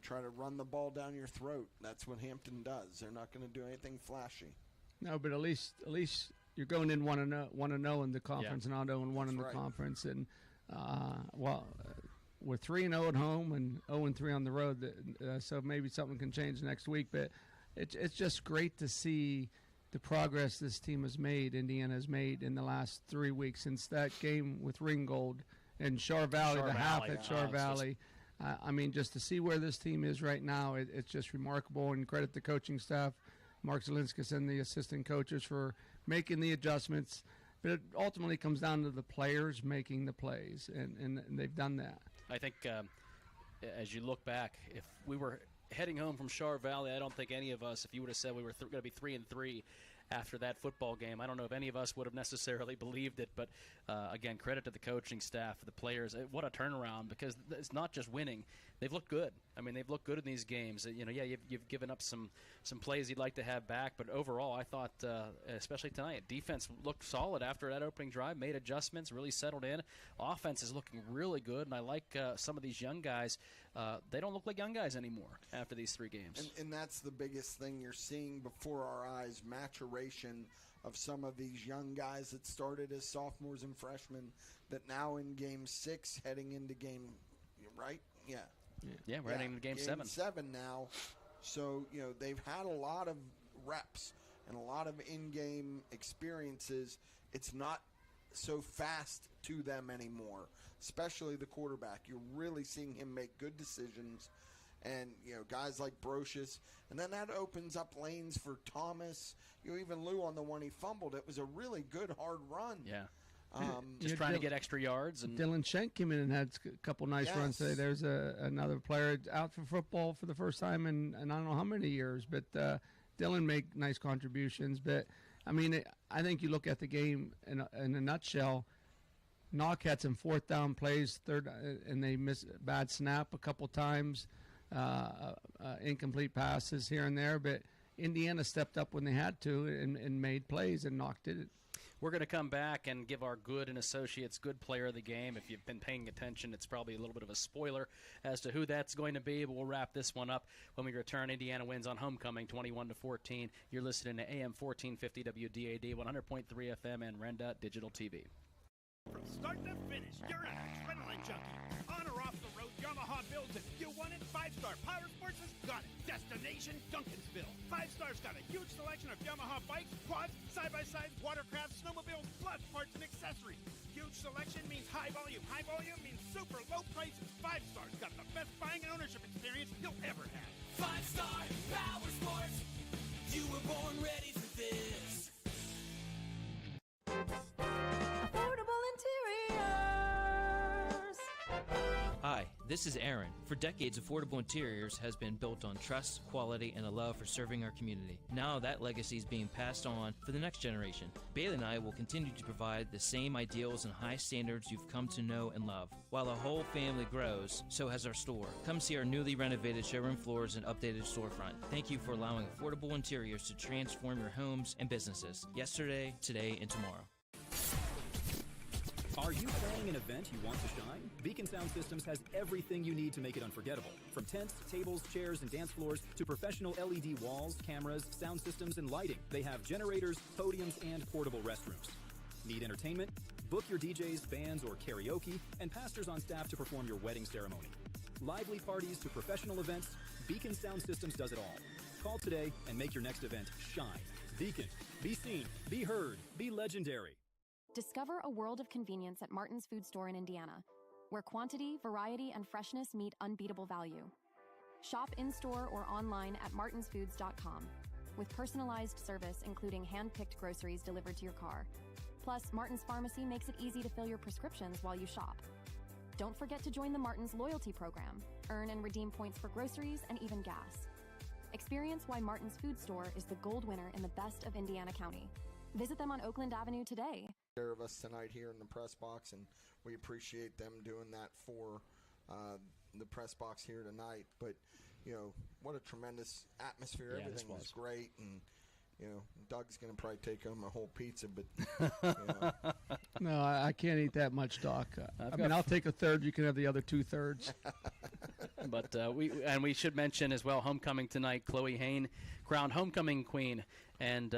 try to run the ball down your throat. That's what Hampton does. They're not going to do anything flashy. No, but at least you're going in 1-0 in the conference, and not 0-1 in the conference. And we're 3-0 at home and 0-3 on the road. So maybe something can change next week. But it's just great to see the progress this team has made, Indiana has made in the last 3 weeks since that game with Ringgold and Shar Valley, half at Shar Valley. I mean, just to see where this team is right now, it's just remarkable. And credit the coaching staff, Mark Zinskus and the assistant coaches for making the adjustments. But it ultimately comes down to the players making the plays, and they've done that. I think as you look back, if we were heading home from Shar Valley, I don't think any of us, if you would have said we were going to be 3-3 after that football game, I don't know if any of us would have necessarily believed it. But again, credit to the coaching staff, the players. What a turnaround, because it's not just winning. They've looked good. I mean, they've looked good in these games. You've given up some plays you'd like to have back, but overall, I thought, especially tonight, defense looked solid after that opening drive, made adjustments, really settled in. Offense is looking really good, and I like some of these young guys. They don't look like young guys anymore after these 3 games. And that's the biggest thing you're seeing before our eyes, maturation of some of these young guys that started as sophomores and freshmen that now in Game 6 heading into game, right? Yeah, we're heading into Game 7. Game 7 now. So, they've had a lot of reps and a lot of in-game experiences. It's not so fast to them anymore, especially the quarterback. You're really seeing him make good decisions. And, guys like Brocious. And then that opens up lanes for Thomas. Even Lou on the one he fumbled. It was a really good, hard run. Yeah. Just trying to get extra yards. And Dylan Schenk came in and had a couple nice runs today. There's another player out for football for the first time in I don't know how many years. But Dylan made nice contributions. But, I mean, I think you look at the game in a nutshell. Knoch had some 4th down plays, and they missed a bad snap a couple times. Incomplete passes here and there, but Indiana stepped up when they had to and made plays, and Knoch did it. We're going to come back and give our Good and Associates Good Player of the Game. If you've been paying attention, it's probably a little bit of a spoiler as to who that's going to be, but we'll wrap this one up when we return. Indiana wins on homecoming 21-14. You're listening to AM 1450 WDAD, 100.3 FM, and Renda Digital TV. From start to finish, you're an adrenaline junkie. On or off the road, Yamaha builds it. You want it? 5-Star Power Sports has got it. Destination Duncansville. 5-Star's got a huge selection of Yamaha bikes, quads, side-by-sides, watercraft, snowmobiles, plus parts and accessories. Huge selection means high volume. High volume means super low prices. 5-Star's got the best buying and ownership experience you'll ever have. 5-star power sports. You were born ready for this. Affordable Interiors. Hi, this is Aaron. For decades, Affordable Interiors has been built on trust, quality, and a love for serving our community. Now that legacy is being passed on for the next generation. Bailey and I will continue to provide the same ideals and high standards you've come to know and love. While the whole family grows, so has our store. Come see our newly renovated showroom floors and updated storefront. Thank you for allowing Affordable Interiors to transform your homes and businesses. Yesterday, today, and tomorrow. Are you planning an event you want to shine? Beacon Sound Systems has everything you need to make it unforgettable. From tents, tables, chairs, and dance floors to professional LED walls, cameras, sound systems, and lighting. They have generators, podiums, and portable restrooms. Need entertainment? Book your DJs, bands, or karaoke, and pastors on staff to perform your wedding ceremony. Lively parties to professional events, Beacon Sound Systems does it all. Call today and make your next event shine. Beacon. Be seen, be heard, be legendary. Discover a world of convenience at Martin's Food Store in Indiana, where quantity, variety, and freshness meet unbeatable value. Shop in-store or online at martinsfoods.com, with personalized service including hand-picked groceries delivered to your car. Plus, Martin's Pharmacy makes it easy to fill your prescriptions while you shop. Don't forget to join the Martin's loyalty program. Earn and redeem points for groceries and even gas. Experience why Martin's Food Store is the gold winner in the best of Indiana County. Visit them on Oakland Avenue today. Care of us tonight here in the press box, and we appreciate them doing that for the press box here tonight. But what a tremendous atmosphere! Yeah, everything was great, and Doug's gonna probably take home a whole pizza, but No, I can't eat that much, Doc. I'll take a third. You can have the other 2/3. But we should mention as well, homecoming tonight. Chloe Hain, crowned homecoming queen, and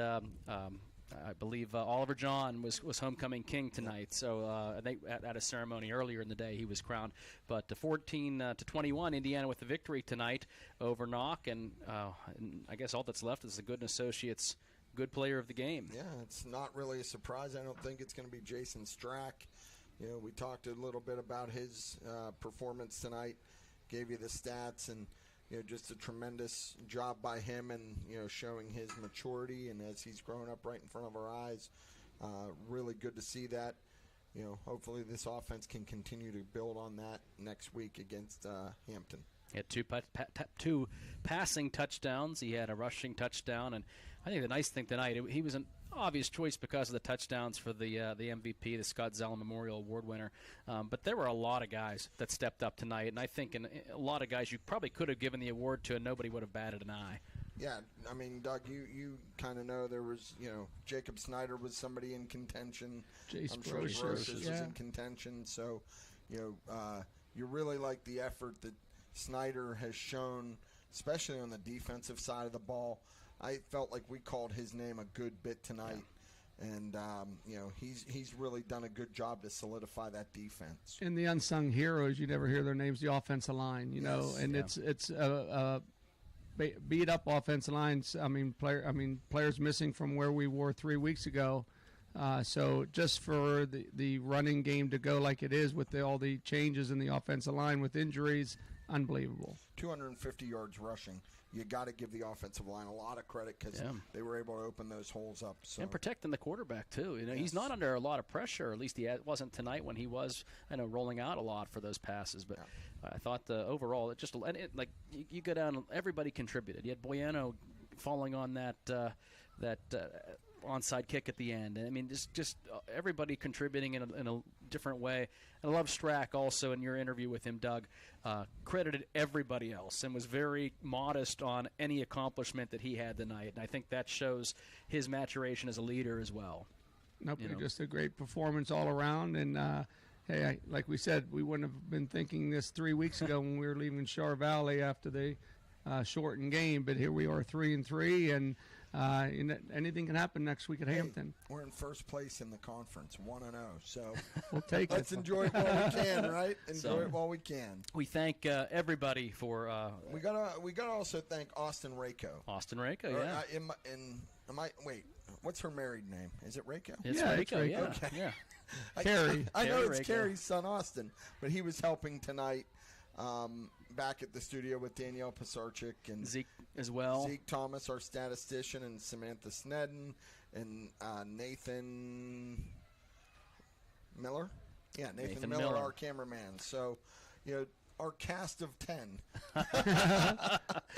I believe Oliver John was homecoming king tonight. So I think at a ceremony earlier in the day he was crowned. But 14-21, Indiana with the victory tonight over Knoch, and I guess all that's left is the Gooden Associates good player of the game. Yeah, it's not really a surprise. I don't think it's going to be Jason Strack. We talked a little bit about his performance tonight, gave you the stats, and just a tremendous job by him, and showing his maturity, and as he's growing up right in front of our eyes, really good to see that. Hopefully this offense can continue to build on that next week against Hampton. He had two passing touchdowns. He had a rushing touchdown, and I think the nice thing tonight, he was an obvious choice because of the touchdowns for the MVP, the Scott Zellum Memorial Award winner. But there were a lot of guys that stepped up tonight, and I think a lot of guys you probably could have given the award to, and nobody would have batted an eye. Yeah, I mean, Doug, you kind of know there was, Jacob Snyder was somebody in contention. I'm sure Brocious was in contention. So, you really like the effort that Snyder has shown, especially on the defensive side of the ball. I felt like we called his name a good bit tonight, and he's really done a good job to solidify that defense. And the unsung heroes, you never hear their names, the offensive line, it's a beat up offensive lines. Players missing from where we were 3 weeks ago. So just for the running game to go like it is with all the changes in the offensive line with injuries, unbelievable. 250 yards rushing. You got to give the offensive line a lot of credit because they were able to open those holes up. So. And protecting the quarterback, too. He's not under a lot of pressure, or at least he wasn't tonight when he was rolling out a lot for those passes. But I thought overall, you go down, everybody contributed. You had Boyano falling on that onside kick at the end. I mean, just everybody contributing in a different way. And I love Strack also in your interview with him, Doug, credited everybody else and was very modest on any accomplishment that he had tonight. And I think that shows his maturation as a leader as well. Just a great performance all around. And, like we said, we wouldn't have been thinking this 3 weeks ago when we were leaving Shar Valley after the shortened game. But here we are 3-3, and anything can happen next week at Hampton. We're in first place in the conference, 1-0. So we'll take let's enjoy it while we can, right? Enjoy it while we can. We thank everybody for. We gotta also thank Austin Rako. Austin Rako, yeah. Wait, what's her married name? Is it Rako? It's Rako, yeah. Okay. Yeah. Carrie. I know it's Rako. Carrie's son, Austin, but he was helping tonight. back at the studio with Danielle Pisarcik and Zeke as well. Zeke Thomas, our statistician, and Samantha Snedden, and Nathan Miller. Yeah, Nathan Miller, our cameraman. So, our cast of 10.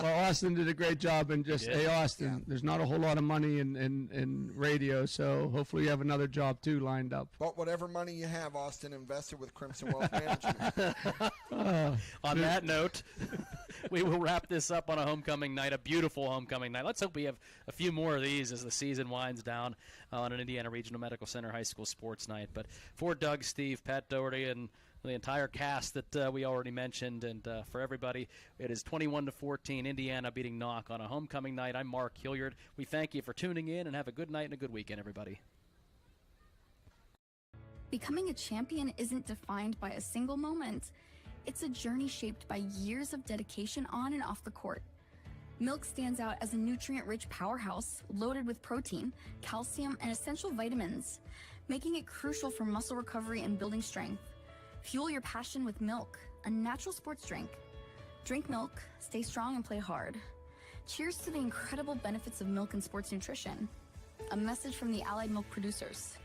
Well, Austin did a great job, and hey, Austin, there's not a whole lot of money in radio, so hopefully you have another job too lined up. But whatever money you have, Austin, invest it with Crimson Wealth Management. On that note, we will wrap this up on a homecoming night, a beautiful homecoming night. Let's hope we have a few more of these as the season winds down on an Indiana Regional Medical Center High School sports night. But for Doug, Steve, Pat Doherty, and the entire cast that we already mentioned, and for everybody, it is 21-14, Indiana beating Knoch on a homecoming night. I'm Mark Hilliard. We thank you for tuning in, and have a good night and a good weekend, everybody. Becoming a champion isn't defined by a single moment. It's a journey shaped by years of dedication on and off the court. Milk stands out as a nutrient-rich powerhouse loaded with protein, calcium, and essential vitamins, making it crucial for muscle recovery and building strength. Fuel your passion with Milk, a natural sports drink. Drink Milk, stay strong, and play hard. Cheers to the incredible benefits of milk and sports nutrition. A message from the Allied Milk producers.